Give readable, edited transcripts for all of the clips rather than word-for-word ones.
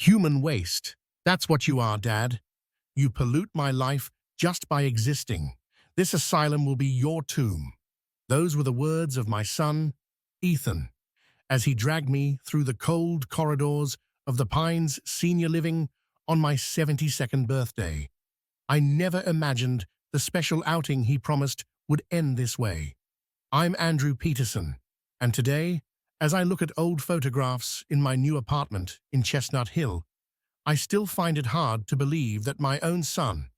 Human waste. That's what you are, Dad. You pollute my life just by existing. This asylum will be your tomb. Those were the words of my son, Ethan, as he dragged me through the cold corridors of the Pines Senior Living on my 72nd birthday. I never imagined the special outing he promised would end this way. I'm Andrew Peterson, and today, as I look at old photographs in my new apartment in Chestnut Hill, I still find it hard to believe that my own son,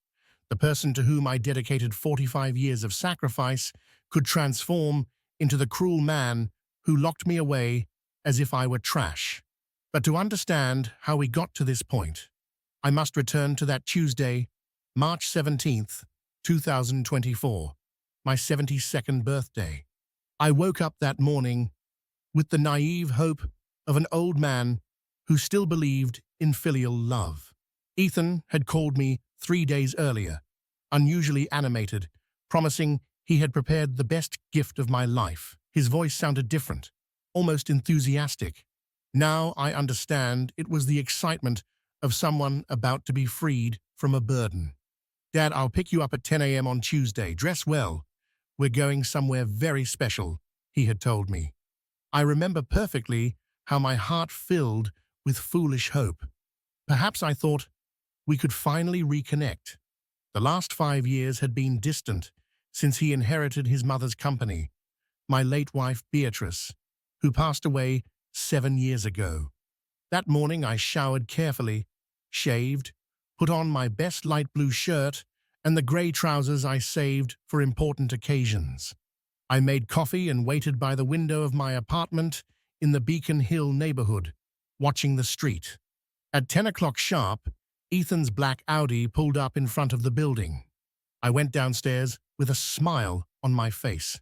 the person to whom I dedicated 45 years of sacrifice, could transform into the cruel man who locked me away as if I were trash. But to understand how we got to this point, I must return to that Tuesday, March 17th, 2024, my 72nd birthday. I woke up that morning with the naive hope of an old man who still believed in filial love. Ethan had called me 3 days earlier, unusually animated, promising he had prepared the best gift of my life. His voice sounded different, almost enthusiastic. Now I understand it was the excitement of someone about to be freed from a burden. Dad, I'll pick you up at 10 a.m. on Tuesday. Dress well. We're going somewhere very special, he had told me. I remember perfectly how my heart filled with foolish hope. Perhaps I thought we could finally reconnect. The last 5 years had been distant since he inherited his mother's company, my late wife Beatrice, who passed away 7 years ago. That morning I showered carefully, shaved, put on my best light blue shirt and the grey trousers I saved for important occasions. I made coffee and waited by the window of my apartment in the Beacon Hill neighborhood, watching the street. At 10 o'clock sharp, Ethan's black Audi pulled up in front of the building. I went downstairs with a smile on my face.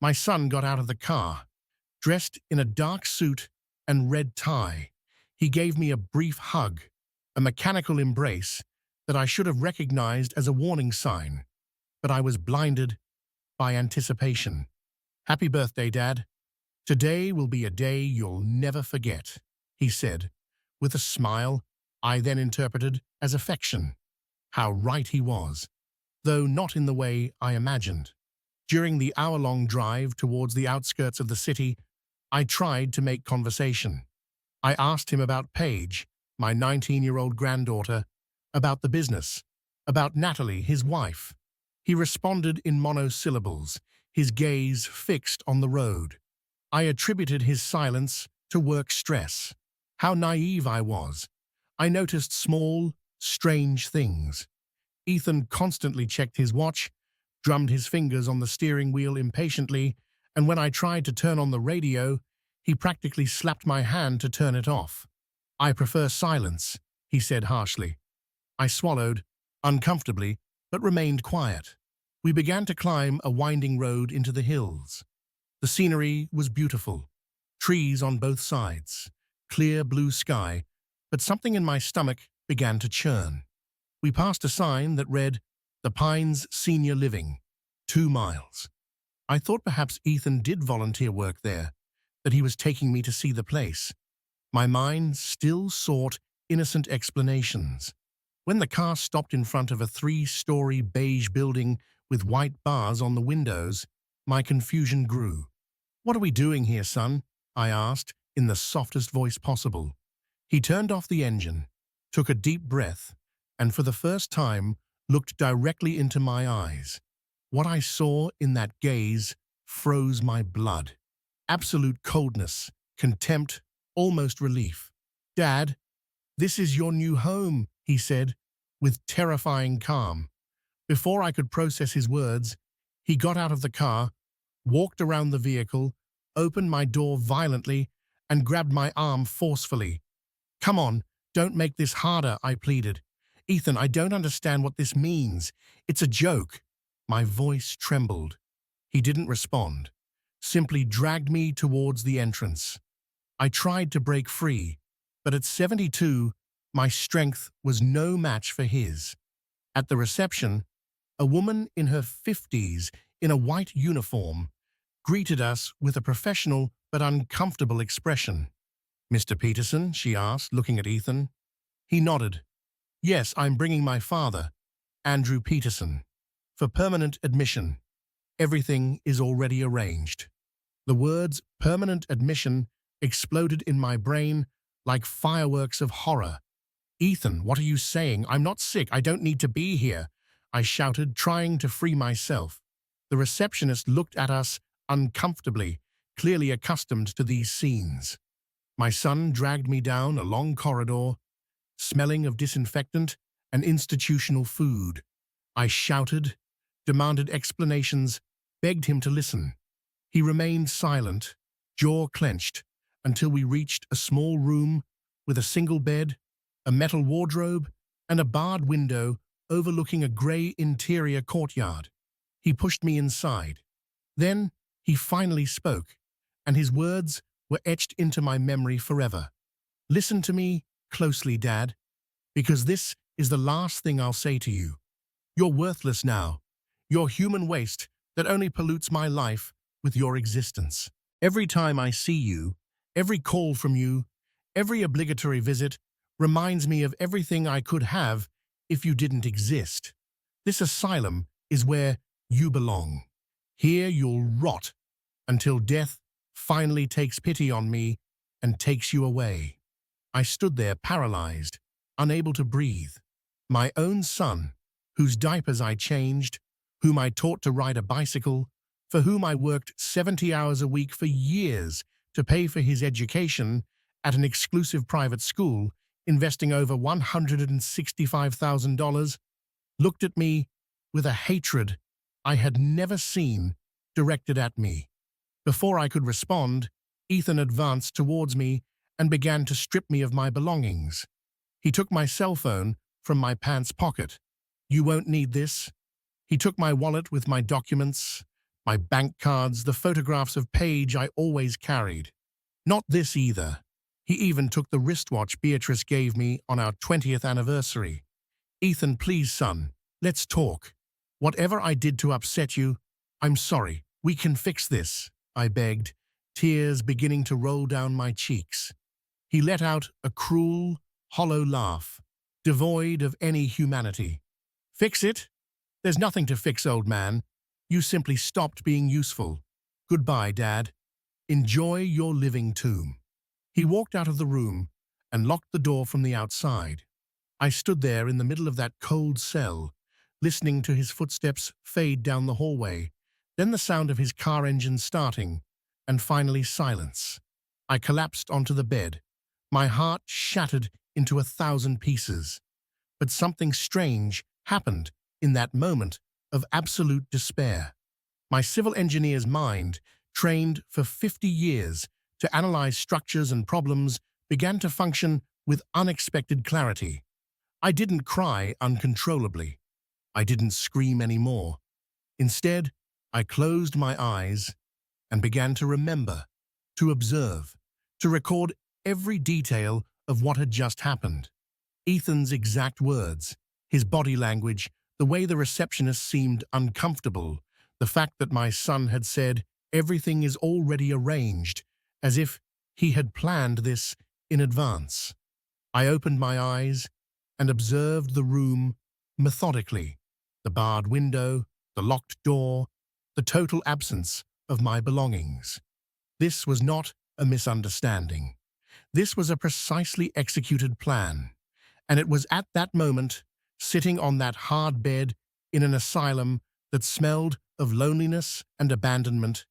My son got out of the car, dressed in a dark suit and red tie. He gave me a brief hug, a mechanical embrace that I should have recognized as a warning sign, but I was blinded by anticipation. "Happy birthday, Dad. Today will be a day you'll never forget," he said, with a smile I then interpreted as affection. How right he was, though not in the way I imagined. During the hour-long drive towards the outskirts of the city, I tried to make conversation. I asked him about Paige, my 19-year-old granddaughter, about the business, about Natalie, his wife. He responded in monosyllables, his gaze fixed on the road. I attributed his silence to work stress. How naive I was. I noticed small, strange things. Ethan constantly checked his watch, drummed his fingers on the steering wheel impatiently, and when I tried to turn on the radio, he practically slapped my hand to turn it off. "I prefer silence," he said harshly. I swallowed, uncomfortably, but remained quiet. We began to climb a winding road into the hills. The scenery was beautiful. Trees on both sides, clear blue sky, but something in my stomach began to churn. We passed a sign that read, "The Pines Senior Living, 2 miles." I thought perhaps Ethan did volunteer work there, that he was taking me to see the place. My mind still sought innocent explanations. When the car stopped in front of a 3-story beige building with white bars on the windows, my confusion grew. "What are we doing here, son?" I asked, in the softest voice possible. He turned off the engine, took a deep breath, and for the first time looked directly into my eyes. What I saw in that gaze froze my blood. Absolute coldness, contempt, almost relief. "Dad, this is your new home," he said, with terrifying calm. Before I could process his words, he got out of the car, walked around the vehicle, opened my door violently, and grabbed my arm forcefully. "Come on, don't make this harder," I pleaded. "Ethan, I don't understand what this means. It's a joke." My voice trembled. He didn't respond, simply dragged me towards the entrance. I tried to break free, but at 72, my strength was no match for his. At the reception, a woman in her 50s in a white uniform greeted us with a professional but uncomfortable expression. "Mr. Peterson?" she asked, looking at Ethan. He nodded. Yes, I'm bringing my father, Andrew Peterson, for permanent admission. Everything is already arranged. The words permanent admission exploded in my brain like fireworks of horror. Ethan, what are you saying? I'm not sick. I don't need to be here, I shouted, trying to free myself. The receptionist looked at us uncomfortably, clearly accustomed to these scenes. My son dragged me down a long corridor, smelling of disinfectant and institutional food. I shouted, demanded explanations, begged him to listen. He remained silent, jaw clenched, until we reached a small room with a single bed, a metal wardrobe, and a barred window overlooking a grey interior courtyard. He pushed me inside. Then he finally spoke, and his words were etched into my memory forever. Listen to me closely, Dad, because this is the last thing I'll say to you. You're worthless now. You're human waste that only pollutes my life with your existence. Every time I see you, every call from you, every obligatory visit reminds me of everything I could have if you didn't exist. This asylum is where you belong. Here you'll rot until death finally takes pity on me and takes you away. I stood there paralyzed, unable to breathe. My own son, whose diapers I changed, whom I taught to ride a bicycle, for whom I worked 70 hours a week for years to pay for his education at an exclusive private school, investing over $165,000, looked at me with a hatred I had never seen directed at me. Before I could respond, Ethan advanced towards me and began to strip me of my belongings. He took my cell phone from my pants pocket. You won't need this. He took my wallet with my documents, my bank cards, the photographs of Paige I always carried. Not this either. He even took the wristwatch Beatrice gave me on our 20th anniversary. Ethan, please, son, let's talk. Whatever I did to upset you, I'm sorry. We can fix this, I begged, tears beginning to roll down my cheeks. He let out a cruel, hollow laugh, devoid of any humanity. Fix it? There's nothing to fix, old man. You simply stopped being useful. Goodbye, Dad. Enjoy your living tomb. He walked out of the room and locked the door from the outside. I stood there in the middle of that cold cell, listening to his footsteps fade down the hallway, then the sound of his car engine starting, and finally silence. I collapsed onto the bed, my heart shattered into 1,000 pieces. But something strange happened in that moment of absolute despair. My civil engineer's mind, trained for 50 years to analyze structures and problems, began to function with unexpected clarity. I didn't cry uncontrollably. I didn't scream anymore. Instead, I closed my eyes and began to remember, to observe, to record every detail of what had just happened. Ethan's exact words, his body language, the way the receptionist seemed uncomfortable, the fact that my son had said everything is already arranged, as if he had planned this in advance. I opened my eyes and observed the room methodically, the barred window, the locked door, the total absence of my belongings. This was not a misunderstanding. This was a precisely executed plan, and it was at that moment, sitting on that hard bed in an asylum that smelled of loneliness and abandonment,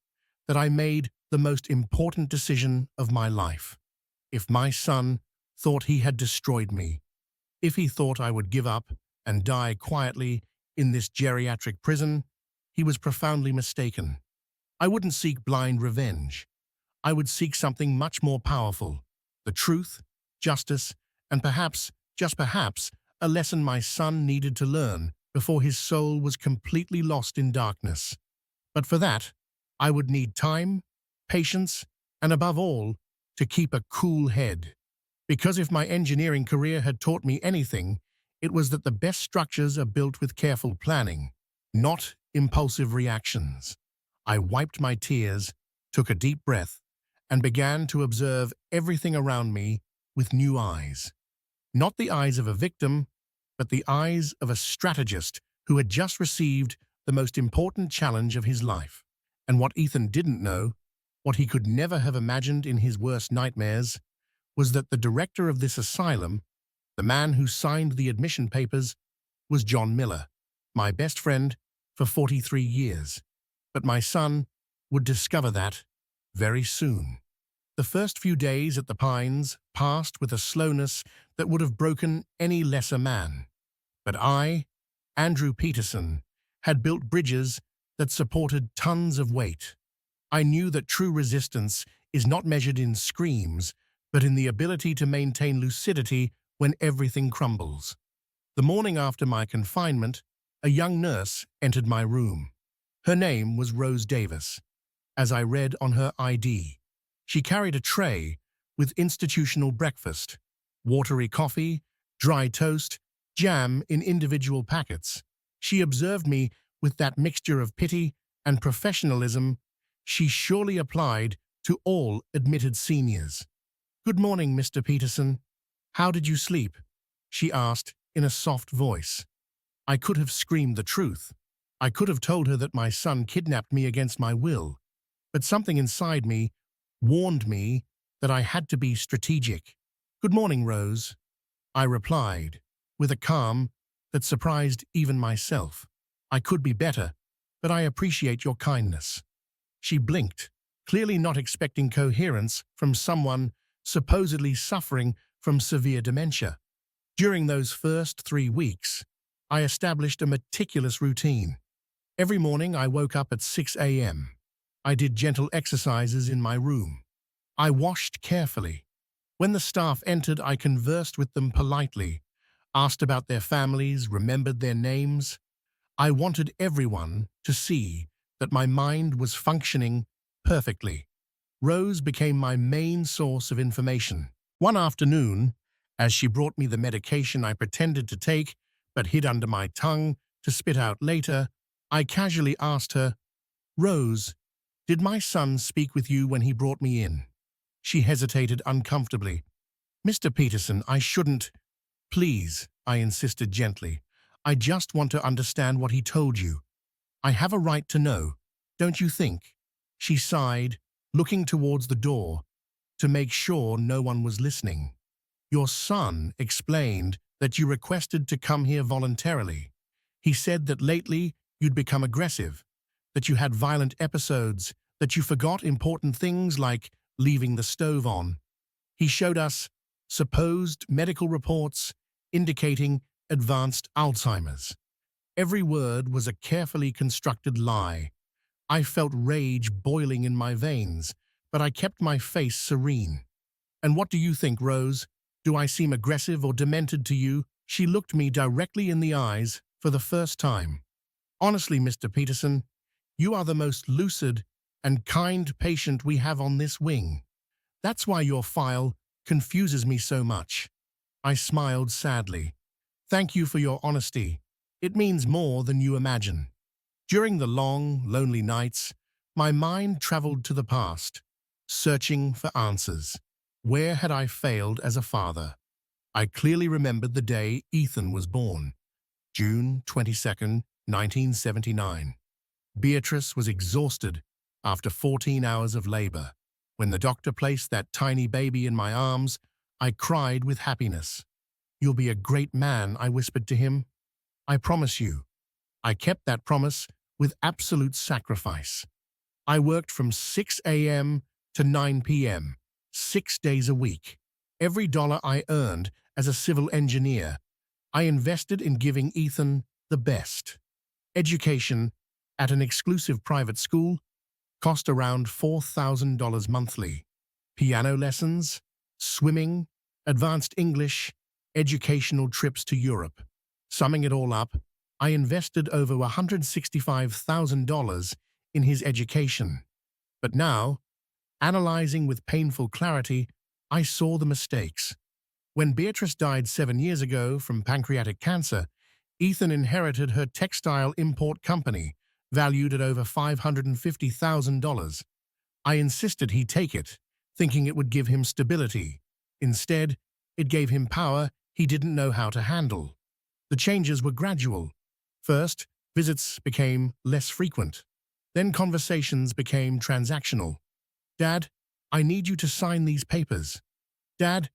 that I made the most important decision of my life. If my son thought he had destroyed me, if he thought I would give up and die quietly in this geriatric prison, he was profoundly mistaken. I wouldn't seek blind revenge. I would seek something much more powerful, the truth, justice, and perhaps, just perhaps, a lesson my son needed to learn before his soul was completely lost in darkness. But for that, I would need time, patience, and above all, to keep a cool head. Because if my engineering career had taught me anything, it was that the best structures are built with careful planning, not impulsive reactions. I wiped my tears, took a deep breath, and began to observe everything around me with new eyes. Not the eyes of a victim, but the eyes of a strategist who had just received the most important challenge of his life. And what Ethan didn't know, what he could never have imagined in his worst nightmares, was that the director of this asylum, the man who signed the admission papers, was John Miller, my best friend for 43 years. But my son would discover that very soon. The first few days at the Pines passed with a slowness that would have broken any lesser man. But I, Andrew Peterson, had built bridges that supported tons of weight. I knew that true resistance is not measured in screams, but in the ability to maintain lucidity when everything crumbles. The morning after my confinement, a young nurse entered my room. Her name was Rose Davis. As I read on her ID, she carried a tray with institutional breakfast, watery coffee, dry toast, jam in individual packets. She observed me with that mixture of pity and professionalism she surely applied to all admitted seniors. "Good morning, Mr. Peterson. How did you sleep?" she asked in a soft voice. I could have screamed the truth. I could have told her that my son kidnapped me against my will, but something inside me warned me that I had to be strategic. "Good morning, Rose," I replied, with a calm that surprised even myself. "I could be better, but I appreciate your kindness." She blinked, clearly not expecting coherence from someone supposedly suffering from severe dementia. During those first 3 weeks, I established a meticulous routine. Every morning I woke up at 6 a.m. I did gentle exercises in my room. I washed carefully. When the staff entered, I conversed with them politely, asked about their families, remembered their names. I wanted everyone to see that my mind was functioning perfectly. Rose became my main source of information. One afternoon, as she brought me the medication I pretended to take but hid under my tongue to spit out later, I casually asked her, "Rose, did my son speak with you when he brought me in?" She hesitated uncomfortably. "Mr. Peterson, I shouldn't—" "Please," I insisted gently. "I just want to understand what he told you. I have a right to know, don't you think?" She sighed, looking towards the door to make sure no one was listening. "Your son explained that you requested to come here voluntarily. He said that lately you'd become aggressive, that you had violent episodes, that you forgot important things like leaving the stove on. He showed us supposed medical reports indicating advanced Alzheimer's. Every word was a carefully constructed lie. I felt rage boiling in my veins, but I kept my face serene. "And what do you think, Rose? Do I seem aggressive or demented to you?" She looked me directly in the eyes for the first time. "Honestly, Mr. Peterson, you are the most lucid and kind patient we have on this wing. That's why your file confuses me so much." I smiled sadly. "Thank you for your honesty. It means more than you imagine." During the long, lonely nights, my mind traveled to the past, searching for answers. Where had I failed as a father? I clearly remembered the day Ethan was born, June 22nd, 1979. Beatrice was exhausted after 14 hours of labor. When the doctor placed that tiny baby in my arms, I cried with happiness. "You'll be a great man," I whispered to him. "I promise you." I kept that promise with absolute sacrifice. I worked from 6 a.m. to 9 p.m., 6 days a week. Every dollar I earned as a civil engineer, I invested in giving Ethan the best. Education at an exclusive private school cost around $4,000 monthly. Piano lessons, swimming, advanced English, educational trips to Europe. Summing it all up, I invested over $165,000 in his education. But now, analyzing with painful clarity, I saw the mistakes. When Beatrice died 7 years ago from pancreatic cancer, Ethan inherited her textile import company, valued at over $550,000. I insisted he take it, thinking it would give him stability. Instead, it gave him power he didn't know how to handle. The changes were gradual. First, visits became less frequent. Then conversations became transactional. Dad, I need you to sign these papers. Dad,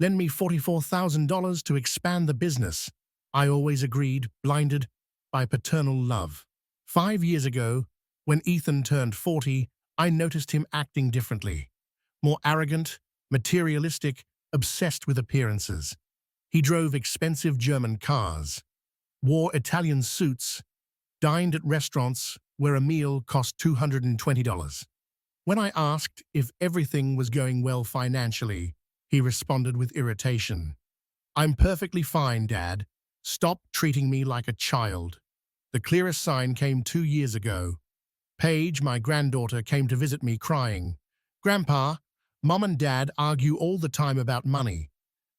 lend me $44,000 to expand the business. I always agreed, blinded by paternal love. 5 years ago, when Ethan turned 40, I noticed him acting differently. More arrogant, materialistic, obsessed with appearances. He drove expensive German cars, wore Italian suits, dined at restaurants where a meal cost $220. When I asked if everything was going well financially, he responded with irritation. I'm perfectly fine, Dad. Stop treating me like a child. The clearest sign came 2 years ago. Paige, my granddaughter, came to visit me crying. Grandpa, Mom and Dad argue all the time about money.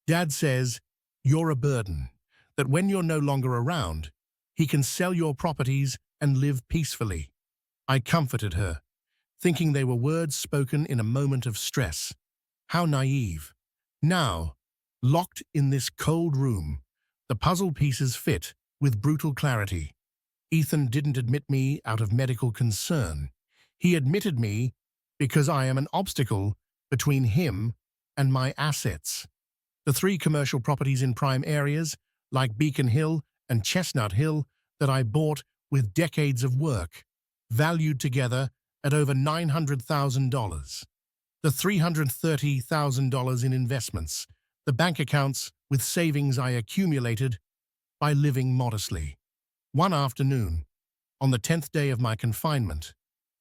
Dad says, you're a burden, that when you're no longer around, he can sell your properties and live peacefully. I comforted her, thinking they were words spoken in a moment of stress. How naive. Now, locked in this cold room, the puzzle pieces fit with brutal clarity. Ethan didn't admit me out of medical concern. He admitted me because I am an obstacle between him and my assets. The 3 commercial properties in prime areas, like Beacon Hill and Chestnut Hill, that I bought with decades of work, valued together at over $900,000. The $330,000 in investments, the bank accounts with savings I accumulated by living modestly. One afternoon, on the 10th day of my confinement,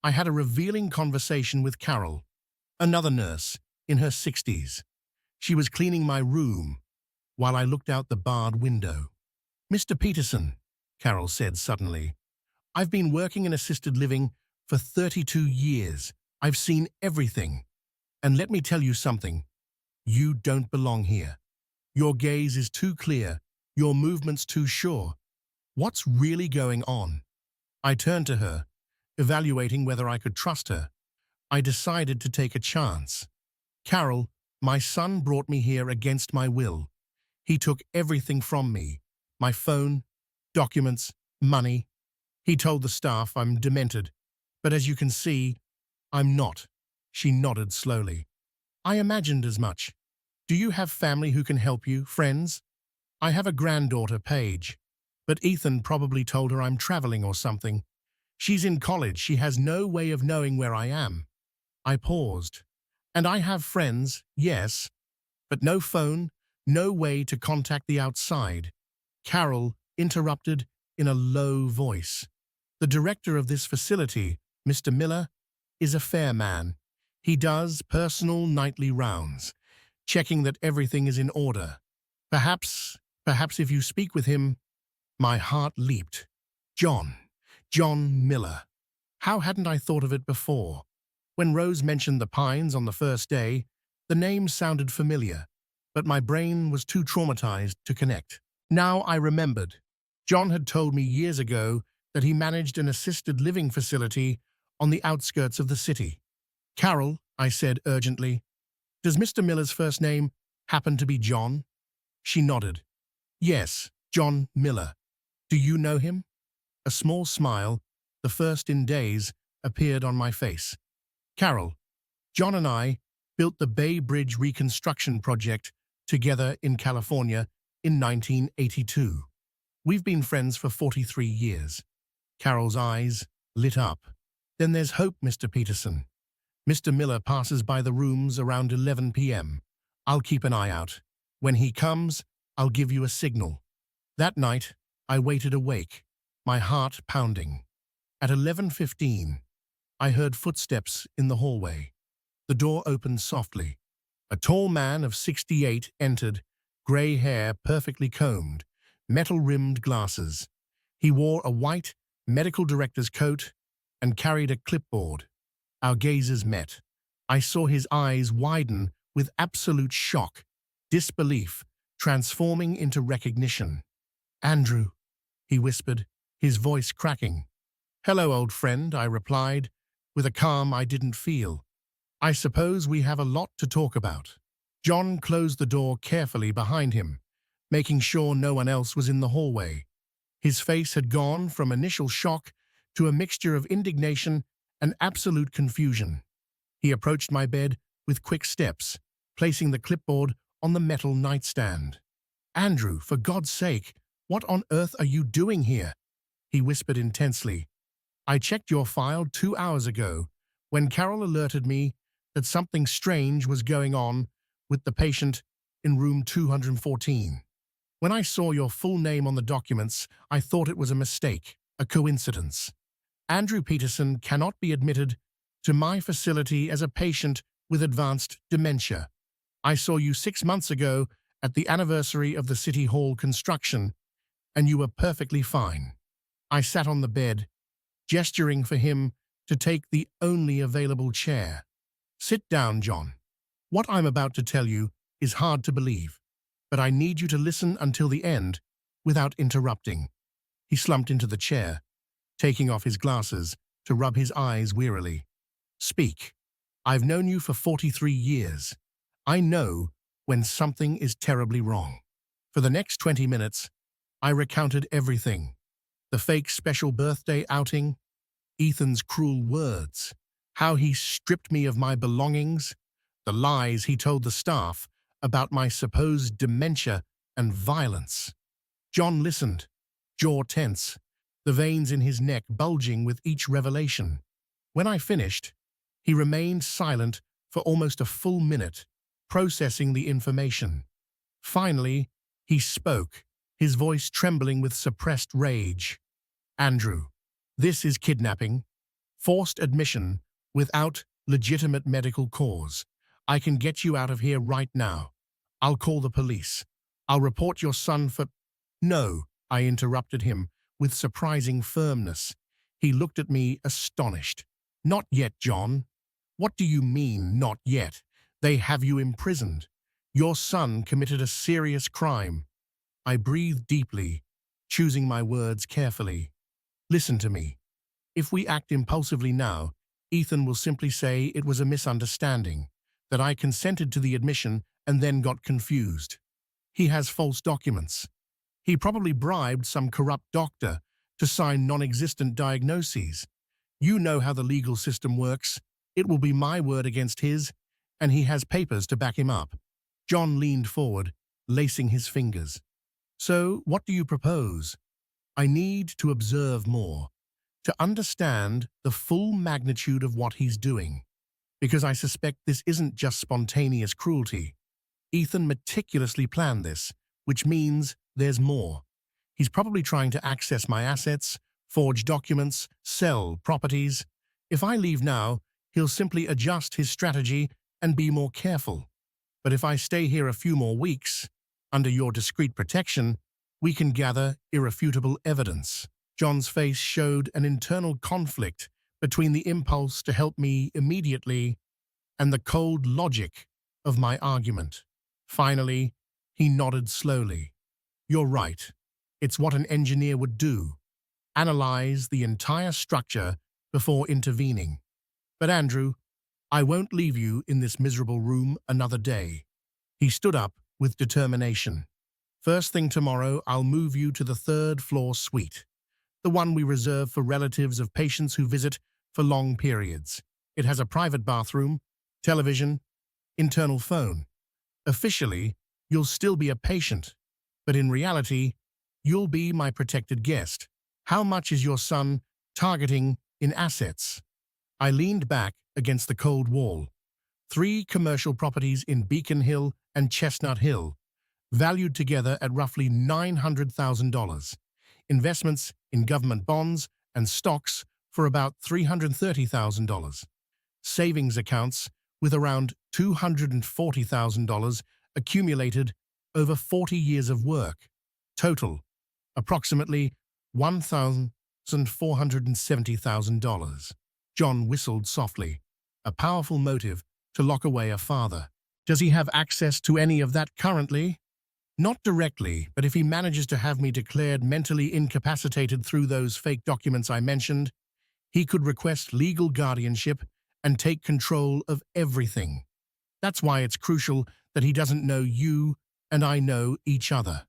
I had a revealing conversation with Carol, another nurse in her 60s. She was cleaning my room while I looked out the barred window. Mr. Peterson, Carol said suddenly, I've been working in assisted living for 32 years. I've seen everything. And let me tell you something. You don't belong here. Your gaze is too clear, your movements too sure. What's really going on? I turned to her, evaluating whether I could trust her. I decided to take a chance. Carol, my son brought me here against my will. He took everything from me, my phone, documents, money. He told the staff I'm demented, but as you can see, I'm not. She nodded slowly. I imagined as much. Do you have family who can help you, friends? I have a granddaughter, Paige, but Ethan probably told her I'm traveling or something. She's in college. She has no way of knowing where I am. I paused. And I have friends, yes, but no phone, no way to contact the outside. Carol interrupted in a low voice. The director of this facility, Mr. Miller, is a fair man. He does personal nightly rounds, checking that everything is in order. Perhaps if you speak with him. My heart leaped. John Miller. How hadn't I thought of it before? When Rose mentioned the Pines on the first day, the name sounded familiar, but my brain was too traumatized to connect. Now I remembered. John had told me years ago that he managed an assisted living facility on the outskirts of the city. Carol, I said urgently, does Mr. Miller's first name happen to be John? She nodded. Yes, John Miller. Do you know him? A small smile, the first in days, appeared on my face. Carol, John and I built the Bay Bridge reconstruction project together in California in 1982. We've been friends for 43 years. Carol's eyes lit up. Then there's hope, Mr. Peterson. Mr. Miller passes by the rooms around 11 p.m. I'll keep an eye out. When he comes, I'll give you a signal. That night, I waited awake, my heart pounding. At 11:15, I heard footsteps in the hallway. The door opened softly. A tall man of 68 entered, gray hair perfectly combed, metal-rimmed glasses. He wore a white medical director's coat and carried a clipboard. Our gazes met. I saw his eyes widen with absolute shock, disbelief, transforming into recognition. Andrew, he whispered, his voice cracking. Hello, old friend, I replied, with a calm I didn't feel. I suppose we have a lot to talk about. John closed the door carefully behind him, making sure no one else was in the hallway. His face had gone from initial shock to a mixture of indignation and absolute confusion. He approached my bed with quick steps, placing the clipboard on the metal nightstand. "Andrew, for God's sake, what on earth are you doing here?" he whispered intensely. "I checked your file 2 hours ago when Carol alerted me that something strange was going on with the patient in room 214. When I saw your full name on the documents, I thought it was a mistake, a coincidence. Andrew Peterson cannot be admitted to my facility as a patient with advanced dementia. I saw you 6 months ago at the anniversary of the City Hall construction, and you were perfectly fine." I sat on the bed, gesturing for him to take the only available chair. "Sit down, John. What I'm about to tell you is hard to believe, but I need you to listen until the end without interrupting." He slumped into the chair, taking off his glasses to rub his eyes wearily. "Speak. I've known you for 43 years. I know when something is terribly wrong." For the next 20 minutes, I recounted everything. The fake special birthday outing, Ethan's cruel words, how he stripped me of my belongings, the lies he told the staff about my supposed dementia and violence. John listened, jaw tense, the veins in his neck bulging with each revelation. When I finished, he remained silent for almost a full minute, processing the information. Finally, he spoke, his voice trembling with suppressed rage. "Andrew, this is kidnapping, forced admission without legitimate medical cause. I can get you out of here right now. I'll call the police. I'll report your son for—" "No," I interrupted him with surprising firmness. He looked at me astonished. "Not yet, John. What do you mean, not yet? They have you imprisoned. Your son committed a serious crime." I breathed deeply, choosing my words carefully. "Listen to me. If we act impulsively now, Ethan will simply say it was a misunderstanding, that I consented to the admission and then got confused. He has false documents. He probably bribed some corrupt doctor to sign non-existent diagnoses. You know how the legal system works. It will be my word against his, and he has papers to back him up." John leaned forward, lacing his fingers. "So, what do you propose?" "I need to observe more, to understand the full magnitude of what he's doing, because I suspect this isn't just spontaneous cruelty. Ethan meticulously planned this, which means there's more. He's probably trying to access my assets, forge documents, sell properties. If I leave now, he'll simply adjust his strategy and be more careful. But if I stay here a few more weeks, under your discreet protection, we can gather irrefutable evidence." John's face showed an internal conflict between the impulse to help me immediately and the cold logic of my argument. Finally, he nodded slowly. "You're right. It's what an engineer would do. Analyze the entire structure before intervening. But Andrew, I won't leave you in this miserable room another day." He stood up with determination. "First thing tomorrow, I'll move you to the third-floor suite, the one we reserve for relatives of patients who visit for long periods. It has a private bathroom, television, internal phone. Officially, you'll still be a patient, but in reality, you'll be my protected guest. How much is your son targeting in assets?" I leaned back against the cold wall. 3 commercial properties in Beacon Hill and Chestnut Hill, valued together at roughly $900,000. Investments in government bonds and stocks for about $330,000. Savings accounts with around $240,000 accumulated over 40 years of work. Total, approximately $1,470,000. John whistled softly, a powerful motive to lock away a father. "Does he have access to any of that currently?" "Not directly, but if he manages to have me declared mentally incapacitated through those fake documents I mentioned, he could request legal guardianship and take control of everything. That's why it's crucial that he doesn't know you and I know each other."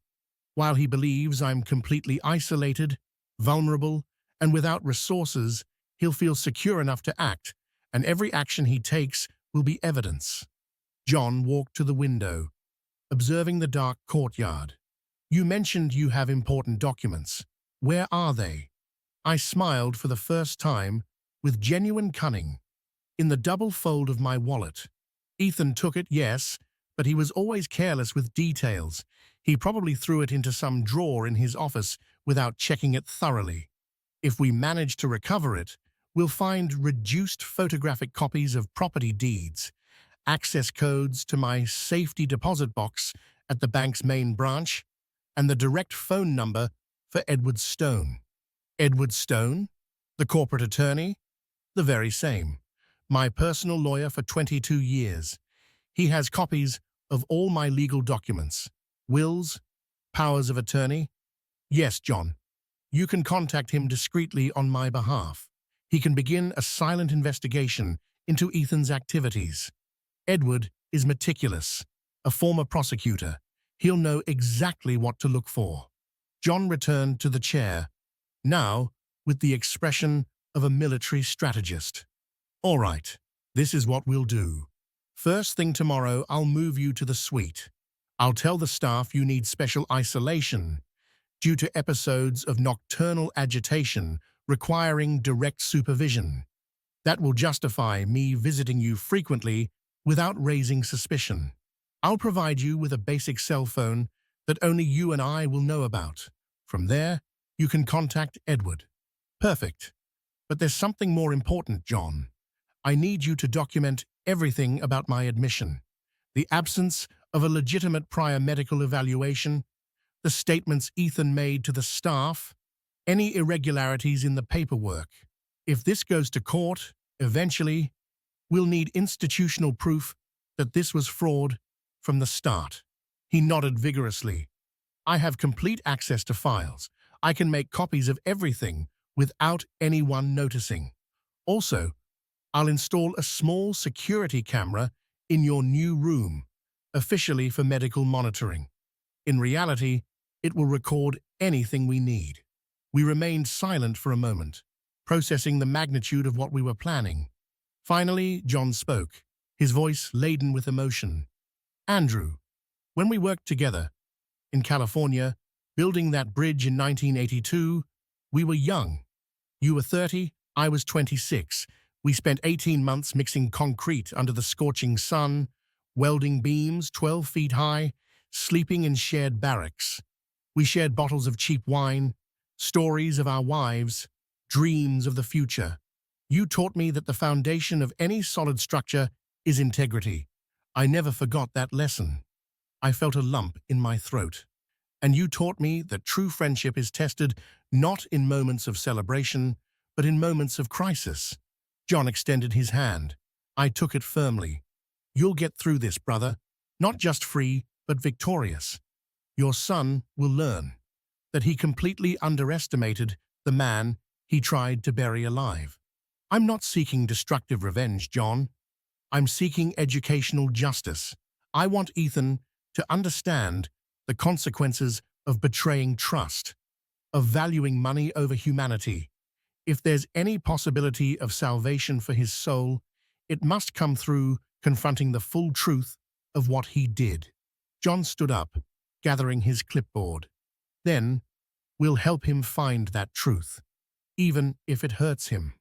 While he believes I'm completely isolated, vulnerable, and without resources, he'll feel secure enough to act, and every action he takes will be evidence. John walked to the window, observing the dark courtyard. You mentioned you have important documents. Where are they? I smiled for the first time with genuine cunning. In the double fold of my wallet. Ethan took it, yes, but he was always careless with details. He probably threw it into some drawer in his office without checking it thoroughly. If we manage to recover it, we'll find reduced photographic copies of property deeds, access codes to my safety deposit box at the bank's main branch, and the direct phone number for Edward Stone. Edward Stone? The corporate attorney? The very same. My personal lawyer for 22 years. He has copies of all my legal documents, wills, powers of attorney. Yes, John. You can contact him discreetly on my behalf. He can begin a silent investigation into Ethan's activities. Edward is meticulous, a former prosecutor. He'll know exactly what to look for. John returned to the chair, now with the expression of a military strategist. All right, this is what we'll do. First thing tomorrow, I'll move you to the suite. I'll tell the staff you need special isolation due to episodes of nocturnal agitation requiring direct supervision. That will justify me visiting you frequently without raising suspicion. I'll provide you with a basic cell phone that only you and I will know about. From there, you can contact Edward. Perfect. But there's something more important, John. I need you to document everything about my admission. The absence of a legitimate prior medical evaluation, the statements Ethan made to the staff, any irregularities in the paperwork. If this goes to court, eventually, we'll need institutional proof that this was fraud from the start. He nodded vigorously. I have complete access to files. I can make copies of everything without anyone noticing. Also, I'll install a small security camera in your new room, officially for medical monitoring. In reality, it will record anything we need. We remained silent for a moment, processing the magnitude of what we were planning. Finally, John spoke, his voice laden with emotion. Andrew, when we worked together in California, building that bridge in 1982, we were young. You were 30, I was 26. We spent 18 months mixing concrete under the scorching sun, welding beams 12 feet high, sleeping in shared barracks. We shared bottles of cheap wine, stories of our wives, dreams of the future. You taught me that the foundation of any solid structure is integrity. I never forgot that lesson. I felt a lump in my throat. And you taught me that true friendship is tested not in moments of celebration, but in moments of crisis. John extended his hand. I took it firmly. You'll get through this, brother. Not just free, but victorious. Your son will learn that he completely underestimated the man he tried to bury alive. I'm not seeking destructive revenge, John. I'm seeking educational justice. I want Ethan to understand the consequences of betraying trust, of valuing money over humanity. If there's any possibility of salvation for his soul, it must come through confronting the full truth of what he did. John stood up, gathering his clipboard. Then, we'll help him find that truth, even if it hurts him.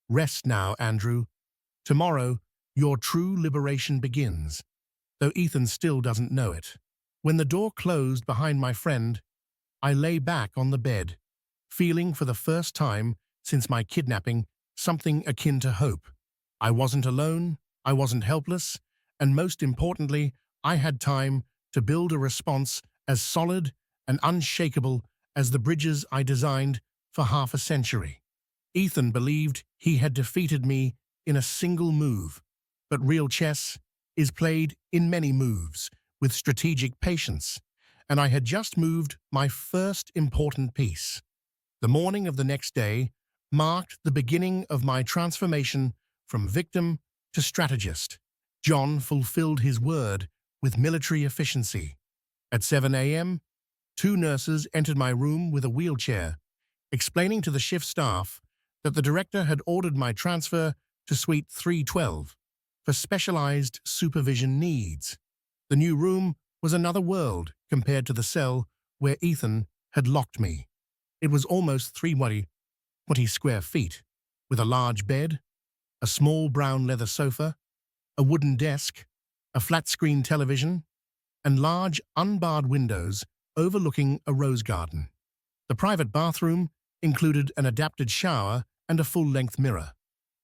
Rest now, Andrew. Tomorrow, your true liberation begins, though Ethan still doesn't know it. When the door closed behind my friend, I lay back on the bed, feeling for the first time since my kidnapping something akin to hope. I wasn't alone, I wasn't helpless, and most importantly, I had time to build a response as solid and unshakable as the bridges I designed for half a century. Ethan believed he had defeated me in a single move, but real chess is played in many moves with strategic patience, and I had just moved my first important piece. The morning of the next day marked the beginning of my transformation from victim to strategist. John fulfilled his word with military efficiency. At 7 a.m., 2 nurses entered my room with a wheelchair, explaining to the shift staff that the director had ordered my transfer to Suite 312 for specialized supervision needs. The new room was another world compared to the cell where Ethan had locked me. It was almost 320 square feet, with a large bed, a small brown leather sofa, a wooden desk, a flat-screen television, and large unbarred windows overlooking a rose garden. The private bathroom included an adapted shower and a full-length mirror.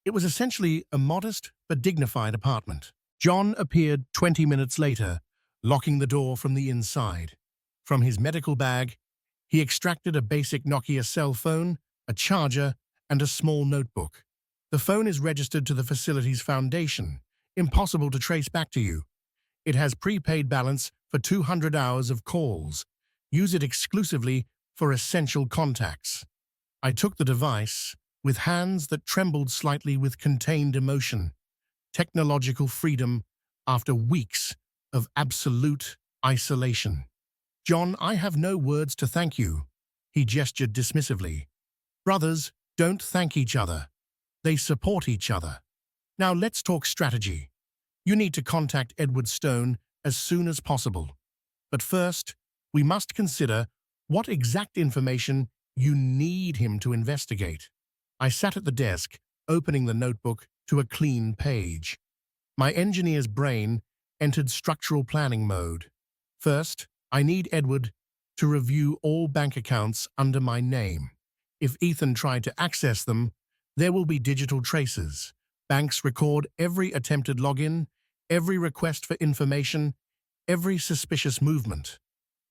It was essentially a modest but dignified apartment. John appeared 20 minutes later, locking the door from the inside. From his medical bag, he extracted a basic Nokia cell phone, a charger, and a small notebook. The phone is registered to the facility's foundation, impossible to trace back to you. It has prepaid balance for 200 hours of calls. Use it exclusively for essential contacts. I took the device with hands that trembled slightly with contained emotion. Technological freedom after weeks of absolute isolation. John, I have no words to thank you. He gestured dismissively. Brothers don't thank each other. They support each other. Now let's talk strategy. You need to contact Edward Stone as soon as possible. But first, we must consider what exact information you need him to investigate. I sat at the desk, opening the notebook to a clean page. My engineer's brain entered structural planning mode. First, I need Edward to review all bank accounts under my name. If Ethan tried to access them, there will be digital traces. Banks record every attempted login, every request for information, every suspicious movement.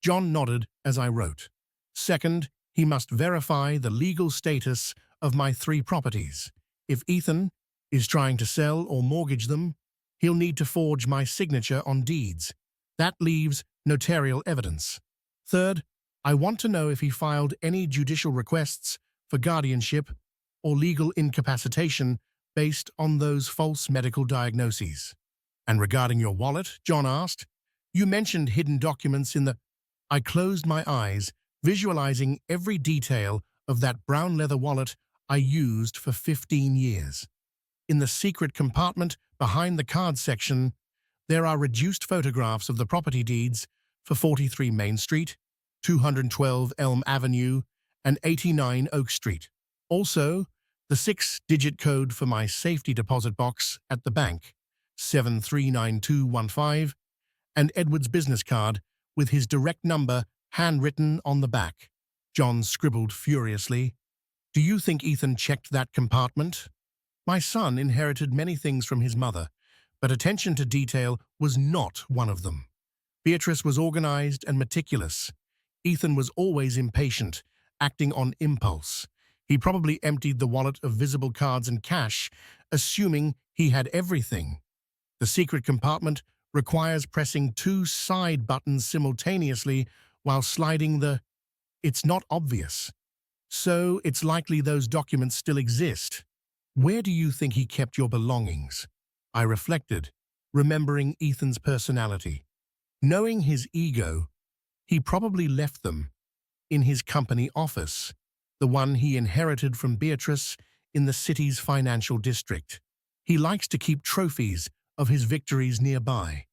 John nodded as I wrote. Second, he must verify the legal status of my 3 properties. If Ethan is trying to sell or mortgage them, he'll need to forge my signature on deeds. That leaves notarial evidence. Third, I want to know if he filed any judicial requests for guardianship or legal incapacitation based on those false medical diagnoses. And regarding your wallet, John asked, you mentioned hidden documents in the... I closed my eyes, visualizing every detail of that brown leather wallet I used for 15 years. In the secret compartment behind the card section, there are reduced photographs of the property deeds for 43 Main Street, 212 Elm Avenue, and 89 Oak Street. Also, the 6-digit code for my safety deposit box at the bank, 739215, and Edward's business card with his direct number handwritten on the back. John scribbled furiously. Do you think Ethan checked that compartment? My son inherited many things from his mother, but attention to detail was not one of them. Beatrice was organized and meticulous. Ethan was always impatient, acting on impulse. He probably emptied the wallet of visible cards and cash, assuming he had everything. The secret compartment requires pressing 2 side buttons simultaneously while sliding the... It's not obvious. So it's likely those documents still exist. Where do you think he kept your belongings? I reflected, remembering Ethan's personality. Knowing his ego, he probably left them in his company office, the one he inherited from Beatrice in the city's financial district. He likes to keep trophies of his victories nearby.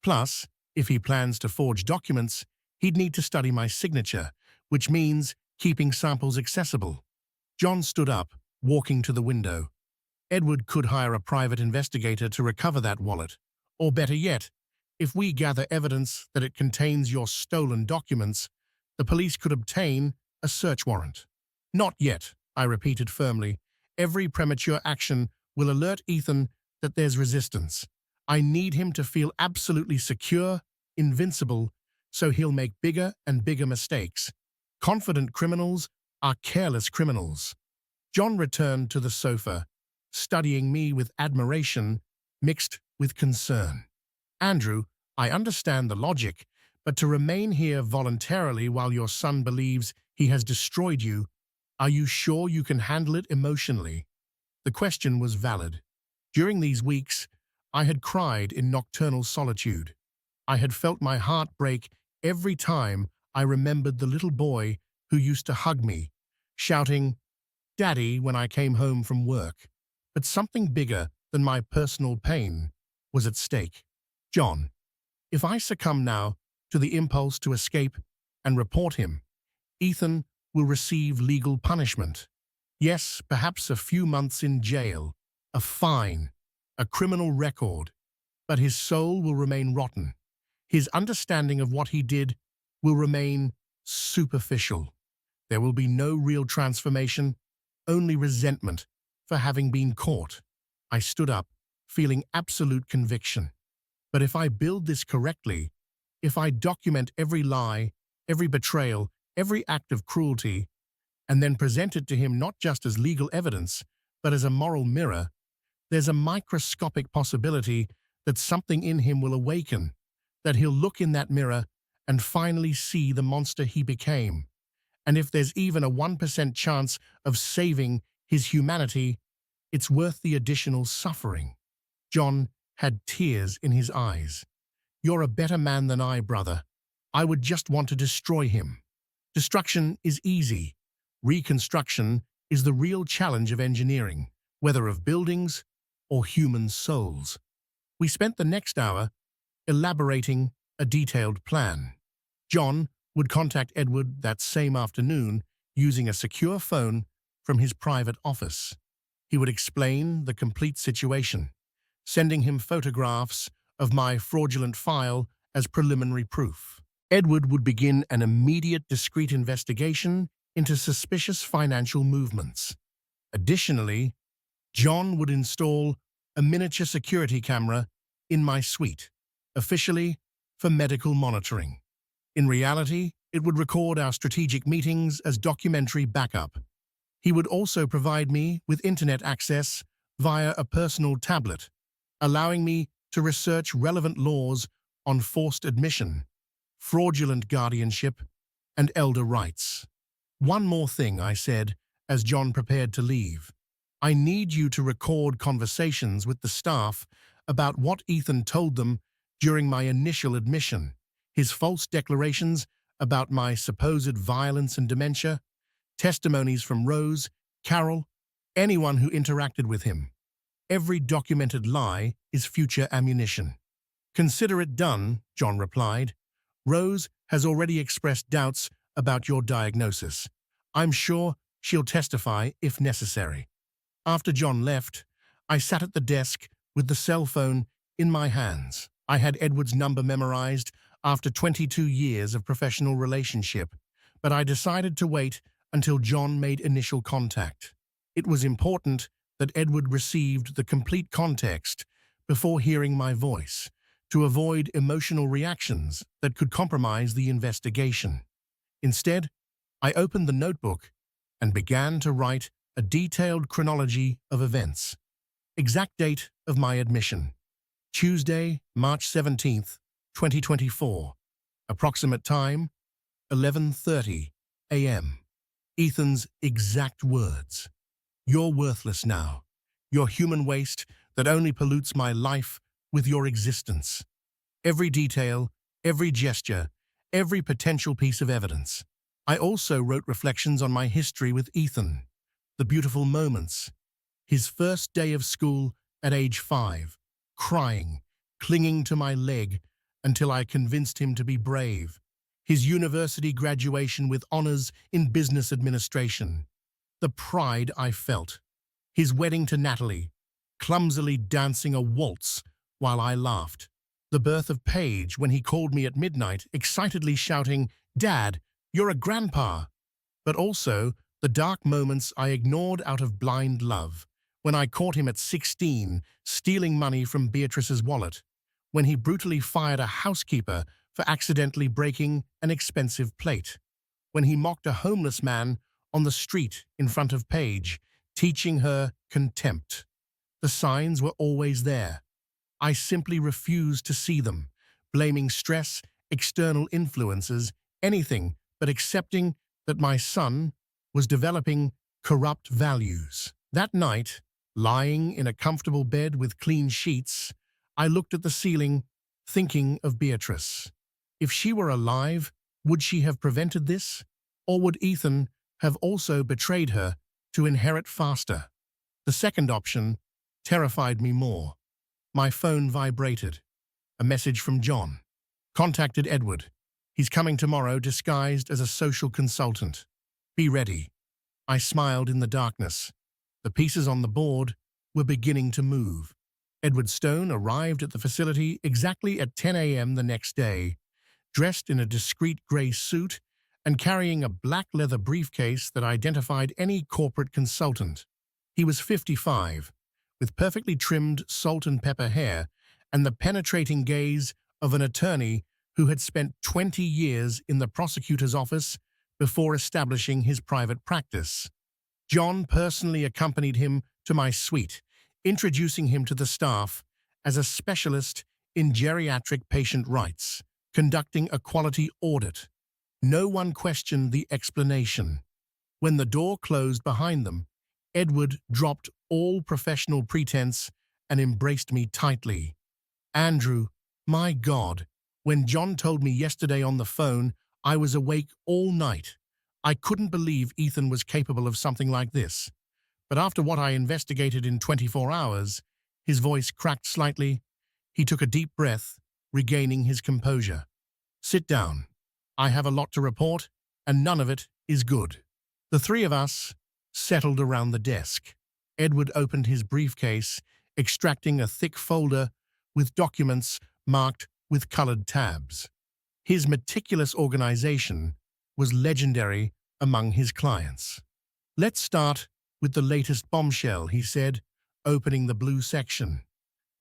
Plus, if he plans to forge documents, he'd need to study my signature, which means keeping samples accessible. John stood up, walking to the window. Edward could hire a private investigator to recover that wallet. Or better yet, if we gather evidence that it contains your stolen documents, the police could obtain a search warrant. Not yet, I repeated firmly. Every premature action will alert Ethan that there's resistance. I need him to feel absolutely secure, invincible, so he'll make bigger and bigger mistakes. Confident criminals are careless criminals. John returned to the sofa, studying me with admiration mixed with concern. Andrew, I understand the logic, but to remain here voluntarily while your son believes he has destroyed you, are you sure you can handle it emotionally? The question was valid. During these weeks, I had cried in nocturnal solitude. I had felt my heart break every time I remembered the little boy who used to hug me, shouting, "Daddy," when I came home from work. But something bigger than my personal pain was at stake. John, if I succumb now to the impulse to escape and report him, Ethan will receive legal punishment. Yes, perhaps a few months in jail, a fine, a criminal record, but his soul will remain rotten. His understanding of what he did will remain superficial. There will be no real transformation, only resentment for having been caught. I stood up, feeling absolute conviction. But if I build this correctly, if I document every lie, every betrayal, every act of cruelty, and then present it to him not just as legal evidence, but as a moral mirror, there's a microscopic possibility that something in him will awaken, that he'll look in that mirror and finally see the monster he became. And if there's even a 1% chance of saving his humanity, it's worth the additional suffering. John had tears in his eyes. "You're a better man than I, brother. I would just want to destroy him. Destruction is easy. Reconstruction is the real challenge of engineering, whether of buildings or human souls." We spent the next hour elaborating a detailed plan. John would contact Edward that same afternoon using a secure phone from his private office. He would explain the complete situation, sending him photographs of my fraudulent file as preliminary proof. Edward would begin an immediate discreet investigation into suspicious financial movements. Additionally, John would install a miniature security camera in my suite, officially for medical monitoring. In reality, it would record our strategic meetings as documentary backup. He would also provide me with internet access via a personal tablet, allowing me to research relevant laws on forced admission, fraudulent guardianship, and elder rights. "One more thing," I said, as John prepared to leave. "I need you to record conversations with the staff about what Ethan told them during my initial admission, his false declarations about my supposed violence and dementia, testimonies from Rose, Carol, anyone who interacted with him. Every documented lie is future ammunition." "Consider it done," John replied. "Rose has already expressed doubts about your diagnosis. I'm sure she'll testify if necessary." After John left, I sat at the desk with the cell phone in my hands. I had Edward's number memorized after 22 years of professional relationship, but I decided to wait until John made initial contact. It was important that Edward received the complete context before hearing my voice, to avoid emotional reactions that could compromise the investigation. Instead, I opened the notebook and began to write a detailed chronology of events. Exact date of my admission: Tuesday, March 17th, 2024. Approximate time: 11:30 a.m. Ethan's exact words: "You're worthless now. You're human waste that only pollutes my life with your existence." Every detail, every gesture, every potential piece of evidence. I also wrote reflections on my history with Ethan, the beautiful moments. His first day of school at age 5, crying, clinging to my leg until I convinced him to be brave. His university graduation with honors in business administration. The pride I felt. His wedding to Natalie, clumsily dancing a waltz while I laughed. The birth of Paige when he called me at midnight, excitedly shouting, "Dad, you're a grandpa." But also the dark moments I ignored out of blind love, when I caught him at 16 stealing money from Beatrice's wallet, when he brutally fired a housekeeper for accidentally breaking an expensive plate, when he mocked a homeless man on the street in front of Paige, teaching her contempt. The signs were always there. I simply refused to see them, blaming stress, external influences, anything but accepting that my son was developing corrupt values. That night, lying in a comfortable bed with clean sheets, I looked at the ceiling, thinking of Beatrice. If she were alive, Would she have prevented this? Or would Ethan have also betrayed her to inherit faster? The second option terrified me more. My phone vibrated. A message from John. Contacted Edward. He's coming tomorrow disguised as a social consultant. Be ready. I smiled in the darkness. The pieces on the board were beginning to move. Edward Stone arrived at the facility exactly at 10 a.m. the next day, dressed in a discreet grey suit and carrying a black leather briefcase that identified any corporate consultant. He was 55, with perfectly trimmed salt and pepper hair and the penetrating gaze of an attorney who had spent 20 years in the prosecutor's office before establishing his private practice. John personally accompanied him to my suite, introducing him to the staff as a specialist in geriatric patient rights, conducting a quality audit. No one questioned the explanation. When the door closed behind them, Edward dropped all professional pretense and embraced me tightly. Andrew, my God, when John told me yesterday on the phone, I was awake all night. I couldn't believe Ethan was capable of something like this. But after what I investigated in 24 hours, his voice cracked slightly. He took a deep breath, regaining his composure. Sit down. I have a lot to report, and none of it is good. The three of us settled around the desk. Edward opened his briefcase, extracting a thick folder with documents marked with colored tabs. His meticulous organization was legendary among his clients. Let's start with the latest bombshell, he said, opening the blue section.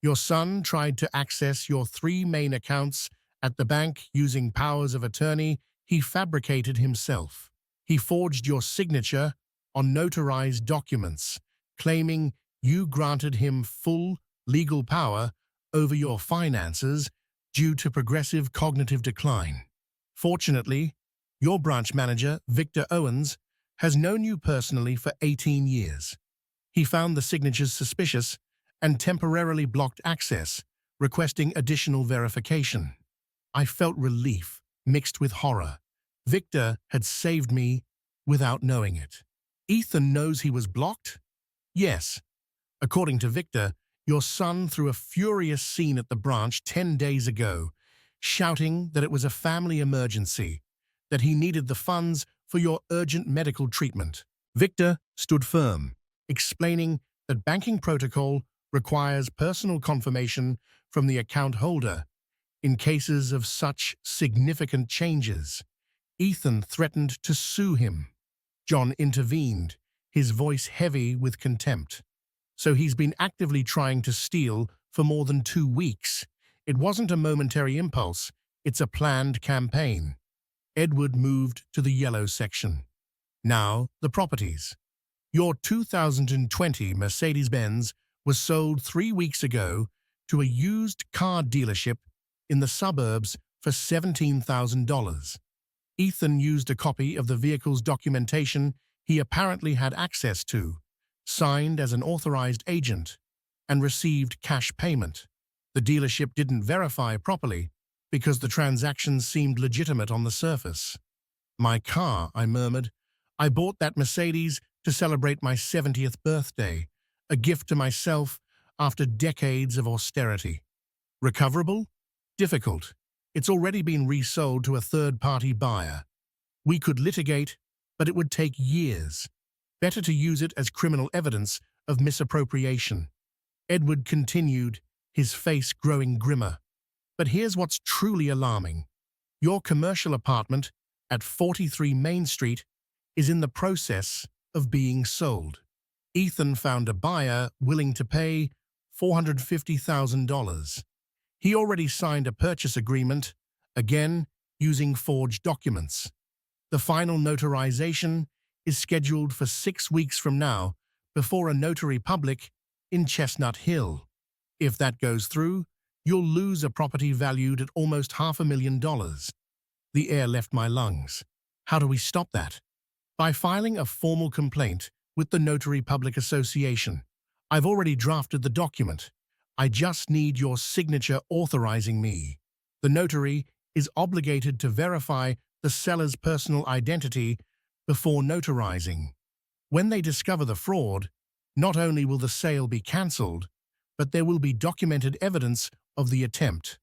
Your son tried to access your three main accounts at the bank using powers of attorney he fabricated himself. He forged your signature on notarized documents, claiming you granted him full legal power over your finances due to progressive cognitive decline. Fortunately, your branch manager, Victor Owens, has known you personally for 18 years. He found the signatures suspicious and temporarily blocked access, requesting additional verification. I felt relief mixed with horror. Victor had saved me without knowing it. Ethan knows he was blocked? Yes. According to Victor, your son threw a furious scene at the branch 10 days ago, shouting that it was a family emergency, that he needed the funds for your urgent medical treatment. Victor stood firm, explaining that banking protocol requires personal confirmation from the account holder in cases of such significant changes. Ethan threatened to sue him. John intervened, his voice heavy with contempt. So he's been actively trying to steal for more than 2 weeks. It wasn't a momentary impulse, it's a planned campaign. Edward moved to the yellow section. Now, the properties. Your 2020 Mercedes-Benz was sold 3 weeks ago to a used car dealership in the suburbs for $17,000. Ethan used a copy of the vehicle's documentation he apparently had access to, signed as an authorized agent, and received cash payment. The dealership didn't verify properly because the transaction seemed legitimate on the surface. My car, I murmured. I bought that Mercedes to celebrate my 70th birthday, a gift to myself after decades of austerity. Recoverable? Difficult. It's already been resold to a third-party buyer. We could litigate, but it would take years. Better to use it as criminal evidence of misappropriation. Edward continued, his face growing grimmer. But here's what's truly alarming. Your commercial apartment at 43 Main Street is in the process of being sold. Ethan found a buyer willing to pay $450,000. He already signed a purchase agreement, again using forged documents. The final notarization is scheduled for 6 weeks from now before a notary public in Chestnut Hill. If that goes through, you'll lose a property valued at almost $500,000. The air left my lungs. How do we stop that? By filing a formal complaint with the Notary Public Association. I've already drafted the document. I just need your signature authorizing me. The notary is obligated to verify the seller's personal identity before notarizing. When they discover the fraud, not only will the sale be cancelled, but there will be documented evidence of the attempt.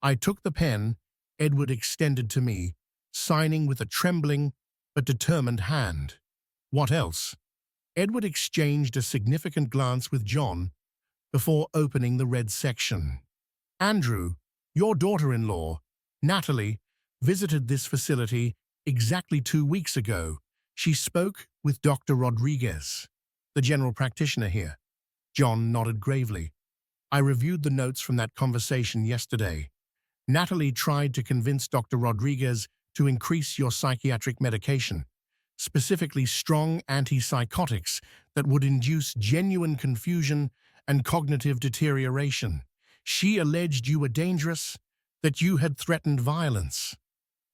I took the pen Edward extended to me, signing with a trembling but determined hand. What else? Edward exchanged a significant glance with John before opening the red section. Andrew, your daughter-in-law, Natalie, visited this facility exactly 2 weeks ago. She spoke with Dr. Rodriguez, the general practitioner here. John nodded gravely. I reviewed the notes from that conversation yesterday. Natalie tried to convince Dr. Rodriguez to increase your psychiatric medication, specifically strong antipsychotics that would induce genuine confusion and cognitive deterioration. She alleged you were dangerous, that you had threatened violence.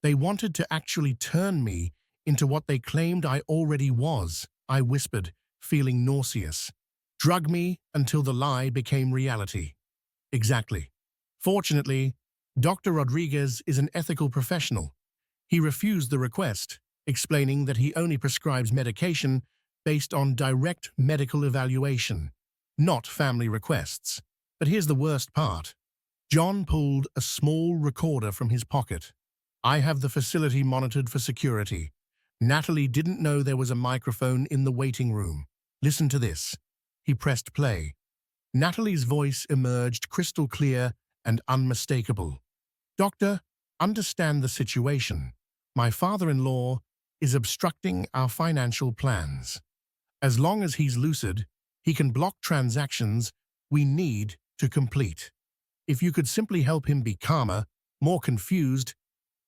They wanted to actually turn me into what they claimed I already was, I whispered, feeling nauseous. Drug me until the lie became reality. Exactly. Fortunately, Dr. Rodriguez is an ethical professional. He refused the request, explaining that he only prescribes medication based on direct medical evaluation, not family requests. But here's the worst part. John pulled a small recorder from his pocket. I have the facility monitored for security. Natalie didn't know there was a microphone in the waiting room. Listen to this. He pressed play. Natalie's voice emerged crystal clear and unmistakable. Doctor, understand the situation. My father-in-law is obstructing our financial plans. As long as he's lucid, he can block transactions we need to complete. If you could simply help him be calmer, more confused,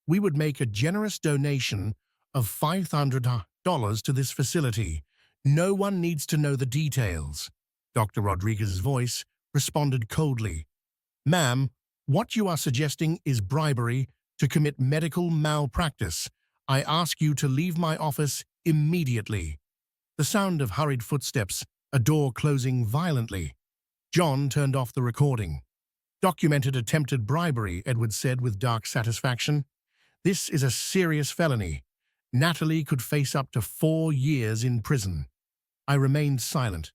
we would make a generous donation of $500 to this facility. No one needs to know the details. Dr. Rodriguez's voice responded coldly. Ma'am, what you are suggesting is bribery to commit medical malpractice. I ask you to leave my office immediately. The sound of hurried footsteps, a door closing violently. John turned off the recording. Documented attempted bribery, Edward said with dark satisfaction. This is a serious felony. Natalie could face up to 4 years in prison. I remained silent,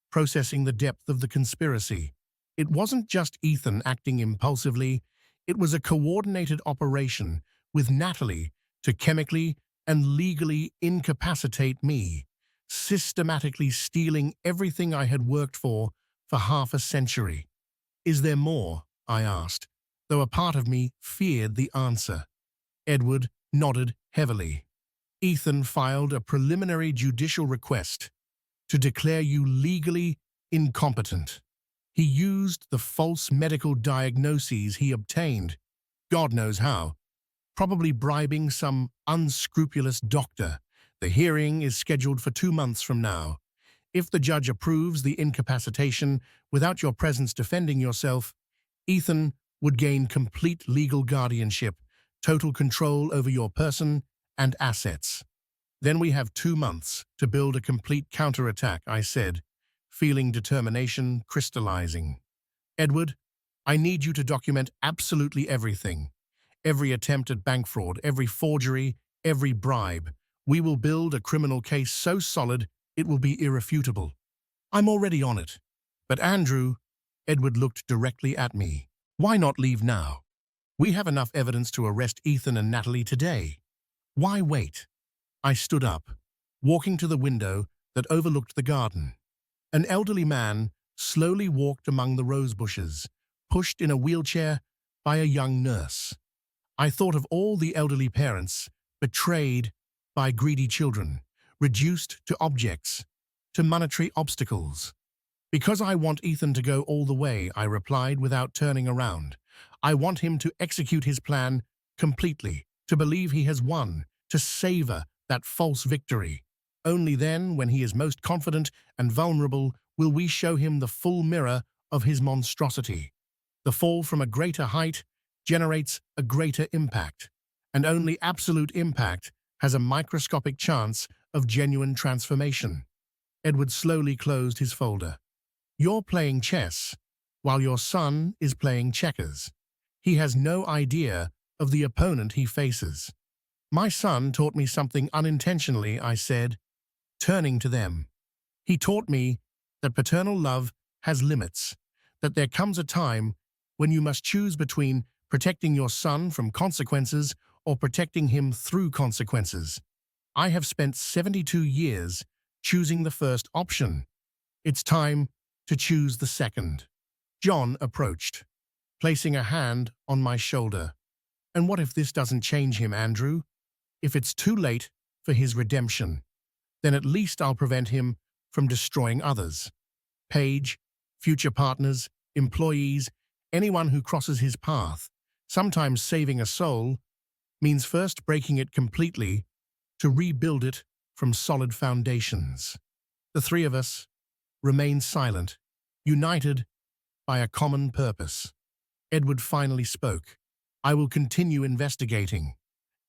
processing the depth of the conspiracy. It wasn't just Ethan acting impulsively, it was a coordinated operation with Natalie to chemically and legally incapacitate me, systematically stealing everything I had worked for half a century. Is there more? I asked, though a part of me feared the answer. Edward nodded heavily. Ethan filed a preliminary judicial request to declare you legally incompetent. He used the false medical diagnoses he obtained, God knows how, probably bribing some unscrupulous doctor. The hearing is scheduled for 2 months from now. If the judge approves the incapacitation without your presence defending yourself, Ethan would gain complete legal guardianship, total control over your person and assets. Then we have 2 months to build a complete counterattack, I said, feeling determination crystallizing. Edward, I need you to document absolutely everything. Every attempt at bank fraud, every forgery, every bribe. We will build a criminal case so solid it will be irrefutable. I'm already on it. But Andrew, Edward looked directly at me. Why not leave now? We have enough evidence to arrest Ethan and Natalie today. Why wait? I stood up, walking to the window that overlooked the garden. An elderly man slowly walked among the rose bushes, pushed in a wheelchair by a young nurse. I thought of all the elderly parents betrayed by greedy children, reduced to objects, to monetary obstacles. Because I want Ethan to go all the way, I replied without turning around. I want him to execute his plan completely, to believe he has won, to savor that false victory. Only then, when he is most confident and vulnerable, will we show him the full mirror of his monstrosity. The fall from a greater height generates a greater impact, and only absolute impact has a microscopic chance of genuine transformation. Edward slowly closed his folder. You're playing chess, while your son is playing checkers. He has no idea of the opponent he faces. My son taught me something unintentionally, I said, turning to them. He taught me that paternal love has limits, that there comes a time when you must choose between protecting your son from consequences or protecting him through consequences. I have spent 72 years choosing the first option. It's time to choose the second. John approached, placing a hand on my shoulder. And what if this doesn't change him, Andrew? If it's too late for his redemption, then at least I'll prevent him from destroying others. Paige, future partners, employees, anyone who crosses his path. Sometimes saving a soul means first breaking it completely to rebuild it from solid foundations. The three of us remained silent, united by a common purpose. Edward finally spoke. I will continue investigating.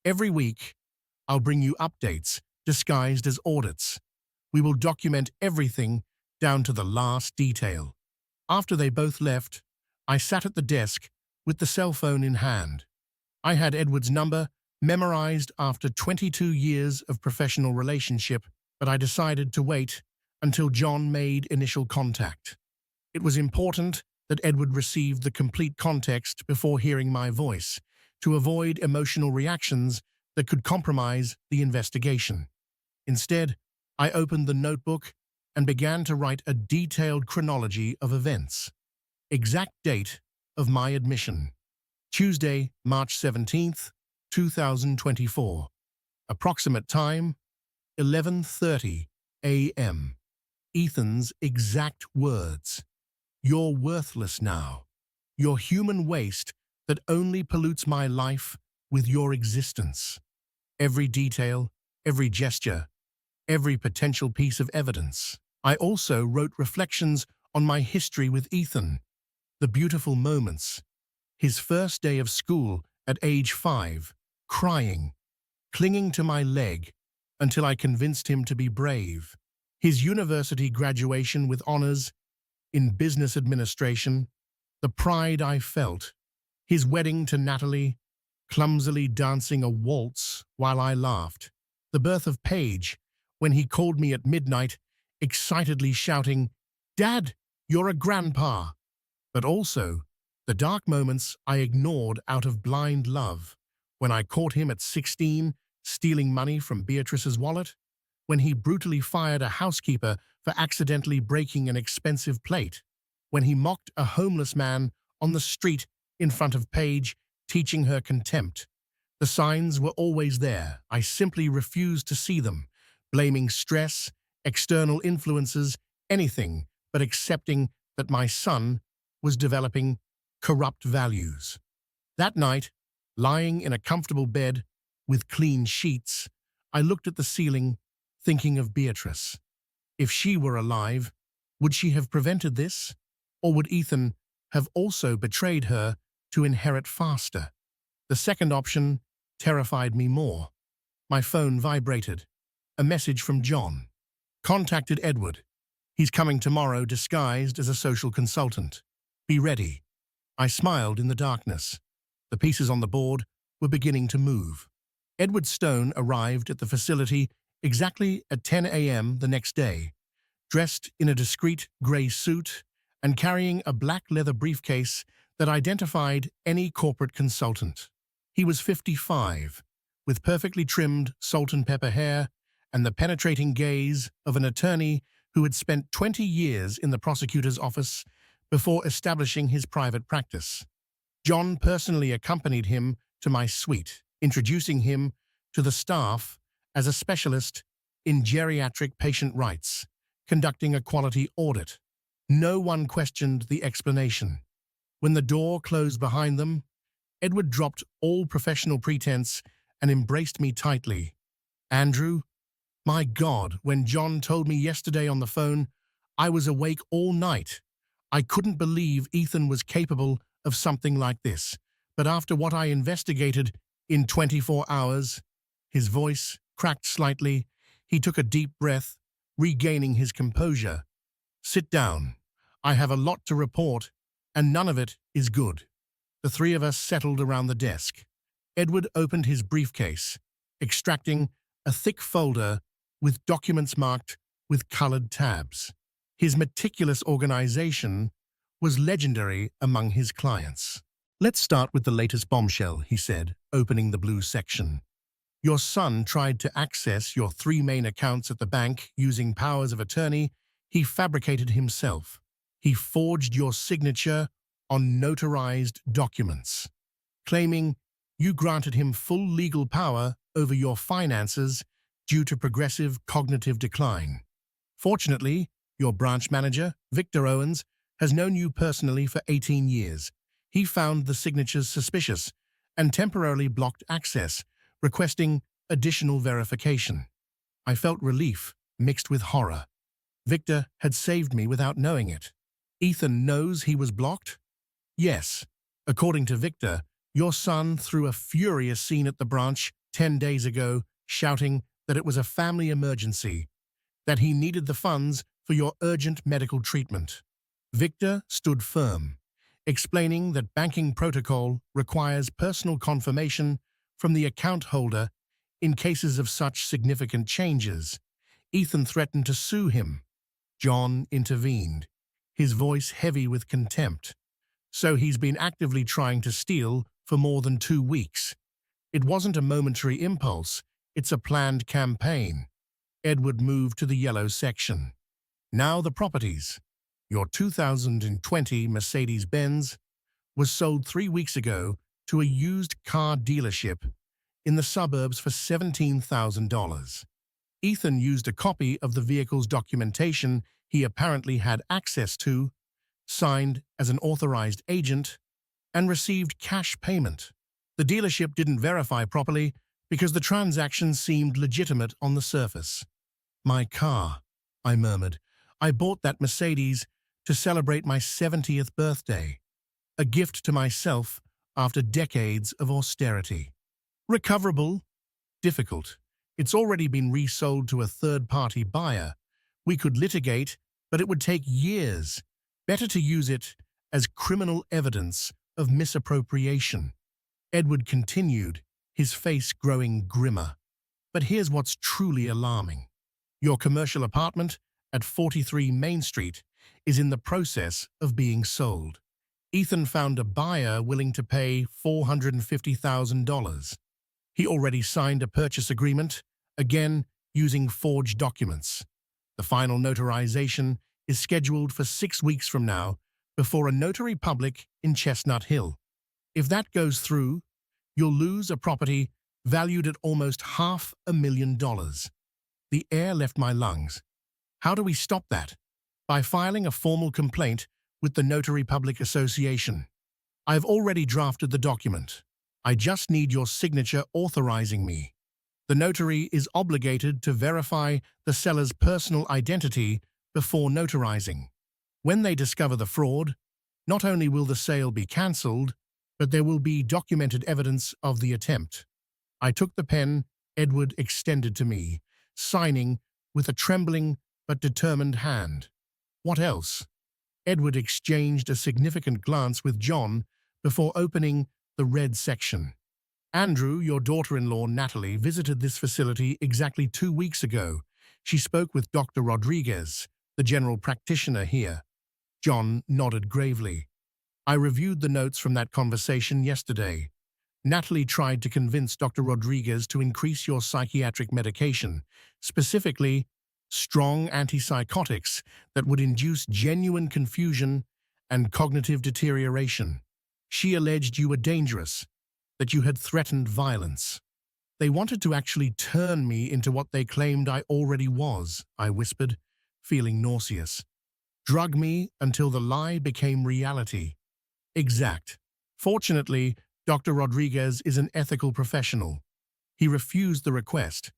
Every week, I'll bring you updates disguised as audits. We will document everything down to the last detail. After they both left, I sat at the desk with the cell phone in hand. I had Edward's number memorized after 22 years of professional relationship, but I decided to wait until John made initial contact. It was important that Edward received the complete context before hearing my voice, to avoid emotional reactions that could compromise the investigation. Instead, I opened the notebook and began to write a detailed chronology of events. Exact date of my admission: Tuesday, March 17th, 2024. Approximate time, 11:30 a.m. Ethan's exact words: "You're worthless now. You're human waste that only pollutes my life with your existence." Every detail, every gesture, every potential piece of evidence. I also wrote reflections on my history with Ethan, the beautiful moments, his first day of school at age 5, crying, clinging to my leg until I convinced him to be brave, his university graduation with honors in business administration, the pride I felt, his wedding to Natalie, clumsily dancing a waltz while I laughed, the birth of Paige, when he called me at midnight, excitedly shouting, "Dad, you're a grandpa!" But also the dark moments I ignored out of blind love, when I caught him at 16 stealing money from Beatrice's wallet, when he brutally fired a housekeeper for accidentally breaking an expensive plate, when he mocked a homeless man on the street in front of Paige, teaching her contempt. The signs were always there. I simply refused to see them, blaming stress, external influences, anything but accepting that my son was developing corrupt values. That night, lying in a comfortable bed with clean sheets, I looked at the ceiling, thinking of Beatrice. If she were alive, would she have prevented this? Or would Ethan have also betrayed her to inherit faster? The second option terrified me more. My phone vibrated. A message from John. Contacted Edward. He's coming tomorrow disguised as a social consultant. Be ready. I smiled in the darkness. The pieces on the board were beginning to move. Edward Stone arrived at the facility exactly at 10 a.m. the next day, dressed in a discreet gray suit and carrying a black leather briefcase that identified any corporate consultant. He was 55, with perfectly trimmed salt and pepper hair and the penetrating gaze of an attorney who had spent 20 years in the prosecutor's office before establishing his private practice. John personally accompanied him to my suite, introducing him to the staff as a specialist in geriatric patient rights, conducting a quality audit. No one questioned the explanation. When the door closed behind them, Edward dropped all professional pretense and embraced me tightly. Andrew, my God, when John told me yesterday on the phone, I was awake all night. I couldn't believe Ethan was capable of something like this. But after what I investigated in 24 hours, his voice cracked slightly. He took a deep breath, regaining his composure. Sit down. I have a lot to report, and none of it is good. The three of us settled around the desk. Edward opened his briefcase, extracting a thick folder with documents marked with colored tabs. His meticulous organization was legendary among his clients. "Let's start with the latest bombshell," he said, opening the blue section. "Your son tried to access your three main accounts at the bank using powers of attorney he fabricated himself. He forged your signature on notarized documents, claiming you granted him full legal power over your finances due to progressive cognitive decline. Fortunately, your branch manager, Victor Owens, has known you personally for 18 years. He found the signatures suspicious and temporarily blocked access, requesting additional verification. I felt relief mixed with horror. Victor had saved me without knowing it. Ethan knows he was blocked? Yes. According to Victor, your son threw a furious scene at the branch 10 days ago, shouting that it was a family emergency, that he needed the funds for your urgent medical treatment. Victor stood firm, explaining that banking protocol requires personal confirmation from the account holder in cases of such significant changes. Ethan threatened to sue him. John intervened, his voice heavy with contempt. So he's been actively trying to steal for more than 2 weeks. It wasn't a momentary impulse, it's a planned campaign. Edward moved to the yellow section. Now the properties. Your 2020 Mercedes-Benz was sold 3 weeks ago to a used car dealership in the suburbs for $17,000. Ethan used a copy of the vehicle's documentation he apparently had access to, signed as an authorized agent, and received cash payment. The dealership didn't verify properly because the transaction seemed legitimate on the surface. "My car," I murmured. "I bought that Mercedes to celebrate my 70th birthday, a gift to myself after decades of austerity." "Recoverable?" "Difficult. It's already been resold to a third-party buyer. We could litigate, but it would take years. Better to use it as criminal evidence of misappropriation." Edward continued, his face growing grimmer. "But here's what's truly alarming. Your commercial apartment at 43 Main Street is in the process of being sold. Ethan found a buyer willing to pay $450,000. He already signed a purchase agreement, again using forged documents. The final notarization is scheduled for 6 weeks from now before a notary public in Chestnut Hill. If that goes through, you'll lose a property valued at almost $500,000. The air left my lungs. How do we stop that? By filing a formal complaint with the Notary Public Association. I've already drafted the document. I just need your signature authorizing me. The notary is obligated to verify the seller's personal identity before notarizing. When they discover the fraud, not only will the sale be cancelled, but there will be documented evidence of the attempt. I took the pen Edward extended to me, signing with a trembling but determined hand. "What else?" Edward exchanged a significant glance with John before opening the red section. "Andrew, your daughter-in-law Natalie, visited this facility exactly 2 weeks ago. She spoke with Dr. Rodriguez, the general practitioner here." John nodded gravely. "I reviewed the notes from that conversation yesterday. Natalie tried to convince Dr. Rodriguez to increase your psychiatric medication, specifically strong antipsychotics that would induce genuine confusion and cognitive deterioration. She alleged you were dangerous, that you had threatened violence. They wanted to actually turn me into what they claimed I already was," I whispered, feeling nauseous. "Drug me until the lie became reality." "Exact. Fortunately, Dr. Rodriguez is an ethical professional. He refused the request,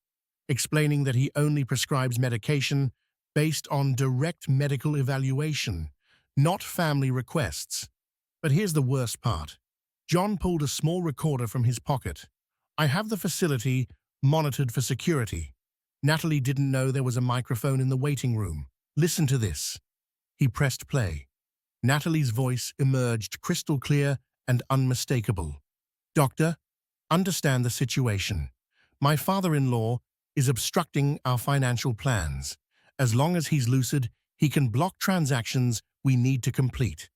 explaining that he only prescribes medication based on direct medical evaluation, not family requests. But here's the worst part. John pulled a small recorder from his pocket. "I have the facility monitored for security. Natalie didn't know there was a microphone in the waiting room. Listen to this." He pressed play. Natalie's voice emerged crystal clear and unmistakable. "Doctor, understand the situation. My father-in-law is obstructing our financial plans. As long as he's lucid, he can block transactions we need to complete.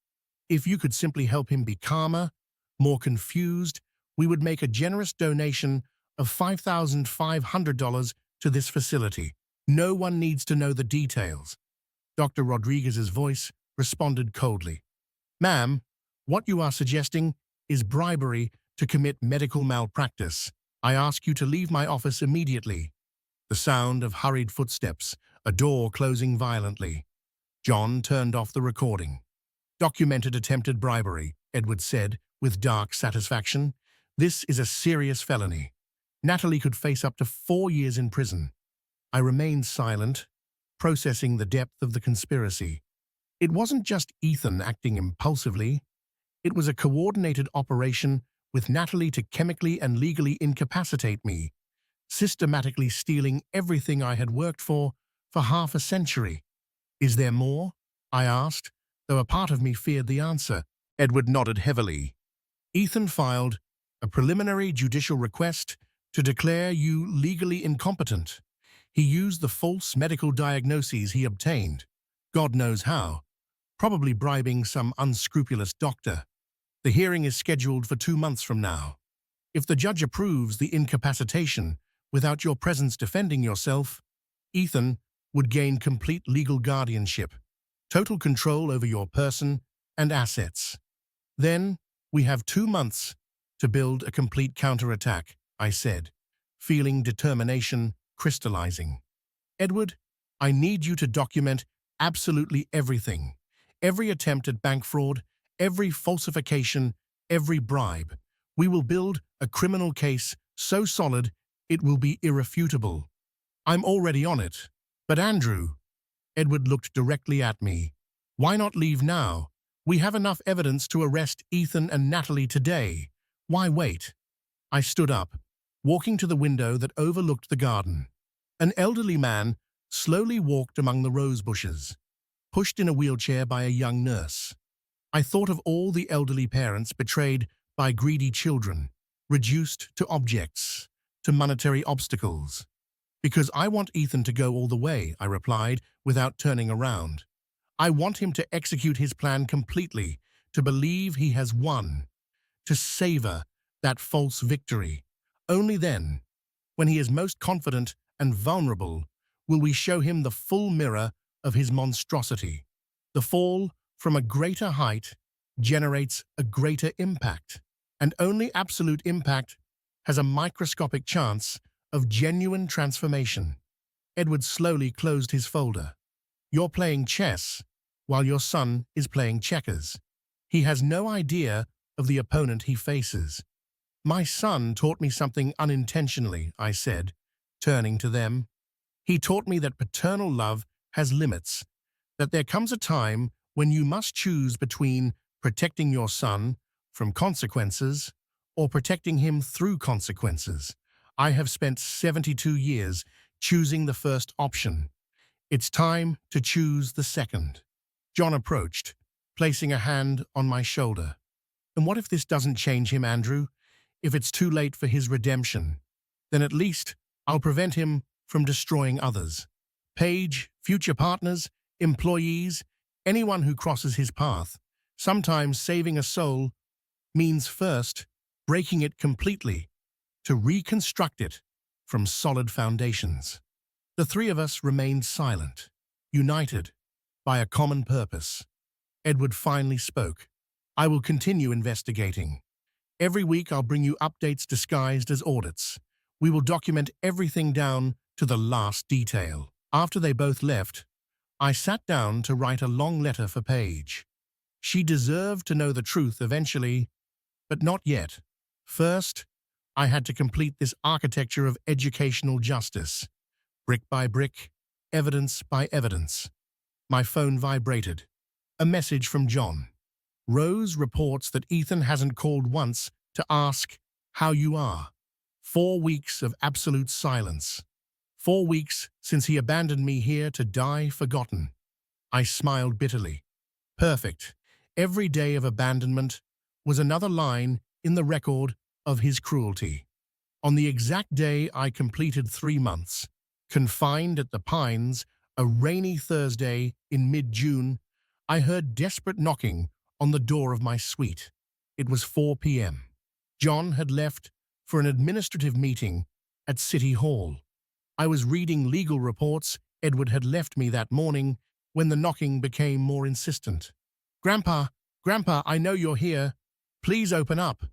If you could simply help him be calmer, more confused, we would make a generous donation of $5,500 to this facility. No one needs to know the details. Dr. Rodriguez's voice responded coldly. Ma'am, what you are suggesting is bribery to commit medical malpractice. I ask you to leave my office immediately. The sound of hurried footsteps, a door closing violently. John turned off the recording. Documented attempted bribery, Edward said, with dark satisfaction. This is a serious felony. Natalie could face up to 4 years in prison. I remained silent, processing the depth of the conspiracy. It wasn't just Ethan acting impulsively. It was a coordinated operation with Natalie to chemically and legally incapacitate me, systematically stealing everything I had worked for half a century. Is there more? I asked, though a part of me feared the answer. Edward nodded heavily. Ethan filed a preliminary judicial request to declare you legally incompetent. He used the false medical diagnoses he obtained, God knows how, probably bribing some unscrupulous doctor. The hearing is scheduled for 2 months from now. If the judge approves the incapacitation without your presence defending yourself, Ethan would gain complete legal guardianship, total control over your person and assets. Then we have 2 months to build a complete counterattack, I said, feeling determination crystallizing. Edward, I need you to document absolutely everything. Every attempt at bank fraud, every falsification, every bribe. We will build a criminal case so solid it will be irrefutable. I'm already on it. But Andrew, Edward looked directly at me. Why not leave now? We have enough evidence to arrest Ethan and Natalie today. Why wait? I stood up, walking to the window that overlooked the garden. An elderly man slowly walked among the rose bushes, pushed in a wheelchair by a young nurse. I thought of all the elderly parents betrayed by greedy children, reduced to objects, to monetary obstacles. Because I want Ethan to go all the way, I replied, without turning around. I want him to execute his plan completely, to believe he has won, to savor that false victory. Only then, when he is most confident and vulnerable, will we show him the full mirror of his monstrosity. The fall from a greater height generates a greater impact, and only absolute impact has a microscopic chance of genuine transformation. Edward slowly closed his folder. You're playing chess while your son is playing checkers. He has no idea of the opponent he faces. My son taught me something unintentionally, I said, turning to them. He taught me that paternal love has limits, that there comes a time when you must choose between protecting your son from consequences or protecting him through consequences. I have spent 72 years choosing the first option. It's time to choose the second. John approached, placing a hand on my shoulder. And what if this doesn't change him, Andrew? If it's too late for his redemption, then at least I'll prevent him from destroying others. Paige, future partners, employees, anyone who crosses his path. Sometimes saving a soul means first breaking it completely, to reconstruct it from solid foundations. The three of us remained silent, united by a common purpose. Edward finally spoke. I will continue investigating. Every week I'll bring you updates disguised as audits. We will document everything down to the last detail. After they both left, I sat down to write a long letter for Paige. She deserved to know the truth eventually, but not yet. First, I had to complete this architecture of educational justice. Brick by brick, evidence by evidence. My phone vibrated. A message from John. Rose reports that Ethan hasn't called once to ask how you are. 4 weeks of absolute silence. 4 weeks since he abandoned me here to die forgotten. I smiled bitterly. Perfect. Every day of abandonment was another line in the record of his cruelty. On the exact day I completed 3 months, confined at the Pines, a rainy Thursday in mid-June, I heard desperate knocking on the door of my suite. It was 4 p.m. John had left for an administrative meeting at City Hall. I was reading legal reports Edward had left me that morning when the knocking became more insistent. "Grandpa, Grandpa, I know you're here. Please open up."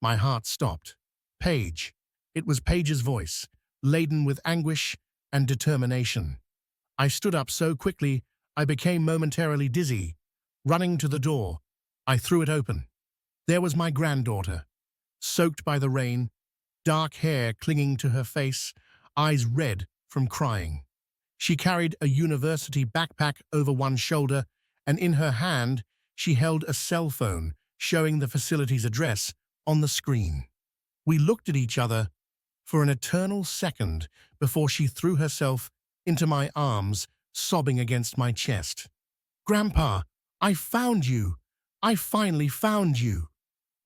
My heart stopped. "Paige." It was Paige's voice, laden with anguish and determination. I stood up so quickly I became momentarily dizzy. Running to the door, I threw it open. There was my granddaughter, soaked by the rain, dark hair clinging to her face, eyes red from crying. She carried a university backpack over one shoulder, and in her hand she held a cell phone showing the facility's address on the screen. We looked at each other for an eternal second before she threw herself into my arms, sobbing against my chest. "Grandpa, I found you! I finally found you!"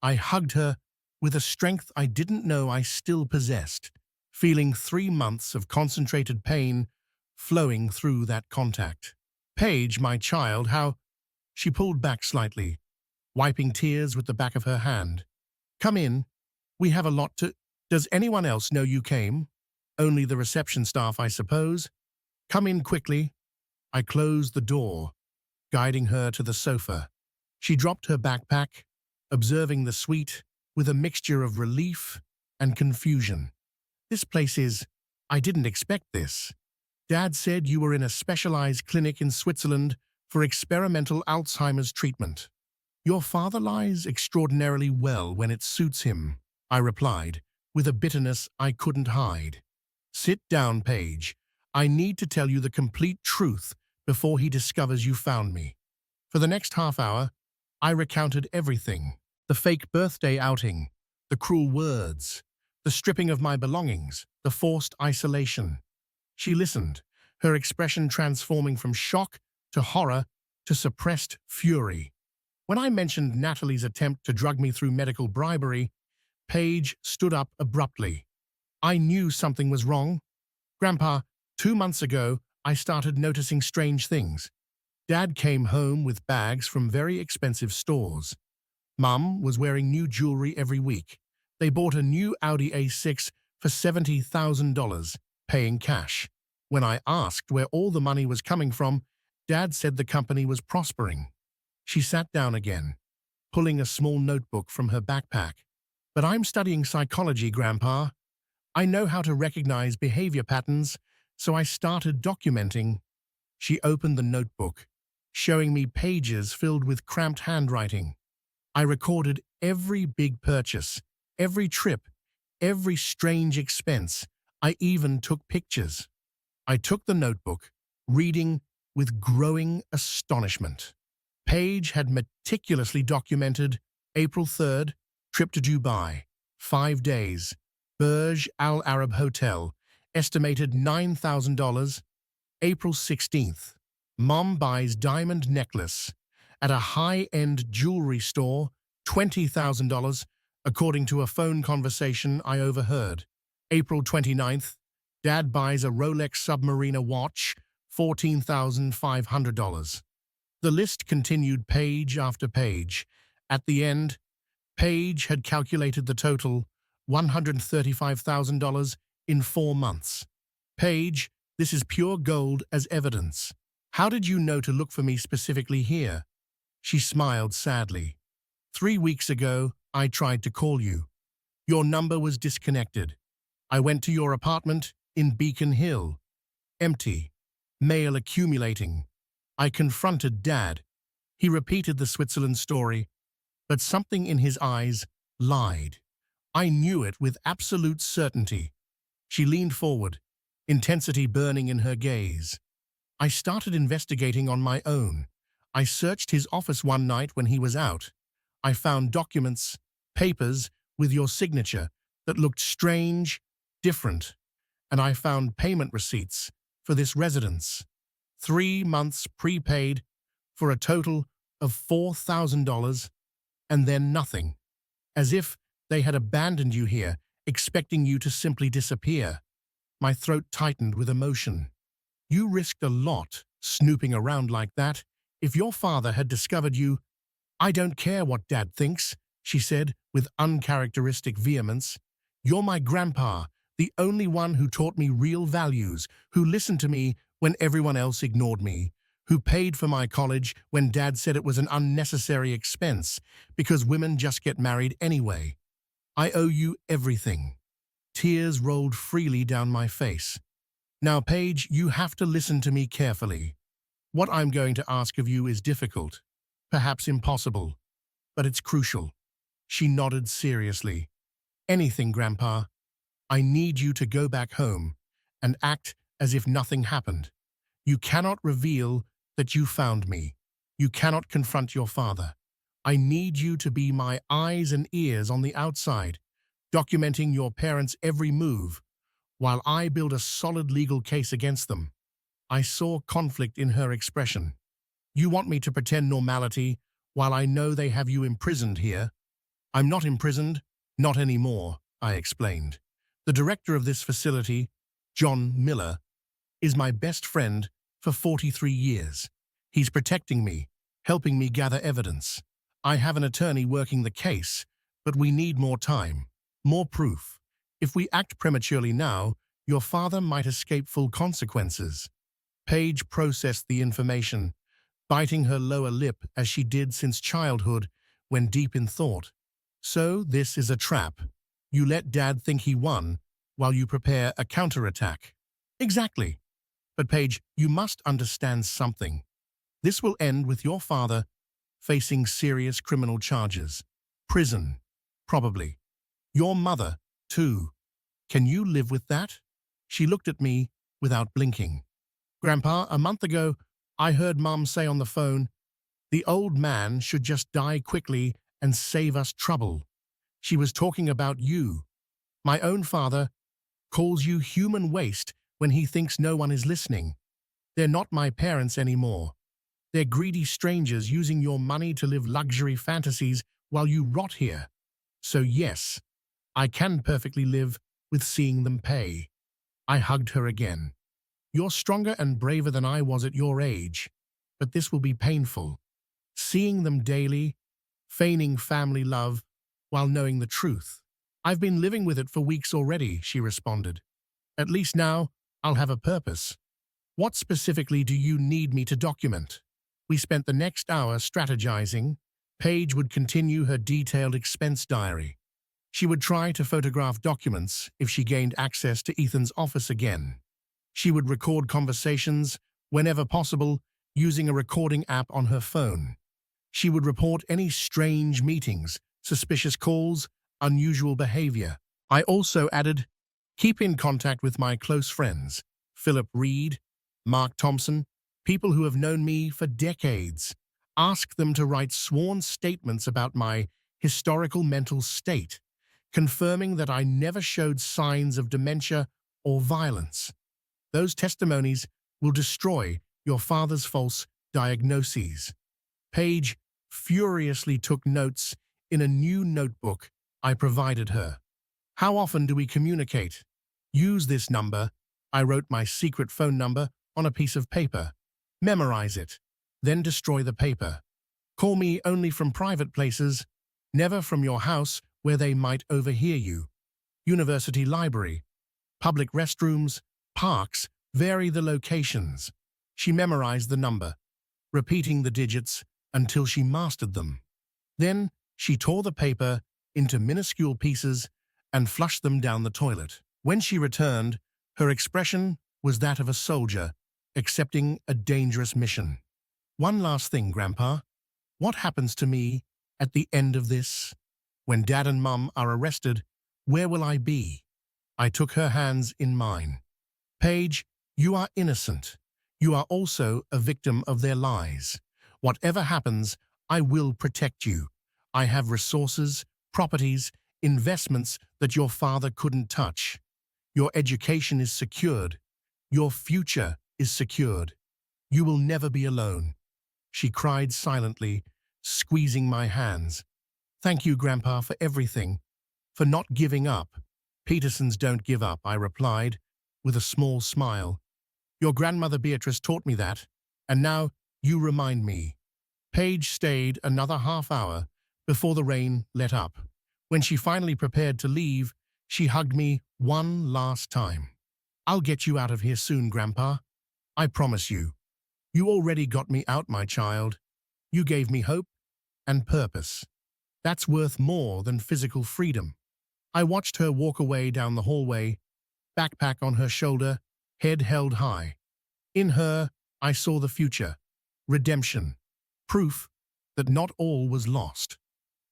I hugged her with a strength I didn't know I still possessed, feeling 3 months of concentrated pain flowing through that contact. "Paige, my child, how—" She pulled back slightly, wiping tears with the back of her hand. "Come in. We have a lot to— Does anyone else know you came?" "Only the reception staff, I suppose." "Come in quickly." I closed the door, guiding her to the sofa. She dropped her backpack, observing the suite with a mixture of relief and confusion. "This place is— I didn't expect this. Dad said you were in a specialized clinic in Switzerland for experimental Alzheimer's treatment." "Your father lies extraordinarily well when it suits him," I replied, with a bitterness I couldn't hide. "Sit down, Paige. I need to tell you the complete truth before he discovers you found me." For the next half hour, I recounted everything: the fake birthday outing, the cruel words, the stripping of my belongings, the forced isolation. She listened, her expression transforming from shock to horror to suppressed fury. When I mentioned Natalie's attempt to drug me through medical bribery, Paige stood up abruptly. "I knew something was wrong. Grandpa, 2 months ago, I started noticing strange things. Dad came home with bags from very expensive stores. Mum was wearing new jewelry every week. They bought a new Audi A6 for $70,000, paying cash. When I asked where all the money was coming from, Dad said the company was prospering." She sat down again, pulling a small notebook from her backpack. "But I'm studying psychology, Grandpa. I know how to recognize behavior patterns, so I started documenting." She opened the notebook, showing me pages filled with cramped handwriting. I recorded every big purchase, every trip, every strange expense. I even took pictures. I took the notebook, reading with growing astonishment. Paige had meticulously documented April 3rd, trip to Dubai, 5 days, Burj Al Arab Hotel, estimated $9,000. April 16th, Mom buys diamond necklace at a high-end jewelry store, $20,000, according to a phone conversation I overheard. April 29th, Dad buys a Rolex Submariner watch, $14,500. The list continued page after page. At the end, Paige had calculated the total, $135,000 in 4 months. "Paige, this is pure gold as evidence. How did you know to look for me specifically here?" She smiled sadly. 3 weeks ago, I tried to call you. Your number was disconnected. I went to your apartment in Beacon Hill. Empty. Mail accumulating. I confronted Dad. He repeated the Switzerland story, but something in his eyes lied. I knew it with absolute certainty. She leaned forward, intensity burning in her gaze. "I started investigating on my own. I searched his office one night when he was out. I found documents, papers with your signature that looked strange, different, and I found payment receipts for this residence. 3 months prepaid for a total of $4,000, and then nothing. As if they had abandoned you here, expecting you to simply disappear. My throat tightened with emotion. You risked a lot, snooping around like that. If your father had discovered you, I don't care what Dad thinks, she said with uncharacteristic vehemence. You're my grandpa, the only one who taught me real values, who listened to me when everyone else ignored me, who paid for my college when Dad said it was an unnecessary expense because women just get married anyway. I owe you everything. Tears rolled freely down my face. Now, Paige, you have to listen to me carefully. What I'm going to ask of you is difficult, perhaps impossible, but it's crucial. She nodded seriously. Anything, Grandpa. I need you to go back home and act as if nothing happened. You cannot reveal that you found me. You cannot confront your father. I need you to be my eyes and ears on the outside, documenting your parents' every move, while I build a solid legal case against them. I saw conflict in her expression. You want me to pretend normality while I know they have you imprisoned here? I'm not imprisoned, not anymore, I explained. The director of this facility, John Miller, is my best friend for 43 years. He's protecting me, helping me gather evidence. I have an attorney working the case, but we need more time, more proof. If we act prematurely now, your father might escape full consequences. Paige processed the information, biting her lower lip as she did since childhood when deep in thought. So this is a trap. You let Dad think he won while you prepare a counterattack. Exactly. But Paige, you must understand something. This will end with your father facing serious criminal charges. Prison, probably. Your mother, too. Can you live with that? She looked at me without blinking. Grandpa, a month ago, I heard Mom say on the phone, the old man should just die quickly and save us trouble. She was talking about you. My own father calls you human waste when he thinks no one is listening. They're not my parents anymore. They're greedy strangers using your money to live luxury fantasies while you rot here. So yes, I can perfectly live with seeing them pay. I hugged her again. You're stronger and braver than I was at your age, but this will be painful. Seeing them daily, feigning family love, while knowing the truth. I've been living with it for weeks already, she responded. At least now, I'll have a purpose. What specifically do you need me to document? We spent the next hour strategizing. Paige would continue her detailed expense diary. She would try to photograph documents if she gained access to Ethan's office again. She would record conversations, whenever possible, using a recording app on her phone. She would report any strange meetings, suspicious calls, unusual behavior. I also added, keep in contact with my close friends, Philip Reed, Mark Thompson, people who have known me for decades. Ask them to write sworn statements about my historical mental state, confirming that I never showed signs of dementia or violence. Those testimonies will destroy your father's false diagnoses. Paige furiously took notes in a new notebook I provided her. How often do we communicate? Use this number. I wrote my secret phone number on a piece of paper. Memorize it, then destroy the paper. Call me only from private places, never from your house where they might overhear you. University library, public restrooms, parks, vary the locations. She memorized the number, repeating the digits until she mastered them. Then she tore the paper into minuscule pieces and flushed them down the toilet. When she returned, her expression was that of a soldier accepting a dangerous mission. One last thing, Grandpa. What happens to me at the end of this? When Dad and Mum are arrested, where will I be? I took her hands in mine. Paige, you are innocent. You are also a victim of their lies. Whatever happens, I will protect you. I have resources, properties, investments that your father couldn't touch. Your education is secured. Your future is secured. You will never be alone. She cried silently, squeezing my hands. Thank you, Grandpa, for everything, for not giving up. Petersons don't give up, I replied, with a small smile. Your grandmother Beatrice taught me that, and now you remind me. Paige stayed another half-hour before the rain let up. When she finally prepared to leave, she hugged me one last time. I'll get you out of here soon, Grandpa. I promise you. You already got me out, my child. You gave me hope and purpose. That's worth more than physical freedom. I watched her walk away down the hallway, backpack on her shoulder, head held high. In her, I saw the future, redemption, proof that not all was lost.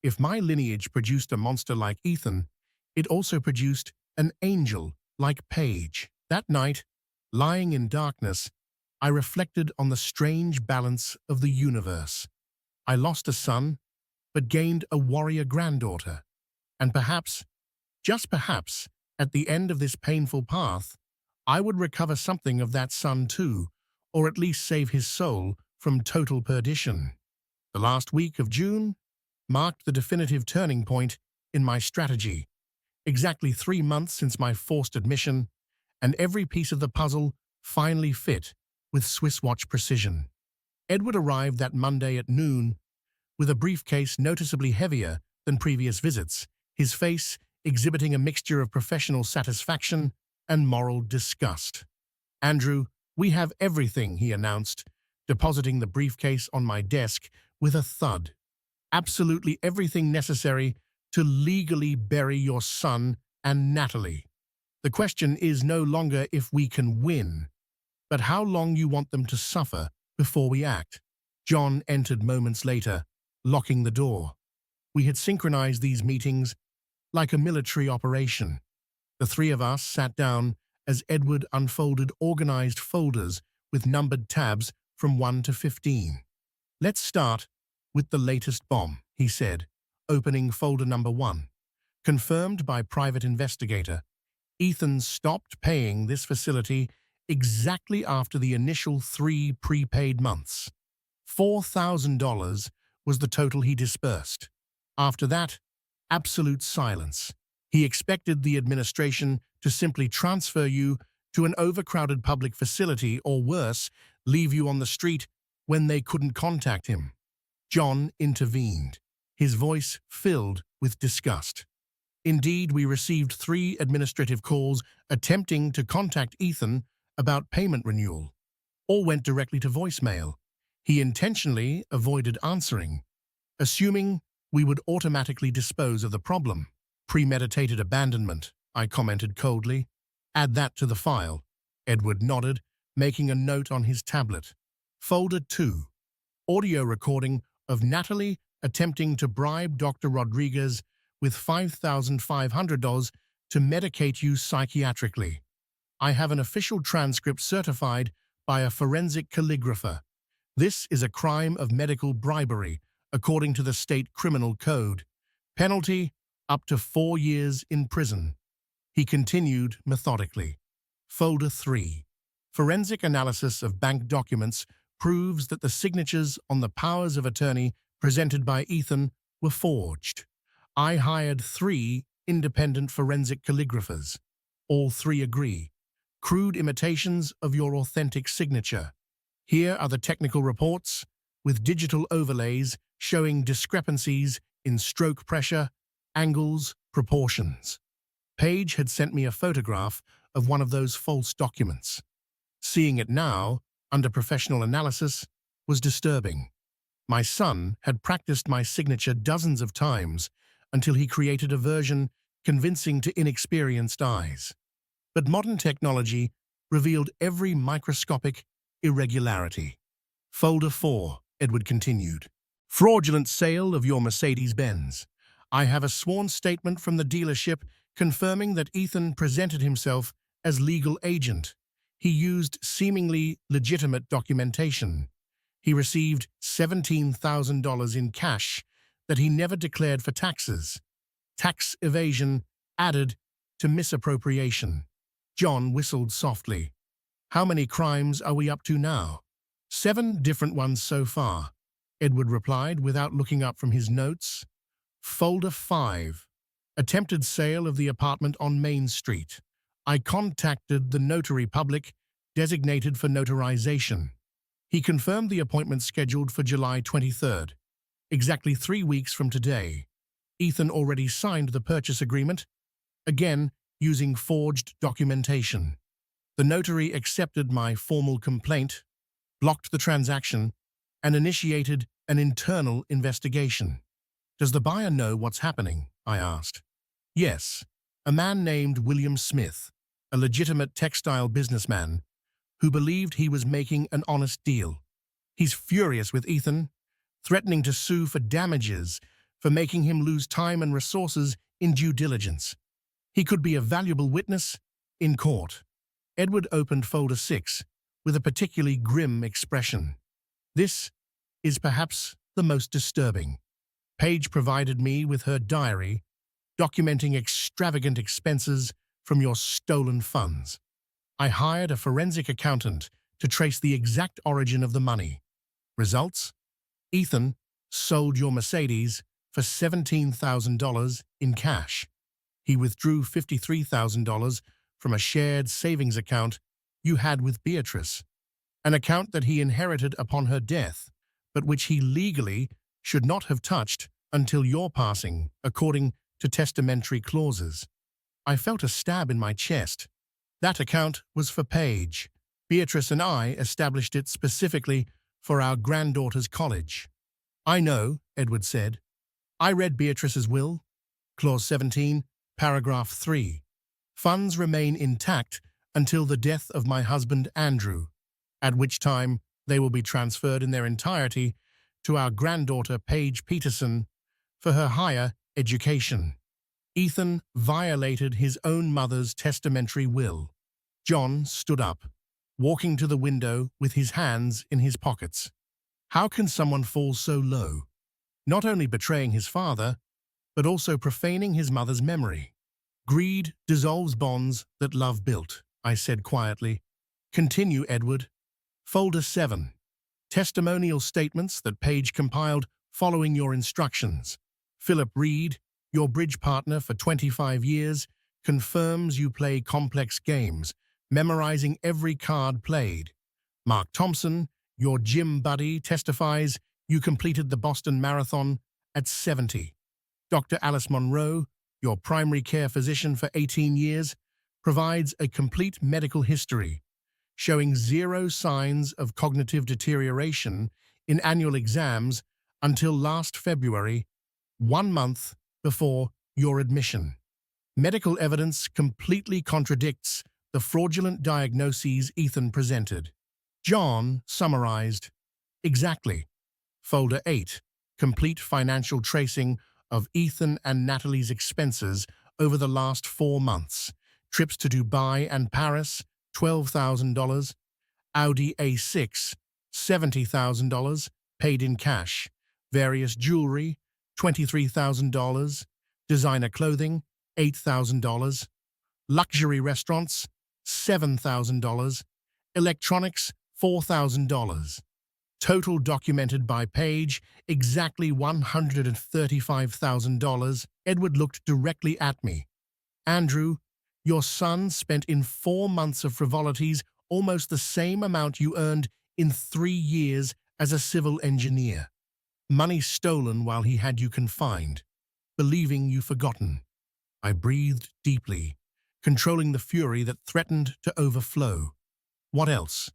If my lineage produced a monster like Ethan, it also produced an angel like Paige. That night, lying in darkness, I reflected on the strange balance of the universe. I lost a son, but gained a warrior granddaughter. And perhaps, just perhaps, at the end of this painful path, I would recover something of that son too, or at least save his soul from total perdition. The last week of June marked the definitive turning point in my strategy. Exactly 3 months since my forced admission, and every piece of the puzzle finally fit with Swiss watch precision. Edward arrived that Monday at noon with a briefcase noticeably heavier than previous visits, his face exhibiting a mixture of professional satisfaction and moral disgust. Andrew, we have everything, he announced, depositing the briefcase on my desk with a thud. Absolutely everything necessary to legally bury your son and Natalie. The question is no longer if we can win, but how long you want them to suffer before we act. John entered moments later, locking the door. We had synchronized these meetings like a military operation. The three of us sat down as Edward unfolded organized folders with numbered tabs from 1 to 15. Let's start with the latest bomb, he said, opening folder number 1. Confirmed by private investigator. Ethan stopped paying this facility exactly after the initial 3 prepaid months. $4,000 was the total he disbursed. After that, absolute silence. He expected the administration to simply transfer you to an overcrowded public facility or worse, leave you on the street when they couldn't contact him. John intervened, his voice filled with disgust. Indeed, we received 3 administrative calls attempting to contact Ethan about payment renewal. All went directly to voicemail. He intentionally avoided answering, assuming we would automatically dispose of the problem. Premeditated abandonment, I commented coldly. Add that to the file. Edward nodded, making a note on his tablet. Folder 2. Audio recording of Natalie attempting to bribe Dr. Rodriguez with $5,500 to medicate you psychiatrically. I have an official transcript certified by a forensic calligrapher. This is a crime of medical bribery, according to the state criminal code. Penalty, up to 4 years in prison. He continued methodically. Folder 3. Forensic analysis of bank documents proves that the signatures on the powers of attorney presented by Ethan were forged. I hired 3 independent forensic calligraphers. All 3 agree. Crude imitations of your authentic signature. Here are the technical reports, with digital overlays showing discrepancies in stroke pressure, angles, proportions. Paige had sent me a photograph of one of those false documents. Seeing it now, under professional analysis, was disturbing. My son had practiced my signature dozens of times until he created a version convincing to inexperienced eyes. But modern technology revealed every microscopic irregularity. Folder 4, Edward continued. Fraudulent sale of your Mercedes-Benz. I have a sworn statement from the dealership confirming that Ethan presented himself as legal agent. He used seemingly legitimate documentation. He received $17,000 in cash that he never declared for taxes. Tax evasion added to misappropriation. John whistled softly. How many crimes are we up to now? 7 different ones so far, Edward replied without looking up from his notes. Folder 5. Attempted sale of the apartment on Main Street. I contacted the notary public designated for notarization. He confirmed the appointment scheduled for July 23rd, exactly 3 weeks from today. Ethan already signed the purchase agreement, again using forged documentation. The notary accepted my formal complaint, blocked the transaction, and initiated an internal investigation. Does the buyer know what's happening? I asked. Yes, a man named William Smith, a legitimate textile businessman, who believed he was making an honest deal. He's furious with Ethan, threatening to sue for damages for making him lose time and resources in due diligence. He could be a valuable witness in court. Edward opened folder 6 with a particularly grim expression. This is perhaps the most disturbing. Paige provided me with her diary, documenting extravagant expenses from your stolen funds. I hired a forensic accountant to trace the exact origin of the money. Results? Ethan sold your Mercedes for $17,000 in cash. He withdrew $53,000 from a shared savings account you had with Beatrice, an account that he inherited upon her death, but which he legally should not have touched until your passing, according to testamentary clauses. I felt a stab in my chest. That account was for Paige. Beatrice and I established it specifically for our granddaughter's college. I know, Edward said. I read Beatrice's will. Clause 17, paragraph 3. Funds remain intact until the death of my husband Andrew, at which time they will be transferred in their entirety to our granddaughter Paige Peterson for her higher education. Ethan violated his own mother's testamentary will. John stood up, walking to the window with his hands in his pockets. How can someone fall so low? Not only betraying his father, but also profaning his mother's memory. Greed dissolves bonds that love built, I said quietly. Continue, Edward. Folder 7. Testimonial statements that Paige compiled following your instructions. Philip Reed, your bridge partner for 25 years, confirms you play complex games, memorizing every card played. Mark Thompson, your gym buddy, testifies you completed the Boston Marathon at 70. Dr. Alice Monroe, your primary care physician for 18 years, provides a complete medical history, showing 0 signs of cognitive deterioration in annual exams until last February, 1 month before your admission. Medical evidence completely contradicts the fraudulent diagnoses Ethan presented. John summarized. Exactly. Folder 8. Complete financial tracing of Ethan and Natalie's expenses over the last 4 months. Trips to Dubai and Paris, $12,000. Audi A6, $70,000, paid in cash. Various jewelry, $23,000. Designer clothing, $8,000. Luxury restaurants, $7,000. Electronics, $4,000. Total documented by Paige, exactly $135,000. Edward looked directly at me. Andrew, your son spent in 4 months of frivolities almost the same amount you earned in 3 years as a civil engineer. Money stolen while he had you confined, believing you forgotten. I breathed deeply, controlling the fury that threatened to overflow. What else?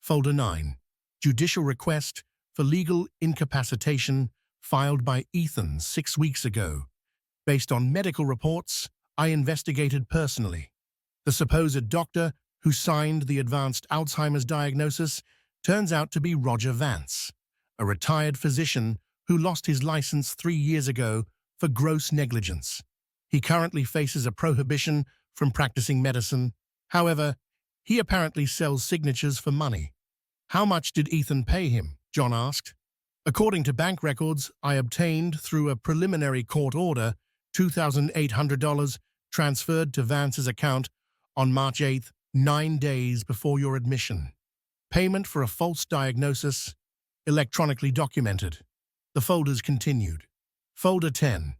Folder 9. Judicial request for legal incapacitation filed by Ethan 6 weeks ago. Based on medical reports I investigated personally. The supposed doctor who signed the advanced Alzheimer's diagnosis turns out to be Roger Vance, a retired physician who lost his license 3 years ago for gross negligence. He currently faces a prohibition from practicing medicine. However, he apparently sells signatures for money. How much did Ethan pay him? John asked. According to bank records I obtained through a preliminary court order, $2,800 transferred to Vance's account on March 8th, 9 days before your admission. Payment for a false diagnosis, electronically documented. The folders continued. Folder 10.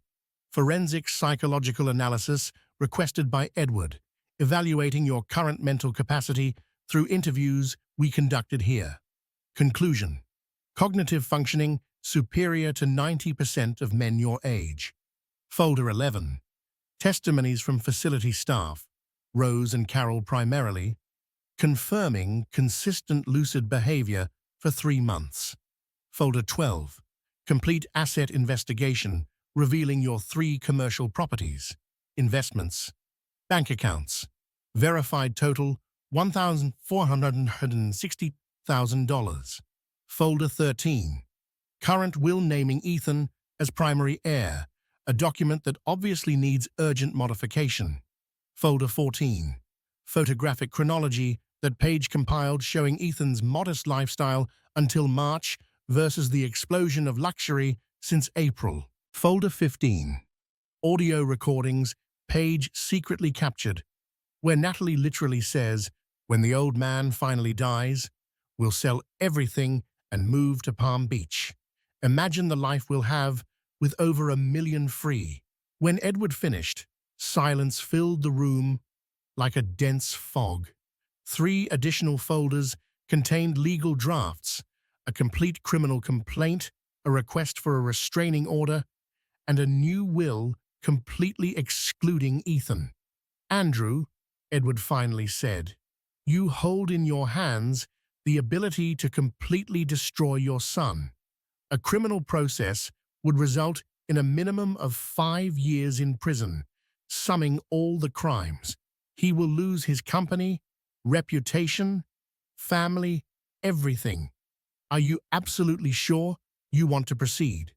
Forensic psychological analysis requested by Edward, evaluating your current mental capacity through interviews we conducted here. Conclusion: cognitive functioning superior to 90% of men your age. Folder 11. Testimonies from facility staff, Rose and Carol primarily, confirming consistent lucid behavior for 3 months. Folder 12. Complete asset investigation revealing your 3 commercial properties, investments, bank accounts. Verified total $1,460,000. Folder 13. Current will naming Ethan as primary heir, a document that obviously needs urgent modification. Folder 14. Photographic chronology that Page compiled showing Ethan's modest lifestyle until March versus the explosion of luxury since April. Folder 15. Audio recordings Page secretly captured, where Natalie literally says, "When the old man finally dies, we'll sell everything and move to Palm Beach. Imagine the life we'll have with over $1 million free." When Edward finished, silence filled the room like a dense fog. 3 additional folders contained legal drafts, a complete criminal complaint, a request for a restraining order, and a new will completely excluding Ethan. "Andrew," Edward finally said, "you hold in your hands the ability to completely destroy your son. A criminal process would result in a minimum of 5 years in prison, summing all the crimes. He will lose his company, reputation, family, everything. Are you absolutely sure you want to proceed?"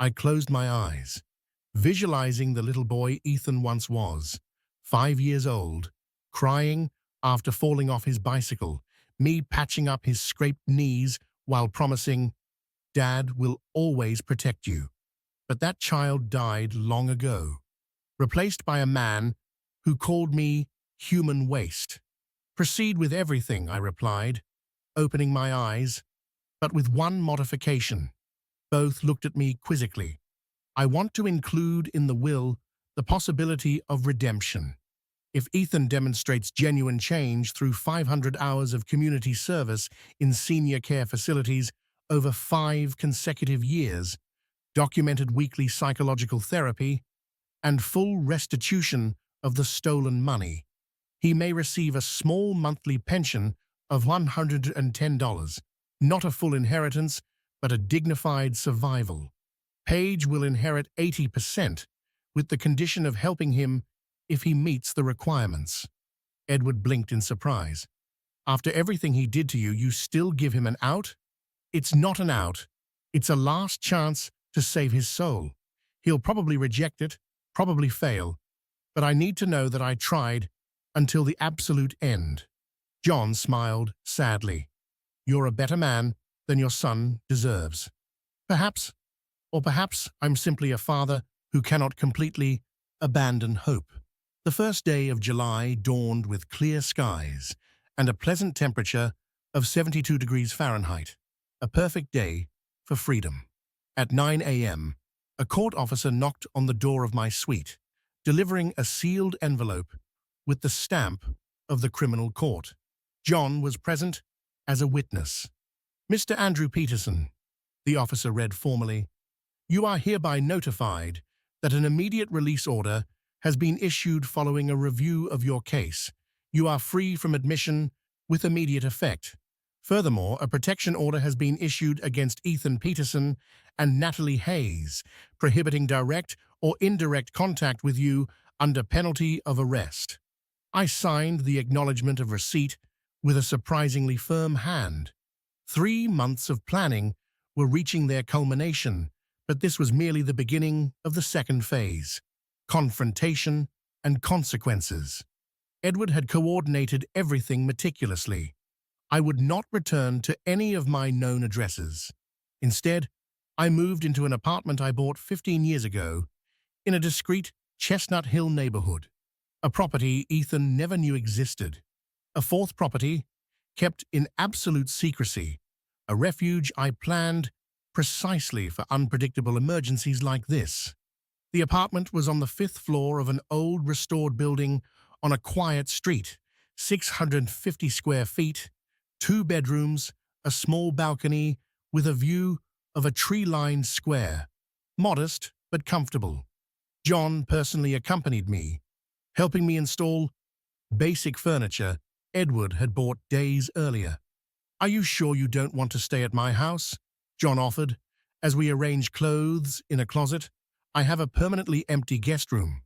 I closed my eyes, visualizing the little boy Ethan once was, 5 years old, crying after falling off his bicycle, me patching up his scraped knees while promising, "Dad will always protect you." But that child died long ago, replaced by a man who called me human waste. "Proceed with everything," I replied, opening my eyes, but with one modification. Both looked at me quizzically. "I want to include in the will the possibility of redemption. If Ethan demonstrates genuine change through 500 hours of community service in senior care facilities over 5 consecutive years, documented weekly psychological therapy, and full restitution of the stolen money, he may receive a small monthly pension of $110, not a full inheritance, but a dignified survival. Page will inherit 80%, with the condition of helping him if he meets the requirements." Edward blinked in surprise. "After everything he did to you, you still give him an out?" "It's not an out. It's a last chance to save his soul. He'll probably reject it, probably fail, but I need to know that I tried until the absolute end." John smiled sadly. "You're a better man than your son deserves. Perhaps, or perhaps I'm simply a father who cannot completely abandon hope." The first day of July dawned with clear skies and a pleasant temperature of 72 degrees Fahrenheit, a perfect day for freedom. At 9 a.m., a court officer knocked on the door of my suite, delivering a sealed envelope with the stamp of the criminal court. John was present as a witness. "Mr. Andrew Peterson," the officer read formally, "you are hereby notified that an immediate release order has been issued following a review of your case. You are free from admission with immediate effect. Furthermore, a protection order has been issued against Ethan Peterson and Natalie Hayes, prohibiting direct or indirect contact with you under penalty of arrest." I signed the acknowledgement of receipt with a surprisingly firm hand. 3 months of planning were reaching their culmination, but this was merely the beginning of the second phase: confrontation and consequences. Edward had coordinated everything meticulously. I would not return to any of my known addresses. Instead, I moved into an apartment I bought 15 years ago in a discreet Chestnut Hill neighborhood, a property Ethan never knew existed. A 4th property, kept in absolute secrecy, a refuge I planned precisely for unpredictable emergencies like this. The apartment was on the fifth floor of an old restored building on a quiet street, 650 square feet, 2 bedrooms, a small balcony with a view of a tree-lined square. Modest, but comfortable. John personally accompanied me, helping me install basic furniture Edward had bought days earlier. "Are you sure you don't want to stay at my house?" John offered, as we arranged clothes in a closet. "I have a permanently empty guest room."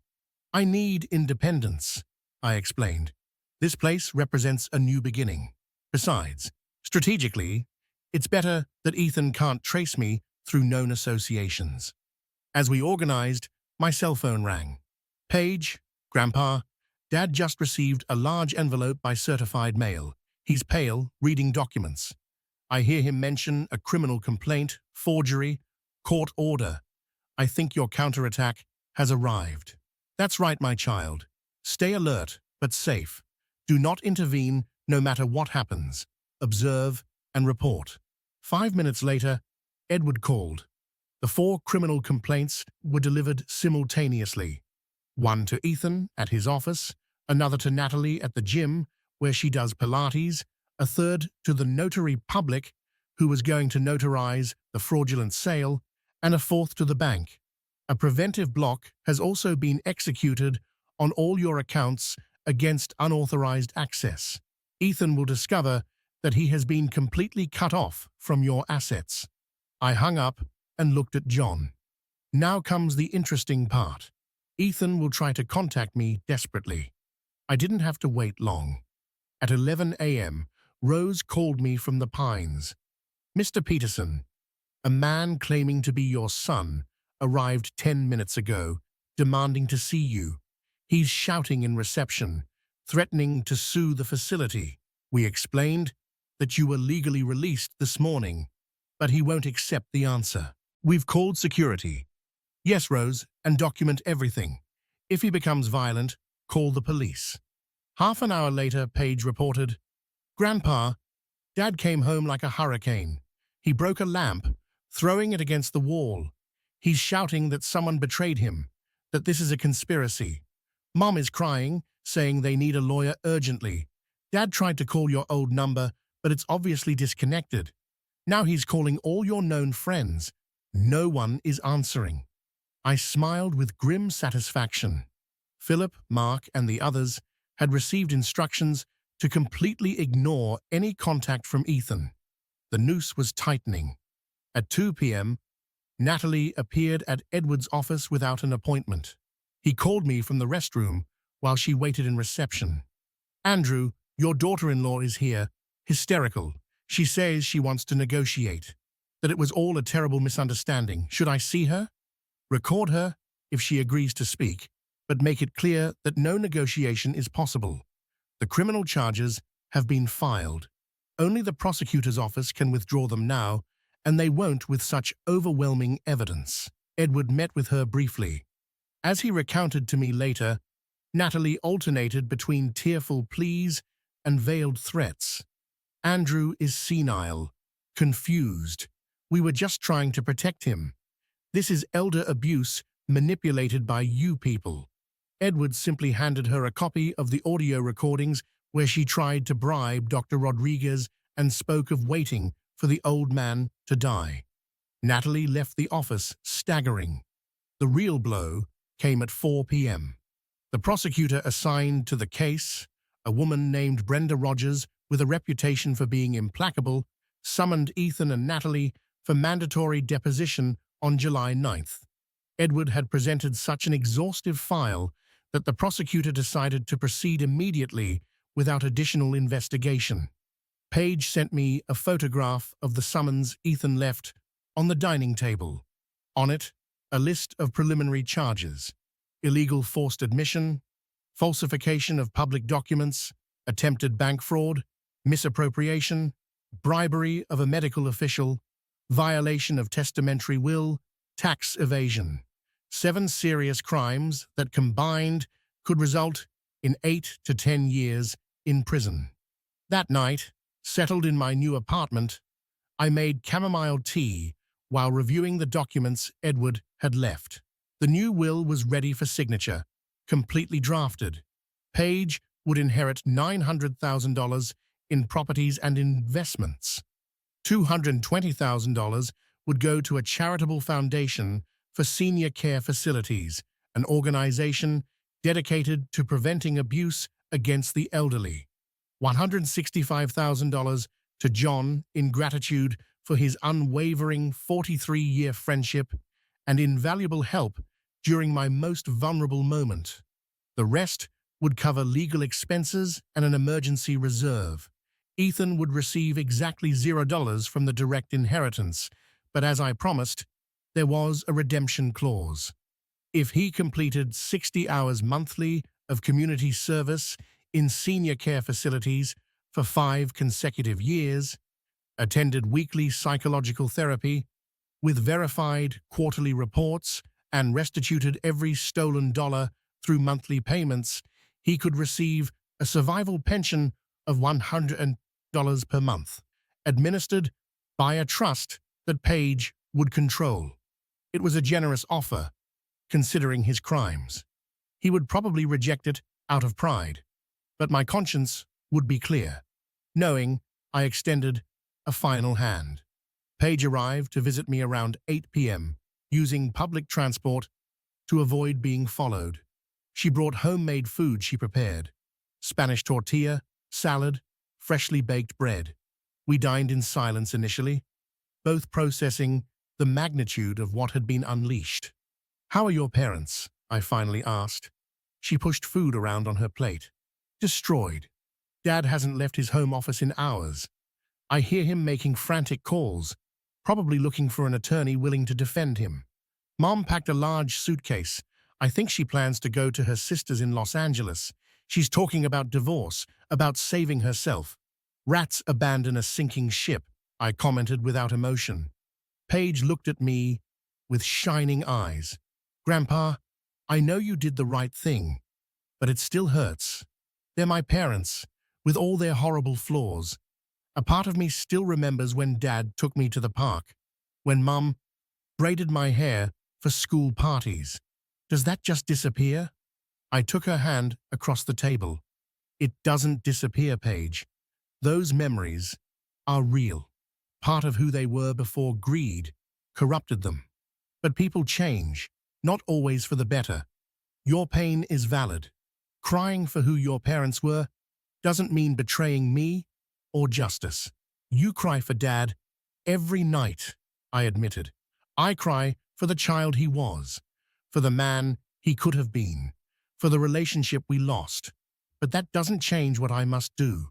"I need independence," I explained. "This place represents a new beginning. Besides, strategically, it's better that Ethan can't trace me through known associations." As we organized, my cell phone rang. "Paige, Grandpa, Dad just received a large envelope by certified mail. He's pale, reading documents. I hear him mention a criminal complaint, forgery, court order. I think your counterattack has arrived." "That's right, my child. Stay alert, but safe. Do not intervene no matter what happens. Observe and report." 5 minutes later, Edward called. The 4 criminal complaints were delivered simultaneously. One to Ethan at his office, another to Natalie at the gym where she does Pilates, a third to the notary public who was going to notarize the fraudulent sale, and a fourth to the bank. A preventive block has also been executed on all your accounts against unauthorized access. Ethan will discover that he has been completely cut off from your assets. I hung up and looked at John. Now comes the interesting part. Ethan will try to contact me desperately. I didn't have to wait long. At 11 a.m., Rose called me from the Pines. "Mr. Peterson, a man claiming to be your son arrived 10 minutes ago, demanding to see you. He's shouting in reception, threatening to sue the facility. We explained that you were legally released this morning, but he won't accept the answer. We've called security." "Yes, Rose, and document everything. If he becomes violent, call the police." Half an hour later, Paige reported, "Grandpa, Dad came home like a hurricane. He broke a lamp, throwing it against the wall. He's shouting that someone betrayed him, that this is a conspiracy. Mom is crying, saying they need a lawyer urgently. Dad tried to call your old number, but it's obviously disconnected. Now he's calling all your known friends. No one is answering." I smiled with grim satisfaction. Philip, Mark, and the others had received instructions to completely ignore any contact from Ethan. The noose was tightening. At 2 p.m., Natalie appeared at Edward's office without an appointment. He called me from the restroom while she waited in reception. "Andrew, your daughter-in-law is here, hysterical. She says she wants to negotiate, that it was all a terrible misunderstanding. Should I see her?" "Record her if she agrees to speak, but make it clear that no negotiation is possible. The criminal charges have been filed. Only the prosecutor's office can withdraw them now, and they won't with such overwhelming evidence." Edward met with her briefly. As he recounted to me later, Natalie alternated between tearful pleas and veiled threats. "Andrew is senile, confused. We were just trying to protect him. This is elder abuse manipulated by you people." Edward simply handed her a copy of the audio recordings where she tried to bribe Dr. Rodriguez and spoke of waiting for the old man to die. Natalie left the office staggering. The real blow came at 4 p.m. The prosecutor assigned to the case, a woman named Brenda Rogers with a reputation for being implacable, summoned Ethan and Natalie for mandatory deposition on July 9th. Edward had presented such an exhaustive file that the prosecutor decided to proceed immediately without additional investigation. Paige sent me a photograph of the summons Ethan left on the dining table. On it, a list of preliminary charges: illegal forced admission, falsification of public documents, attempted bank fraud, misappropriation, bribery of a medical official, violation of testamentary will, tax evasion. 7 serious crimes that combined could result in 8 to 10 years in prison. That night, settled in my new apartment, I made chamomile tea while reviewing the documents Edward had left. The new will was ready for signature, completely drafted. Paige would inherit $900,000 in properties and investments. $220,000 would go to a charitable foundation for senior care facilities, an organization dedicated to preventing abuse against the elderly. $165,000 to John in gratitude for his unwavering 43-year friendship and invaluable help during my most vulnerable moment. The rest would cover legal expenses and an emergency reserve. Ethan would receive exactly $0 from the direct inheritance, but as I promised, there was a redemption clause. If he completed 60 hours monthly of community service in senior care facilities for 5 consecutive years, attended weekly psychological therapy with verified quarterly reports, and restituted every stolen dollar through monthly payments, he could receive a survival pension of $100 per month, administered by a trust that Paige would control. It was a generous offer, considering his crimes. He would probably reject it out of pride, but my conscience would be clear, knowing I extended a final hand. Paige arrived to visit me around 8 p.m., using public transport to avoid being followed. She brought homemade food she prepared: Spanish tortilla, salad, freshly baked bread. We dined in silence initially, both processing the magnitude of what had been unleashed. "How are your parents?" I finally asked. She pushed food around on her plate. "Destroyed. Dad hasn't left his home office in hours. I hear him making frantic calls, probably looking for an attorney willing to defend him. Mom packed a large suitcase. I think she plans to go to her sister's in Los Angeles. She's talking about divorce, about saving herself. Rats abandon a sinking ship," I commented without emotion. Paige looked at me with shining eyes. "Grandpa, I know you did the right thing, but it still hurts. They're my parents, with all their horrible flaws. A part of me still remembers when Dad took me to the park, when Mom braided my hair for school parties. Does that just disappear?" I took her hand across the table. "It doesn't disappear, Paige. Those memories are real, part of who they were before greed corrupted them. But people change, not always for the better. Your pain is valid. Crying for who your parents were doesn't mean betraying me or justice. You cry for Dad every night," I admitted. "I cry for the child he was, for the man he could have been, for the relationship we lost. But that doesn't change what I must do.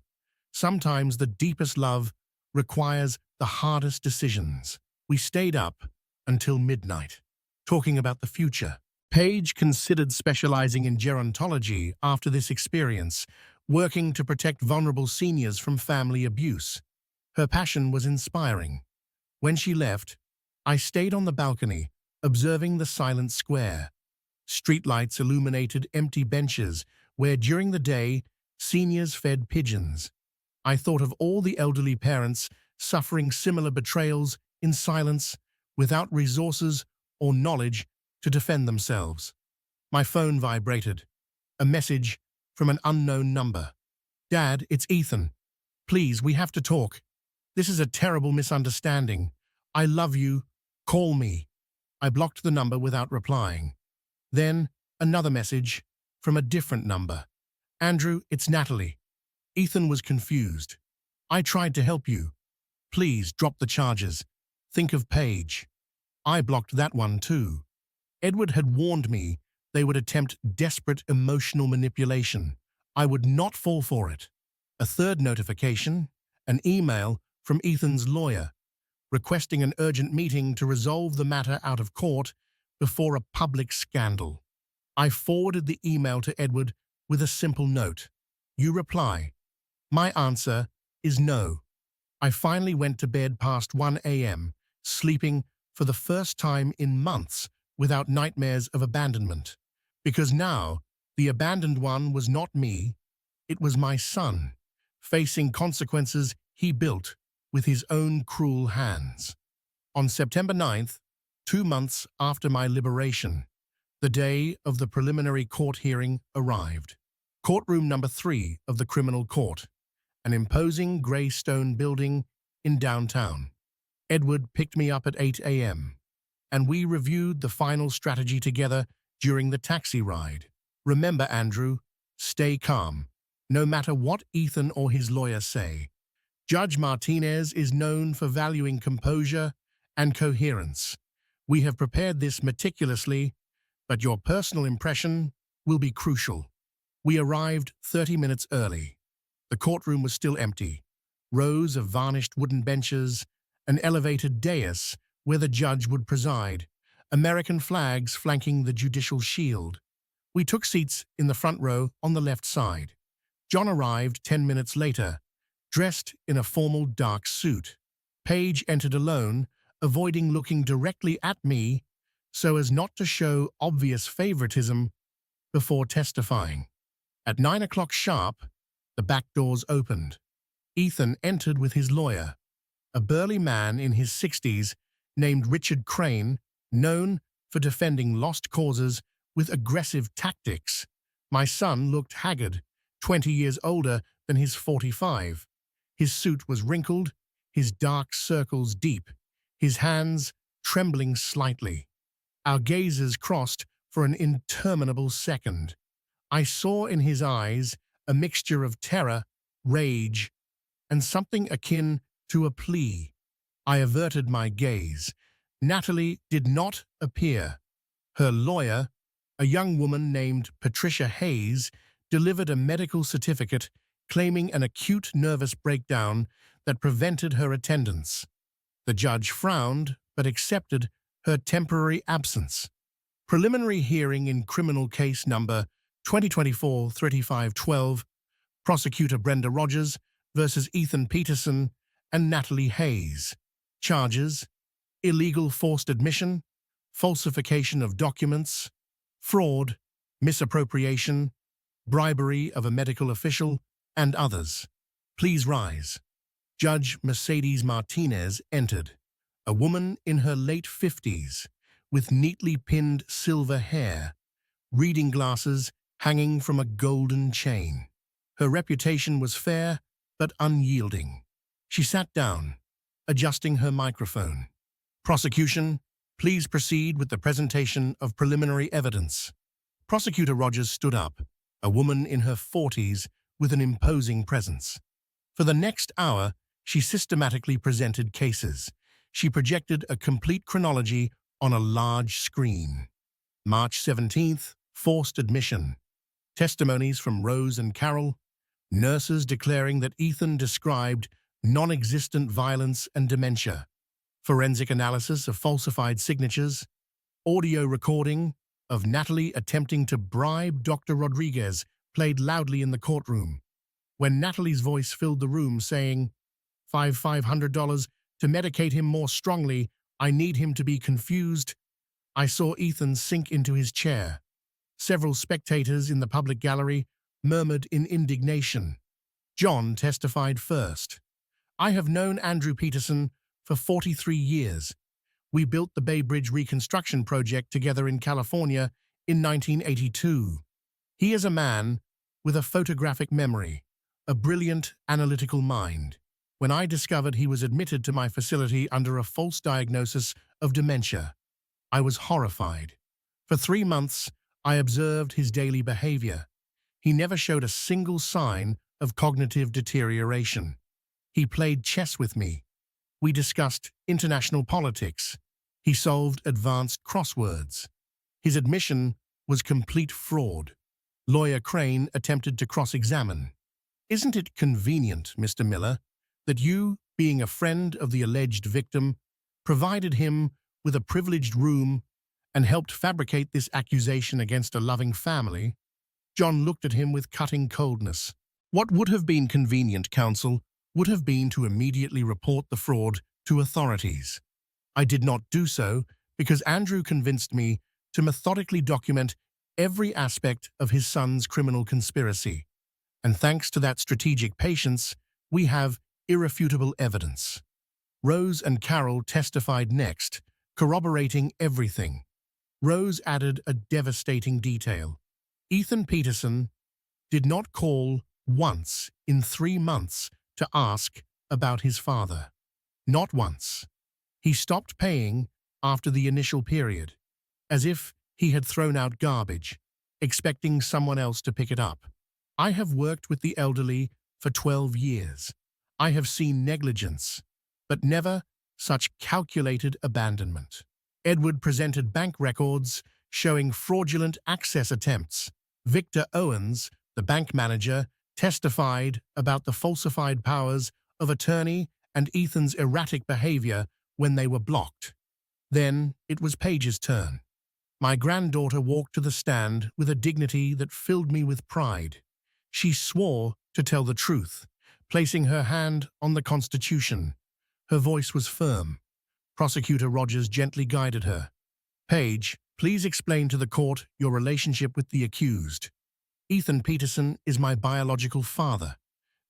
Sometimes the deepest love requires the hardest decisions." We stayed up until midnight, talking about the future. Paige considered specializing in gerontology after this experience, working to protect vulnerable seniors from family abuse. Her passion was inspiring. When she left, I stayed on the balcony, observing the silent square. Streetlights illuminated empty benches where, during the day, seniors fed pigeons. I thought of all the elderly parents suffering similar betrayals in silence, without resources or knowledge to defend themselves. My phone vibrated. A message from an unknown number. "Dad, it's Ethan. Please, we have to talk. This is a terrible misunderstanding. I love you. Call me." I blocked the number without replying. Then, another message from a different number. "Andrew, it's Natalie." Ethan was confused. "I tried to help you. Please drop the charges. Think of Paige." I blocked that one too. Edward had warned me they would attempt desperate emotional manipulation. I would not fall for it. A third notification, an email from Ethan's lawyer, requesting an urgent meeting to resolve the matter out of court before a public scandal. I forwarded the email to Edward with a simple note. "You reply." My answer is no. I finally went to bed past 1 a.m., sleeping for the first time in months without nightmares of abandonment. Because now, the abandoned one was not me, it was my son, facing consequences he built with his own cruel hands. On September 9th, 2 months after my liberation, The day of the preliminary court hearing arrived. Courtroom number 3 of the criminal court, an imposing grey stone building in downtown. Edward picked me up at 8 a.m., and we reviewed the final strategy together during the taxi ride. Remember, Andrew, stay calm, no matter what Ethan or his lawyer say. Judge Martinez is known for valuing composure and coherence. We have prepared this meticulously, but your personal impression will be crucial. We arrived 30 minutes early. The courtroom was still empty. Rows of varnished wooden benches, an elevated dais where the judge would preside, American flags flanking the judicial shield. We took seats in the front row on the left side. John arrived 10 minutes later, dressed in a formal dark suit. Paige entered alone, avoiding looking directly at me so as not to show obvious favoritism before testifying. At 9 o'clock sharp, the back doors opened. Ethan entered with his lawyer, a burly man in his 60s named Richard Crane, known for defending lost causes with aggressive tactics. My son looked haggard, 20 years older than his 45. His suit was wrinkled, his dark circles deep, his hands trembling slightly. Our gazes crossed for an interminable second. I saw in his eyes a mixture of terror, rage, and something akin to a plea. I averted my gaze. Natalie did not appear. Her lawyer, a young woman named Patricia Hayes, delivered a medical certificate claiming an acute nervous breakdown that prevented her attendance. The judge frowned but accepted her temporary absence. Preliminary hearing in criminal case number 2024-3512, Prosecutor Brenda Rogers versus Ethan Peterson and Natalie Hayes. Charges: illegal forced admission, falsification of documents, fraud, misappropriation, bribery of a medical official, and others. Please rise. Judge Mercedes Martinez entered, a woman in her late 50s, with neatly pinned silver hair, reading glasses hanging from a golden chain. Her reputation was fair but unyielding. She sat down, adjusting her microphone. Prosecution, please proceed with the presentation of preliminary evidence. Prosecutor Rogers stood up, a woman in her 40s with an imposing presence. For the next hour, she systematically presented cases. She projected a complete chronology on a large screen. March 17th, forced admission. Testimonies from Rose and Carol. Nurses declaring that Ethan described non-existent violence and dementia. Forensic analysis of falsified signatures. Audio recording of Natalie attempting to bribe Dr. Rodriguez played loudly in the courtroom. When Natalie's voice filled the room saying, $500 to medicate him more strongly, I need him to be confused, I saw Ethan sink into his chair. Several spectators in the public gallery murmured in indignation. John testified first. I have known Andrew Peterson for 43 years. We built the Bay Bridge reconstruction project together in California in 1982. He is a man with a photographic memory, a brilliant analytical mind. When I discovered he was admitted to my facility under a false diagnosis of dementia, I was horrified. For 3 months, I observed his daily behavior. He never showed a single sign of cognitive deterioration. He played chess with me. We discussed international politics. He solved advanced crosswords. His admission was complete fraud. Lawyer Crane attempted to cross-examine. Isn't it convenient, Mr. Miller, that you, being a friend of the alleged victim, provided him with a privileged room and helped fabricate this accusation against a loving family? John looked at him with cutting coldness. What would have been convenient, counsel, would have been to immediately report the fraud to authorities. I did not do so because Andrew convinced me to methodically document every aspect of his son's criminal conspiracy. And thanks to that strategic patience, we have irrefutable evidence. Rose and Carol testified next, corroborating everything. Rose added a devastating detail. Ethan Peterson did not call once in 3 months to ask about his father. Not once. He stopped paying after the initial period, as if he had thrown out garbage, expecting someone else to pick it up. I have worked with the elderly for 12 years. I have seen negligence, but never such calculated abandonment. Edward presented bank records showing fraudulent access attempts. Victor Owens, the bank manager, testified about the falsified powers of attorney and Ethan's erratic behavior when they were blocked. Then it was Paige's turn. My granddaughter walked to the stand with a dignity that filled me with pride. She swore to tell the truth, placing her hand on the Constitution. Her voice was firm. Prosecutor Rogers gently guided her. "Paige, please explain to the court your relationship with the accused." "Ethan Peterson is my biological father.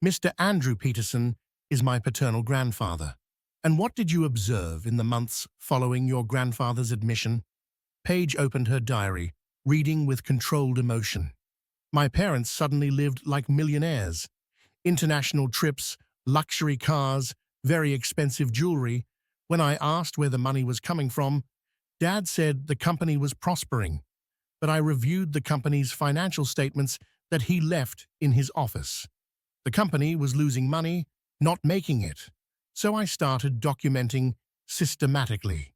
Mr. Andrew Peterson is my paternal grandfather." "And what did you observe in the months following your grandfather's admission?" Paige opened her diary, reading with controlled emotion. "My parents suddenly lived like millionaires. International trips, luxury cars, very expensive jewelry. When I asked where the money was coming from, Dad said the company was prospering, but I reviewed the company's financial statements that he left in his office. The company was losing money, not making it, so I started documenting systematically."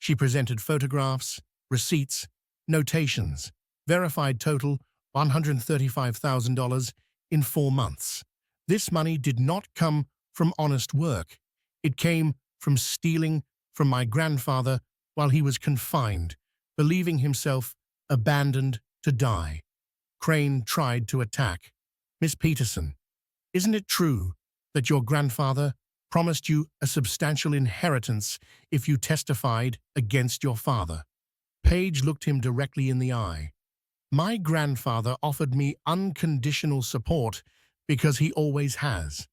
She presented photographs, receipts, notations, verified total $135,000 in 4 months. This money did not come from honest work. It came from stealing from my grandfather while he was confined, believing himself abandoned to die. Crane tried to attack. "Miss Peterson, isn't it true that your grandfather promised you a substantial inheritance if you testified against your father?" Paige looked him directly in the eye. "My grandfather offered me unconditional support because he always has.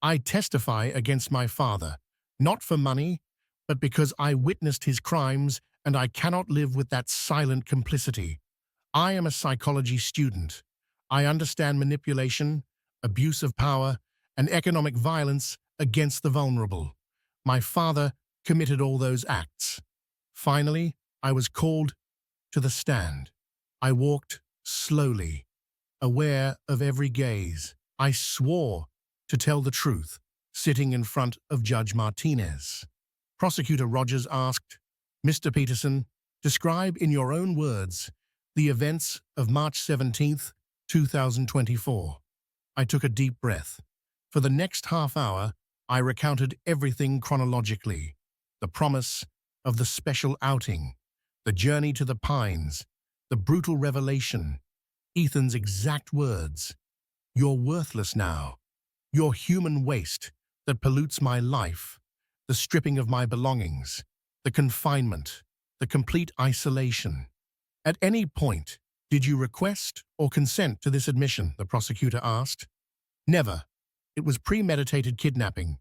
I testify against my father, not for money, but because I witnessed his crimes and I cannot live with that silent complicity. I am a psychology student. I understand manipulation, abuse of power, and economic violence against the vulnerable. My father committed all those acts. Finally, I was called to the stand. I walked slowly, aware of every gaze. I swore to tell the truth, sitting in front of Judge Martinez." Prosecutor Rogers asked, "Mr. Peterson, describe in your own words the events of March 17th, 2024. I took a deep breath. For the next half hour, I recounted everything chronologically. The promise of the special outing, the journey to the Pines, the brutal revelation, Ethan's exact words. "You're worthless now. You're human waste that pollutes my life, the stripping of my belongings, the confinement, the complete isolation." "At any point, did you request or consent to this admission?" the prosecutor asked. "Never. It was premeditated kidnapping.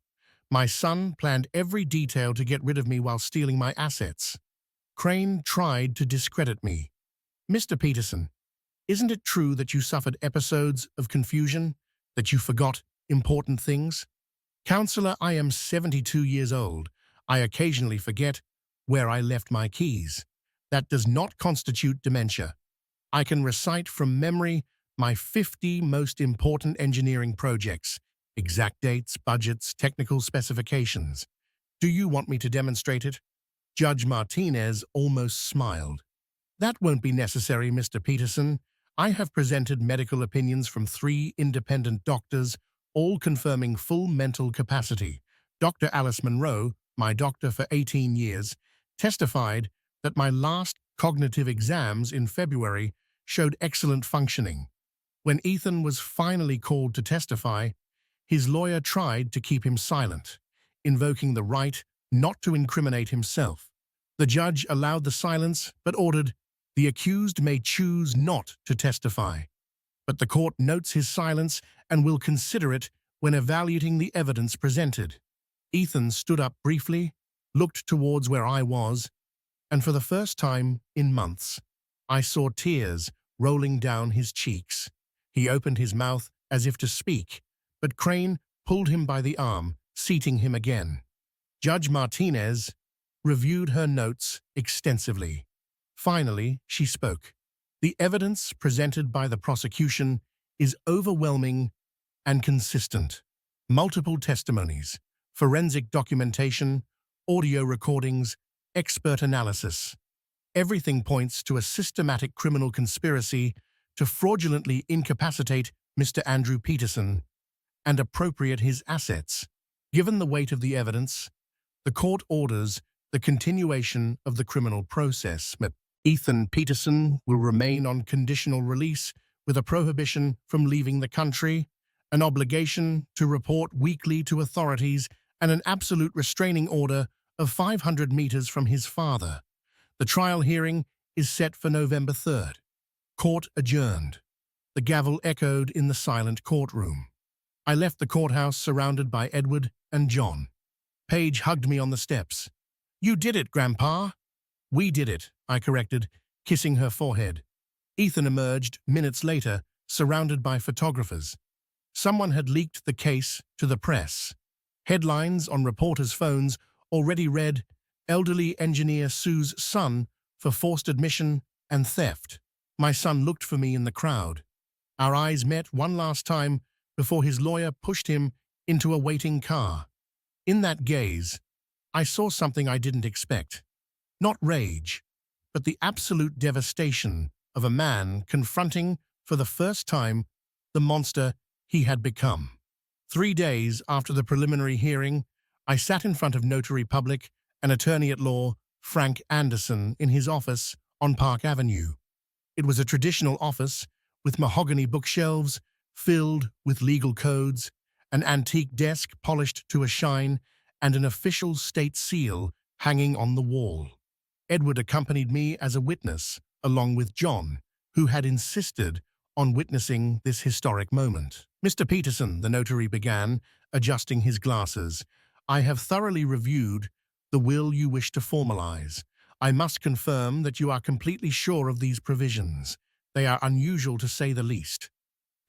My son planned every detail to get rid of me while stealing my assets. Crane tried to discredit me." "Mr. Peterson, isn't it true that you suffered episodes of confusion, that you forgot important things?" "Counselor, I am 72 years old. I occasionally forget where I left my keys. That does not constitute dementia. I can recite from memory my 50 most important engineering projects, exact dates, budgets, technical specifications. Do you want me to demonstrate it?" Judge Martinez almost smiled. "That won't be necessary, Mr. Peterson. I have presented medical opinions from 3 independent doctors, all confirming full mental capacity. Dr. Alice Monroe, my doctor for 18 years, testified that my last cognitive exams in February showed excellent functioning. When Ethan was finally called to testify, his lawyer tried to keep him silent, invoking the right not to incriminate himself. The judge allowed the silence but ordered, "The accused may choose not to testify, but the court notes his silence and will consider it when evaluating the evidence presented." Ethan stood up briefly, looked towards where I was, and for the first time in months, I saw tears rolling down his cheeks. He opened his mouth as if to speak, but Crane pulled him by the arm, seating him again. Judge Martinez reviewed her notes extensively. Finally, she spoke. The evidence presented by the prosecution is overwhelming and consistent. Multiple testimonies, forensic documentation, audio recordings, expert analysis. Everything points to a systematic criminal conspiracy to fraudulently incapacitate Mr. Andrew Peterson and appropriate his assets. Given the weight of the evidence, the court orders the continuation of the criminal process. Ethan Peterson will remain on conditional release with a prohibition from leaving the country, an obligation to report weekly to authorities, and an absolute restraining order of 500 meters from his father. The trial hearing is set for November 3rd. Court adjourned. The gavel echoed in the silent courtroom. I left the courthouse surrounded by Edward and John. Paige hugged me on the steps. "You did it, Grandpa." "We did it," I corrected, kissing her forehead. Ethan emerged minutes later, surrounded by photographers. Someone had leaked the case to the press. Headlines on reporters' phones already read, "Elderly engineer sues son for forced admission and theft." My son looked for me in the crowd. Our eyes met one last time before his lawyer pushed him into a waiting car. In that gaze, I saw something I didn't expect. Not rage, but the absolute devastation of a man confronting, for the first time, the monster he had become. 3 days after the preliminary hearing, I sat in front of Notary Public and Attorney at Law Frank Anderson in his office on Park Avenue. It was a traditional office with mahogany bookshelves filled with legal codes, an antique desk polished to a shine, and an official state seal hanging on the wall. Edward accompanied me as a witness, along with John, who had insisted on witnessing this historic moment. "Mr. Peterson," the notary began, adjusting his glasses, "I have thoroughly reviewed the will you wish to formalize. I must confirm that you are completely sure of these provisions. They are unusual to say the least."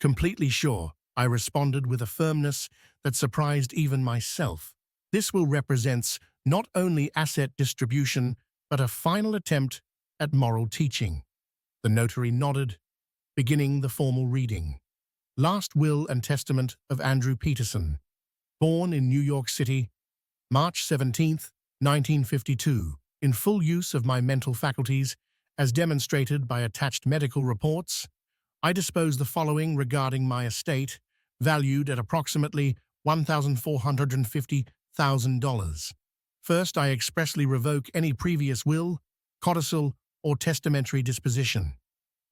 "Completely sure," I responded with a firmness that surprised even myself. "This will represents not only asset distribution, but a final attempt at moral teaching." The notary nodded, beginning the formal reading. Last Will and Testament of Andrew Peterson, born in New York City, March 17, 1952, in full use of my mental faculties, as demonstrated by attached medical reports, I dispose the following regarding my estate, valued at approximately $1,450,000. First, I expressly revoke any previous will, codicil, or testamentary disposition.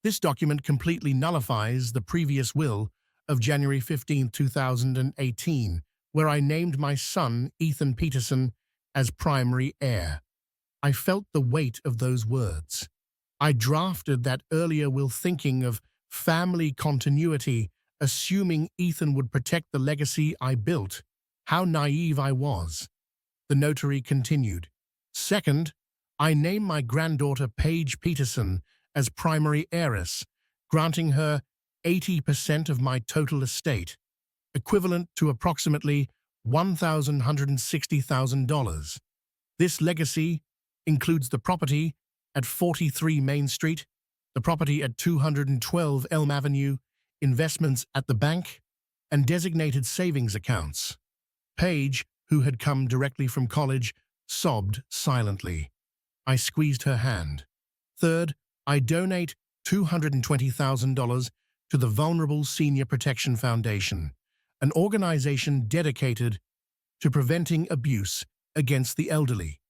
This document completely nullifies the previous will of January 15, 2018, where I named my son, Ethan Peterson, as primary heir. I felt the weight of those words. I drafted that earlier will thinking of family continuity, assuming Ethan would protect the legacy I built. How naive I was. The notary continued. Second, I name my granddaughter Paige Peterson as primary heiress, granting her 80% of my total estate, equivalent to approximately $1,160,000. This legacy includes the property at 43 Main Street, the property at 212 Elm Avenue, investments at the bank, and designated savings accounts. Paige, who had come directly from college, sobbed silently. I squeezed her hand. Third, I donate $220,000 to the Vulnerable Senior Protection Foundation, an organization dedicated to preventing abuse against the elderly.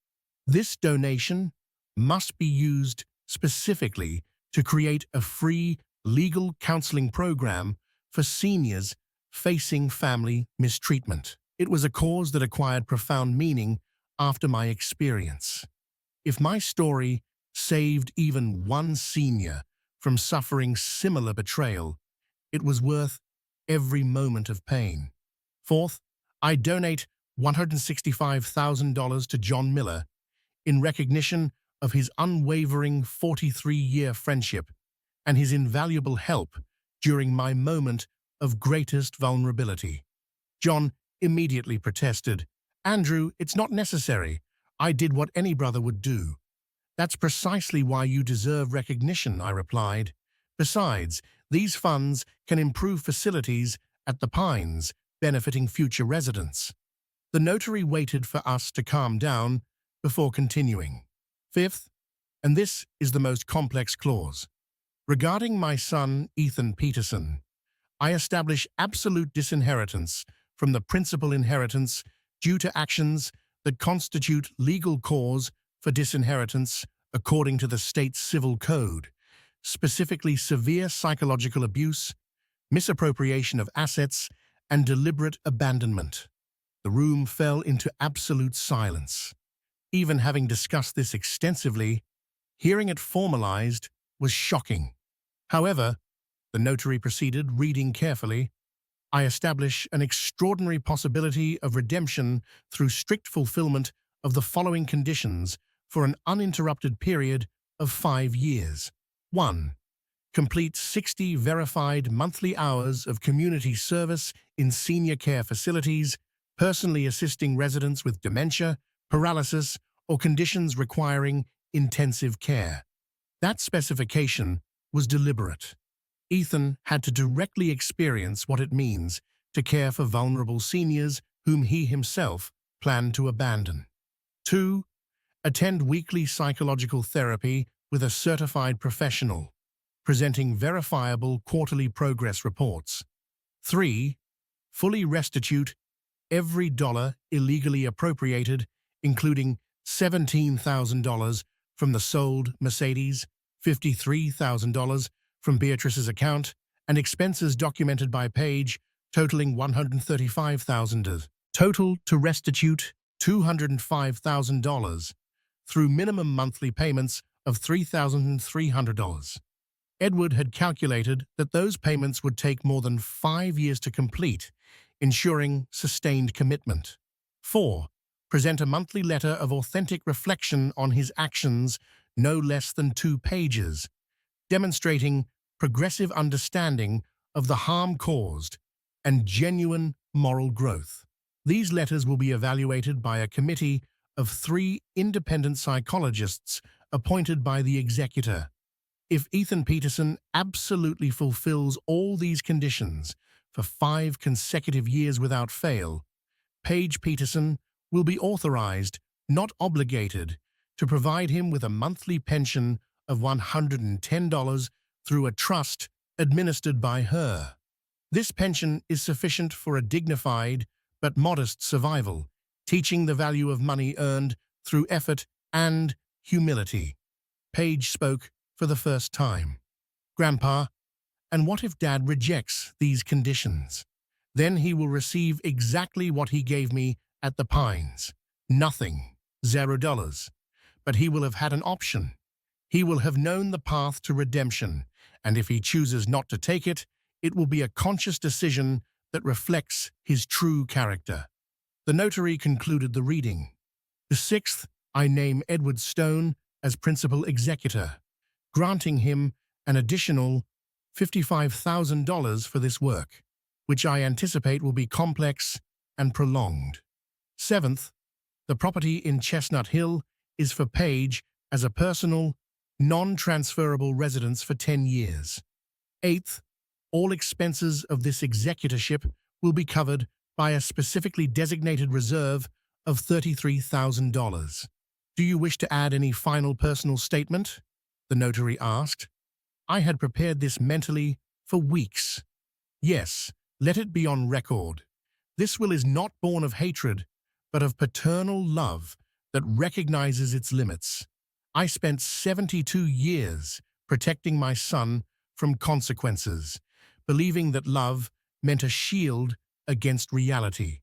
This donation must be used specifically to create a free legal counseling program for seniors facing family mistreatment. It was a cause that acquired profound meaning after my experience. If my story saved even one senior from suffering similar betrayal, it was worth every moment of pain. Fourth, I donate $165,000 to John Miller in recognition of his unwavering 43-year friendship and his invaluable help during my moment of greatest vulnerability. John immediately protested. "Andrew, it's not necessary. I did what any brother would do." "That's precisely why you deserve recognition," I replied. "Besides, these funds can improve facilities at the Pines, benefiting future residents." The notary waited for us to calm down before continuing. Fifth, and this is the most complex clause. Regarding my son, Ethan Peterson, I establish absolute disinheritance from the principal inheritance due to actions that constitute legal cause for disinheritance according to the state's civil code, specifically severe psychological abuse, misappropriation of assets, and deliberate abandonment. The room fell into absolute silence. Even having discussed this extensively, hearing it formalized was shocking. However, the notary proceeded, reading carefully, "I establish an extraordinary possibility of redemption through strict fulfillment of the following conditions for an uninterrupted period of 5 years. 1. Complete 60 verified monthly hours of community service in senior care facilities, personally assisting residents with dementia, paralysis, or conditions requiring intensive care." That specification was deliberate. Ethan had to directly experience what it means to care for vulnerable seniors whom he himself planned to abandon. 2. Attend weekly psychological therapy with a certified professional, presenting verifiable quarterly progress reports. 3. Fully restitute every dollar illegally appropriated, including $17,000 from the sold Mercedes, $53,000 from Beatrice's account, and expenses documented by Paige totaling $135,000. Total to restitute $205,000 through minimum monthly payments of $3,300. Edward had calculated that those payments would take more than 5 years to complete, ensuring sustained commitment. 4. Present a monthly letter of authentic reflection on his actions, no less than 2 pages, demonstrating progressive understanding of the harm caused and genuine moral growth. These letters will be evaluated by a committee of 3 independent psychologists appointed by the executor. If Ethan Peterson absolutely fulfills all these conditions for 5 consecutive years without fail, Paige Peterson will be authorized, not obligated, to provide him with a monthly pension of $110 through a trust administered by her. This pension is sufficient for a dignified but modest survival, teaching the value of money earned through effort and humility. Paige spoke for the first time. "Grandpa, and what if Dad rejects these conditions? Then he will receive exactly what he gave me at the Pines. Nothing. $0. But he will have had an option. He will have known the path to redemption, and if he chooses not to take it, it will be a conscious decision that reflects his true character." The notary concluded the reading. The 6th, I name Edward Stone as principal executor, granting him an additional $55,000 for this work, which I anticipate will be complex and prolonged. 7th, the property in Chestnut Hill is for Paige as a personal, non-transferable residence for 10 years. 8th, all expenses of this executorship will be covered by a specifically designated reserve of $33,000. "Do you wish to add any final personal statement?" the notary asked. I had prepared this mentally for weeks. "Yes, let it be on record. This will is not born of hatred, but of paternal love that recognizes its limits. I spent 72 years protecting my son from consequences, believing that love meant a shield against reality.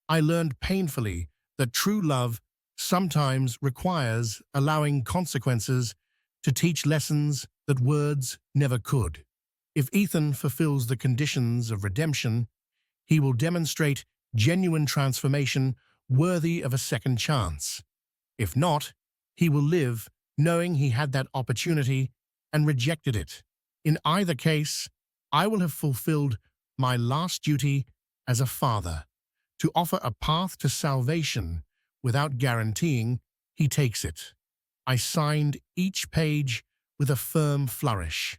I learned painfully that true love sometimes requires allowing consequences to teach lessons that words never could. If Ethan fulfills the conditions of redemption, he will demonstrate genuine transformation worthy of a second chance. If not, he will live knowing he had that opportunity and rejected it. In either case, I will have fulfilled my last duty as a father, to offer a path to salvation without guaranteeing he takes it. I signed each page with a firm flourish.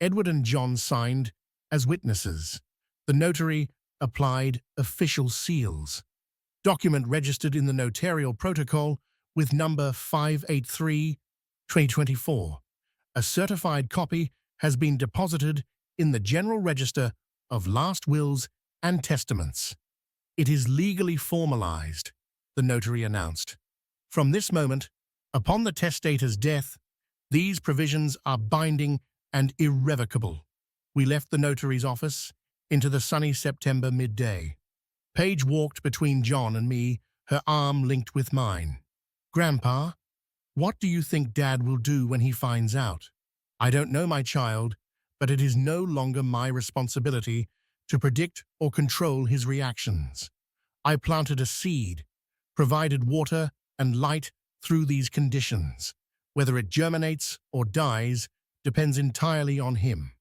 Edward and John signed as witnesses. The notary applied official seals. Document registered in the notarial protocol with number 583/2024. A certified copy has been deposited in the General Register of Last Wills and Testaments. It is legally formalized, the notary announced. From this moment, upon the testator's death, these provisions are binding and irrevocable. We left the notary's office into the sunny September midday. Paige walked between John and me, her arm linked with mine. "Grandpa, what do you think Dad will do when he finds out?" "I don't know, my child, but it is no longer my responsibility to predict or control his reactions. I planted a seed, provided water and light through these conditions. Whether it germinates or dies depends entirely on him."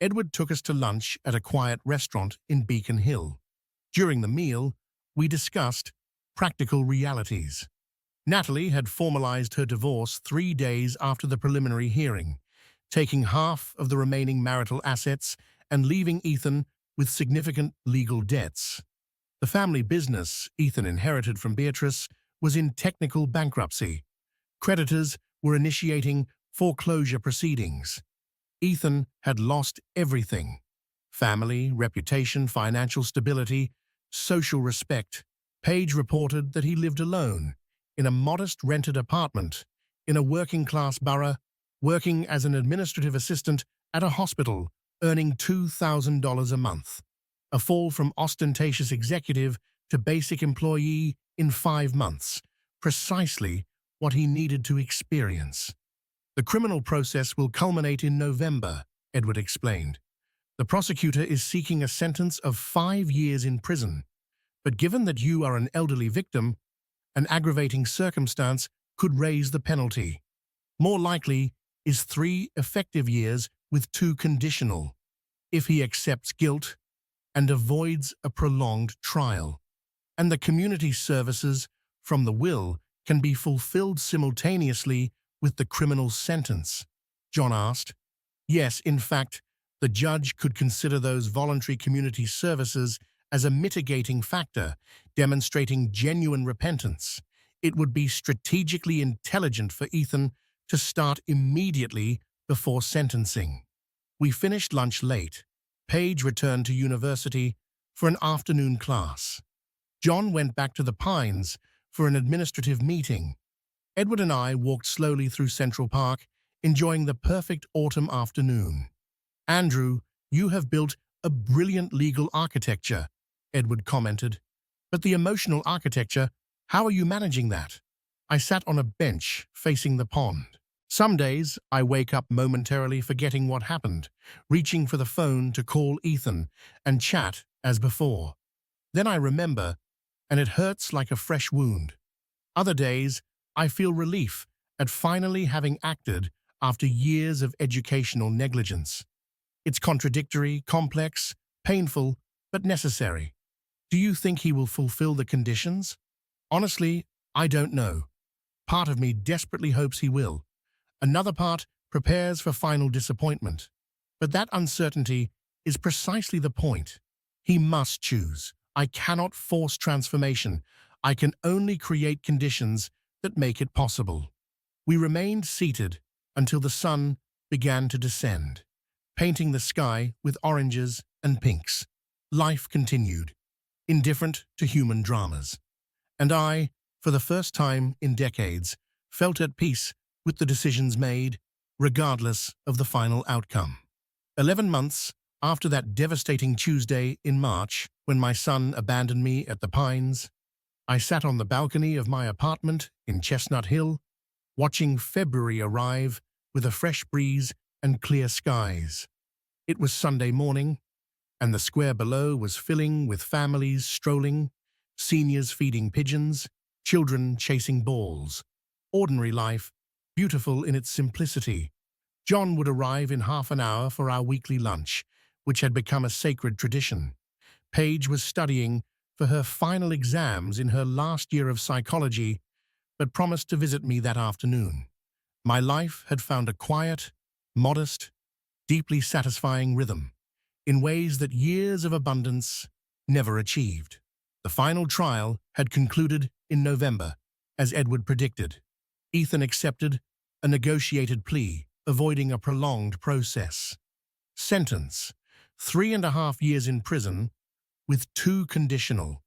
Edward took us to lunch at a quiet restaurant in Beacon Hill. During the meal, we discussed practical realities. Natalie had formalized her divorce 3 days after the preliminary hearing, taking half of the remaining marital assets and leaving Ethan with significant legal debts. The family business Ethan inherited from Beatrice was in technical bankruptcy. Creditors were initiating foreclosure proceedings. Ethan had lost everything: family, reputation, financial stability, social respect. Paige reported that he lived alone, in a modest rented apartment, in a working-class borough, working as an administrative assistant at a hospital, earning $2,000 a month. A fall from ostentatious executive to basic employee in 5 months, precisely what he needed to experience. "The criminal process will culminate in November," Edward explained. "The prosecutor is seeking a sentence of 5 years in prison. But given that you are an elderly victim, an aggravating circumstance could raise the penalty. More likely is 3 effective years with 2 conditional, if he accepts guilt and avoids a prolonged trial. And the community services from the will can be fulfilled simultaneously with the criminal sentence," John asked. "Yes, in fact, the judge could consider those voluntary community services as a mitigating factor, demonstrating genuine repentance. It would be strategically intelligent for Ethan to start immediately before sentencing." We finished lunch late. Paige returned to university for an afternoon class. John went back to the Pines for an administrative meeting. Edward and I walked slowly through Central Park, enjoying the perfect autumn afternoon. "Andrew, you have built a brilliant legal architecture," Edward commented. "But the emotional architecture, how are you managing that?" I sat on a bench facing the pond. Some days, I wake up momentarily forgetting what happened, reaching for the phone to call Ethan and chat as before. Then I remember, and it hurts like a fresh wound. Other days, I feel relief at finally having acted after years of educational negligence. It's contradictory, complex, painful, but necessary. Do you think he will fulfill the conditions? Honestly, I don't know. Part of me desperately hopes he will. Another part prepares for final disappointment. But that uncertainty is precisely the point. He must choose. I cannot force transformation. I can only create conditions that make it possible. We remained seated until the sun began to descend, painting the sky with oranges and pinks. Life continued, indifferent to human dramas. And I, for the first time in decades, felt at peace with the decisions made, regardless of the final outcome. 11 months after that devastating Tuesday in March, when my son abandoned me at the Pines, I sat on the balcony of my apartment in Chestnut Hill, watching February arrive with a fresh breeze and clear skies. It was Sunday morning, and the square below was filling with families strolling, seniors feeding pigeons, children chasing balls. Ordinary life beautiful in its simplicity. John would arrive in half an hour for our weekly lunch, which had become a sacred tradition. Paige was studying for her final exams in her last year of psychology, but promised to visit me that afternoon. My life had found a quiet, modest, deeply satisfying rhythm, in ways that years of abundance never achieved. The final trial had concluded in November, as Edward predicted. Ethan accepted a negotiated plea, avoiding a prolonged process. Sentence: 3.5 years in prison, with 2 conditional,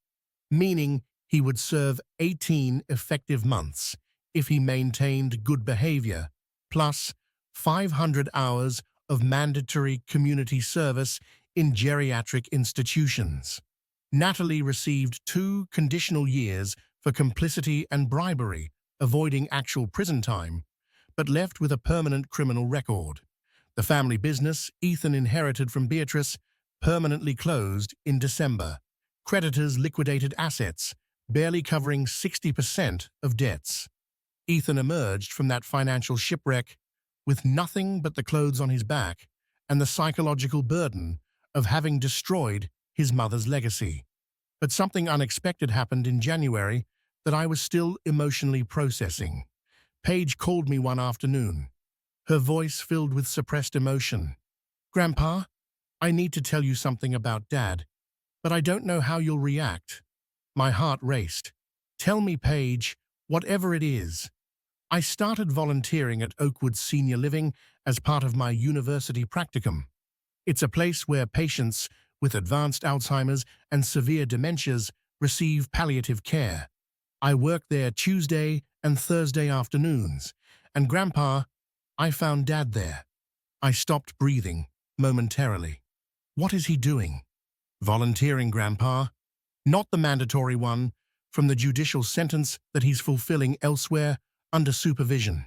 meaning he would serve 18 effective months if he maintained good behavior, plus 500 hours of mandatory community service in geriatric institutions. Natalie received 2 conditional years for complicity and bribery, avoiding actual prison time, but left with a permanent criminal record. The family business Ethan inherited from Beatrice permanently closed in December. Creditors liquidated assets, barely covering 60% of debts. Ethan emerged from that financial shipwreck with nothing but the clothes on his back and the psychological burden of having destroyed his mother's legacy. But something unexpected happened in January that I was still emotionally processing. Paige called me one afternoon, her voice filled with suppressed emotion. "Grandpa, I need to tell you something about Dad, but I don't know how you'll react." My heart raced. "Tell me, Paige, whatever it is." I started volunteering at Oakwood Senior Living as part of my university practicum. It's a place where patients with advanced Alzheimer's and severe dementias receive palliative care. I work there Tuesday and Thursday afternoons, and Grandpa, I found Dad there. I stopped breathing momentarily. What is he doing? Volunteering, Grandpa. Not the mandatory one, from the judicial sentence that he's fulfilling elsewhere under supervision.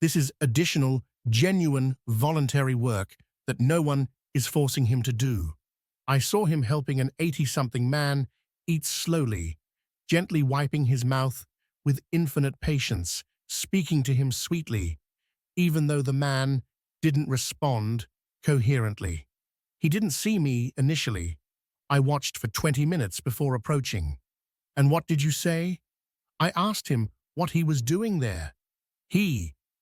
This is additional, genuine, voluntary work that no one is forcing him to do. I saw him helping an 80-something man eat slowly, gently wiping his mouth with infinite patience, speaking to him sweetly, even though the man didn't respond coherently. He didn't see me initially. I watched for 20 minutes before approaching. "And what did you say?" I asked him what he was doing there.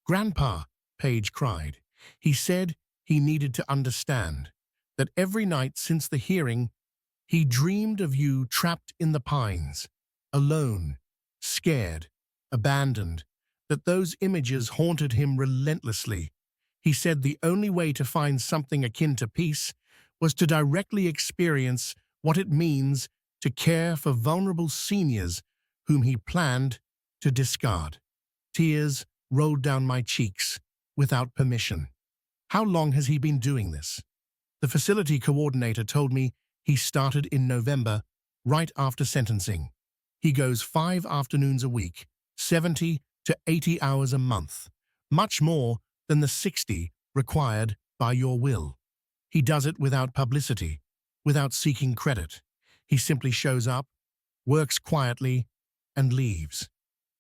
Grandpa, Paige cried. He said he needed to understand that every night since the hearing, he dreamed of you trapped in the pines, alone, scared, abandoned, that those images haunted him relentlessly. He said the only way to find something akin to peace was to directly experience what it means to care for vulnerable seniors whom he planned to discard. Tears rolled down my cheeks without permission. How long has he been doing this? The facility coordinator told me he started in November, right after sentencing. He goes 5 afternoons a week, 70 to 80 hours a month, much more than the 60 required by your will. He does it without publicity, without seeking credit. He simply shows up, works quietly, and leaves.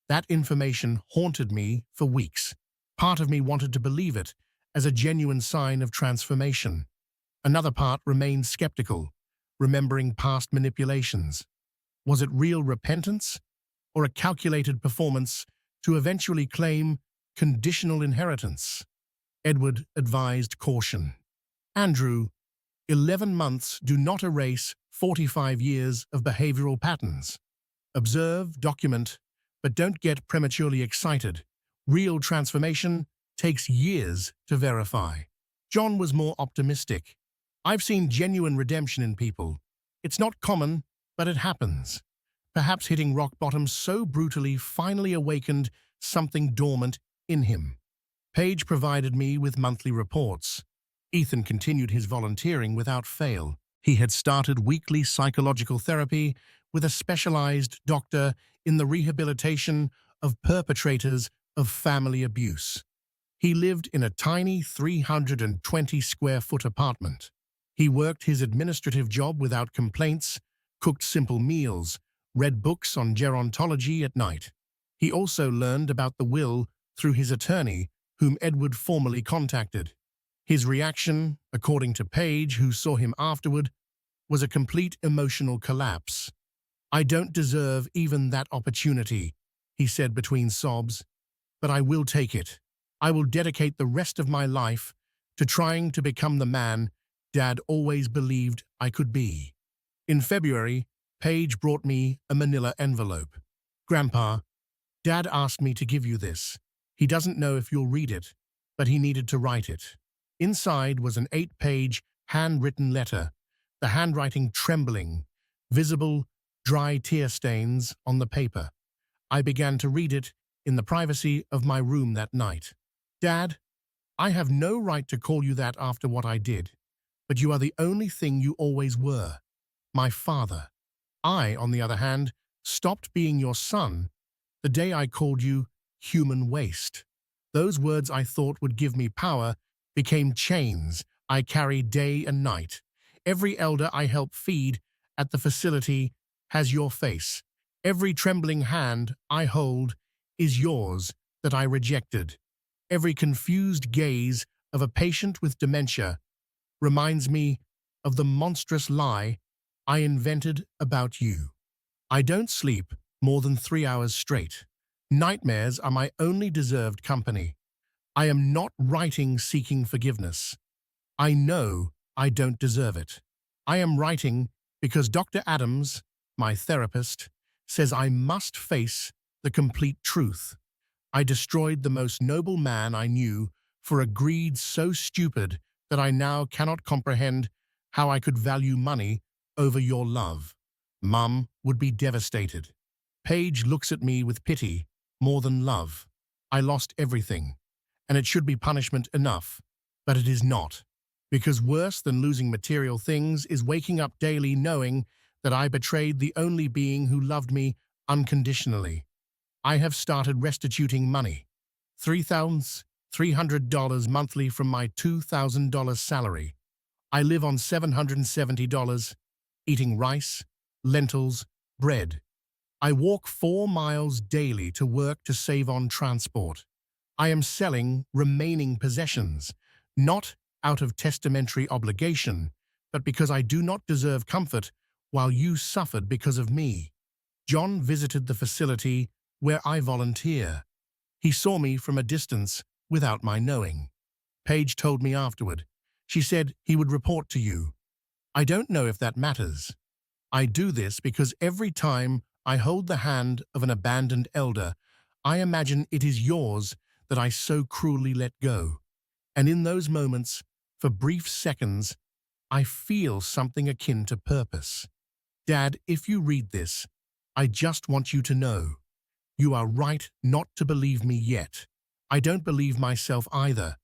That information haunted me for weeks. Part of me wanted to believe it as a genuine sign of transformation. Another part remained skeptical, remembering past manipulations. Was it real repentance, or a calculated performance to eventually claim conditional inheritance? Edward advised caution. "Andrew, 11 months do not erase 45 years of behavioral patterns. Observe, document, but don't get prematurely excited. Real transformation takes years to verify." John was more optimistic. "I've seen genuine redemption in people. It's not common, but it happens." Perhaps hitting rock bottom so brutally finally awakened something dormant in him. Paige provided me with monthly reports. Ethan continued his volunteering without fail. He had started weekly psychological therapy with a specialized doctor in the rehabilitation of perpetrators of family abuse. He lived in a tiny 320-square-foot apartment. He worked his administrative job without complaints, cooked simple meals, read books on gerontology at night. He also learned about the will through his attorney, whom Edward formally contacted. His reaction, according to Paige, who saw him afterward, was a complete emotional collapse. "I don't deserve even that opportunity," he said between sobs, "but I will take it. I will dedicate the rest of my life to trying to become the man Dad always believed I could be." In February, Paige brought me a manila envelope. "Grandpa, Dad asked me to give you this. He doesn't know if you'll read it, but he needed to write it." Inside was an 8-page handwritten letter, the handwriting trembling, visible dry tear stains on the paper. I began to read it in the privacy of my room that night. "Dad, I have no right to call you that after what I did, but you are the only thing you always were, my father. I, on the other hand, stopped being your son the day I called you human waste. Those words I thought would give me power became chains I carry day and night. Every elder I help feed at the facility has your face. Every trembling hand I hold is yours that I rejected. Every confused gaze of a patient with dementia reminds me of the monstrous lie I invented about you. I don't sleep more than 3 hours straight. Nightmares are my only deserved company. I am not writing seeking forgiveness. I know I don't deserve it. I am writing because Dr. Adams, my therapist, says I must face the complete truth. I destroyed the most noble man I knew for a greed so stupid that I now cannot comprehend how I could value money over your love. Mum would be devastated. Paige looks at me with pity more than love. I lost everything, and it should be punishment enough, but it is not. Because worse than losing material things is waking up daily knowing that I betrayed the only being who loved me unconditionally. I have started restituting money, $3,300 monthly from my $2,000 salary. I live on $770, eating rice, lentils, bread. I walk 4 miles daily to work to save on transport. I am selling remaining possessions, not out of testamentary obligation, but because I do not deserve comfort while you suffered because of me. John visited the facility where I volunteer. He saw me from a distance without my knowing. Paige told me afterward. She said he would report to you. I don't know if that matters. I do this because every time I hold the hand of an abandoned elder, I imagine it is yours that I so cruelly let go. And in those moments, for brief seconds, I feel something akin to purpose. Dad, if you read this, I just want you to know. You are right not to believe me yet. I don't believe myself either,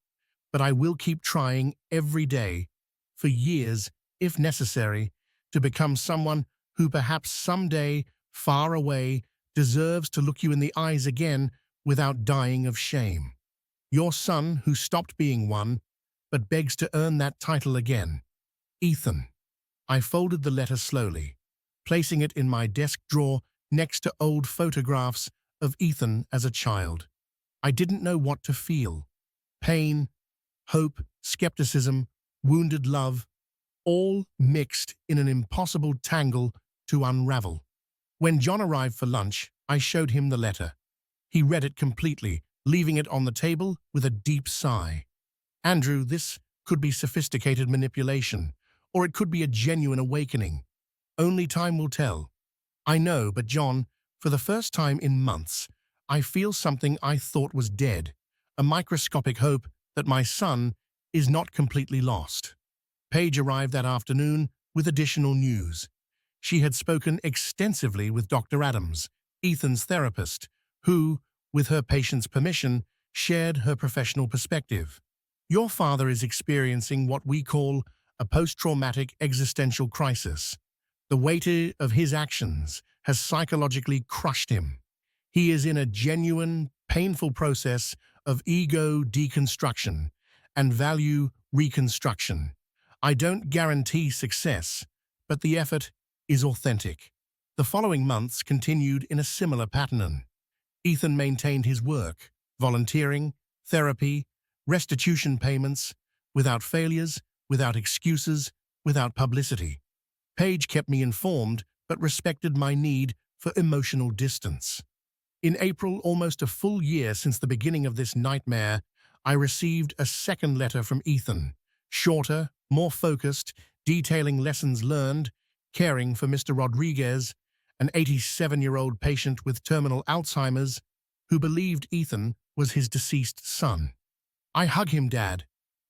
but I will keep trying every day, for years, if necessary, to become someone who perhaps someday, far away, deserves to look you in the eyes again without dying of shame. Your son who stopped being one, but begs to earn that title again. Ethan. I folded the letter slowly, placing it in my desk drawer next to old photographs of Ethan as a child. I didn't know what to feel. Pain, hope, skepticism, wounded love, all mixed in an impossible tangle to unravel. When John arrived for lunch, I showed him the letter. He read it completely, leaving it on the table with a deep sigh. Andrew, this could be sophisticated manipulation, or it could be a genuine awakening. Only time will tell. I know, but John, for the first time in months, I feel something I thought was dead, a microscopic hope that my son is not completely lost. Paige arrived that afternoon with additional news. She had spoken extensively with Dr. Adams, Ethan's therapist, who, with her patient's permission, shared her professional perspective. Your father is experiencing what we call a post-traumatic existential crisis. The weight of his actions has psychologically crushed him. He is in a genuine, painful process of ego deconstruction and value reconstruction. I don't guarantee success, but the effort is authentic. The following months continued in a similar pattern. Ethan maintained his work, volunteering, therapy, restitution payments, without failures, without excuses, without publicity. Paige kept me informed but respected my need for emotional distance. In April, almost a full year since the beginning of this nightmare, I received a second letter from Ethan, shorter, more focused, detailing lessons learned, caring for Mr. Rodriguez, an 87-year-old patient with terminal Alzheimer's, who believed Ethan was his deceased son. I hug him, Dad.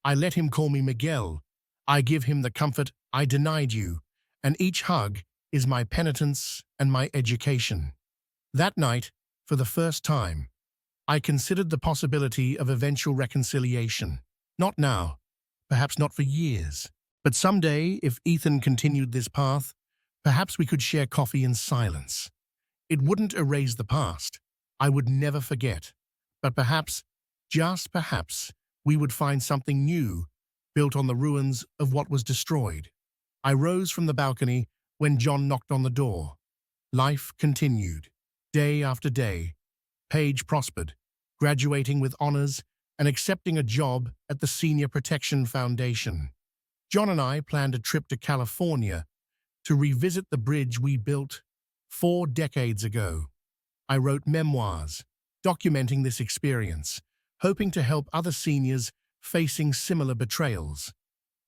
I let him call me Miguel. I give him the comfort I denied you, and each hug is my penitence and my education. That night, for the first time, I considered the possibility of eventual reconciliation. Not now, perhaps not for years, but someday, if Ethan continued this path, perhaps we could share coffee in silence. It wouldn't erase the past. I would never forget. But perhaps, just perhaps, we would find something new, built on the ruins of what was destroyed. I rose from the balcony when John knocked on the door. Life continued. Day after day, Paige prospered, graduating with honors and accepting a job at the Senior Protection Foundation. John and I planned a trip to California to revisit the bridge we built 4 decades ago. I wrote memoirs, documenting this experience, hoping to help other seniors facing similar betrayals.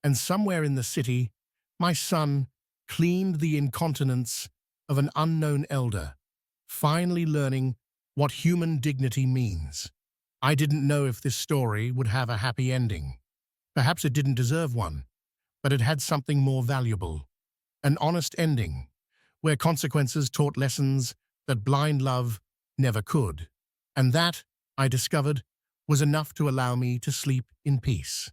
And somewhere in the city, my son cleaned the incontinence of an unknown elder, finally learning what human dignity means. I didn't know if this story would have a happy ending. Perhaps it didn't deserve one, but it had something more valuable. An honest ending, where consequences taught lessons that blind love never could. And that, I discovered, was enough to allow me to sleep in peace.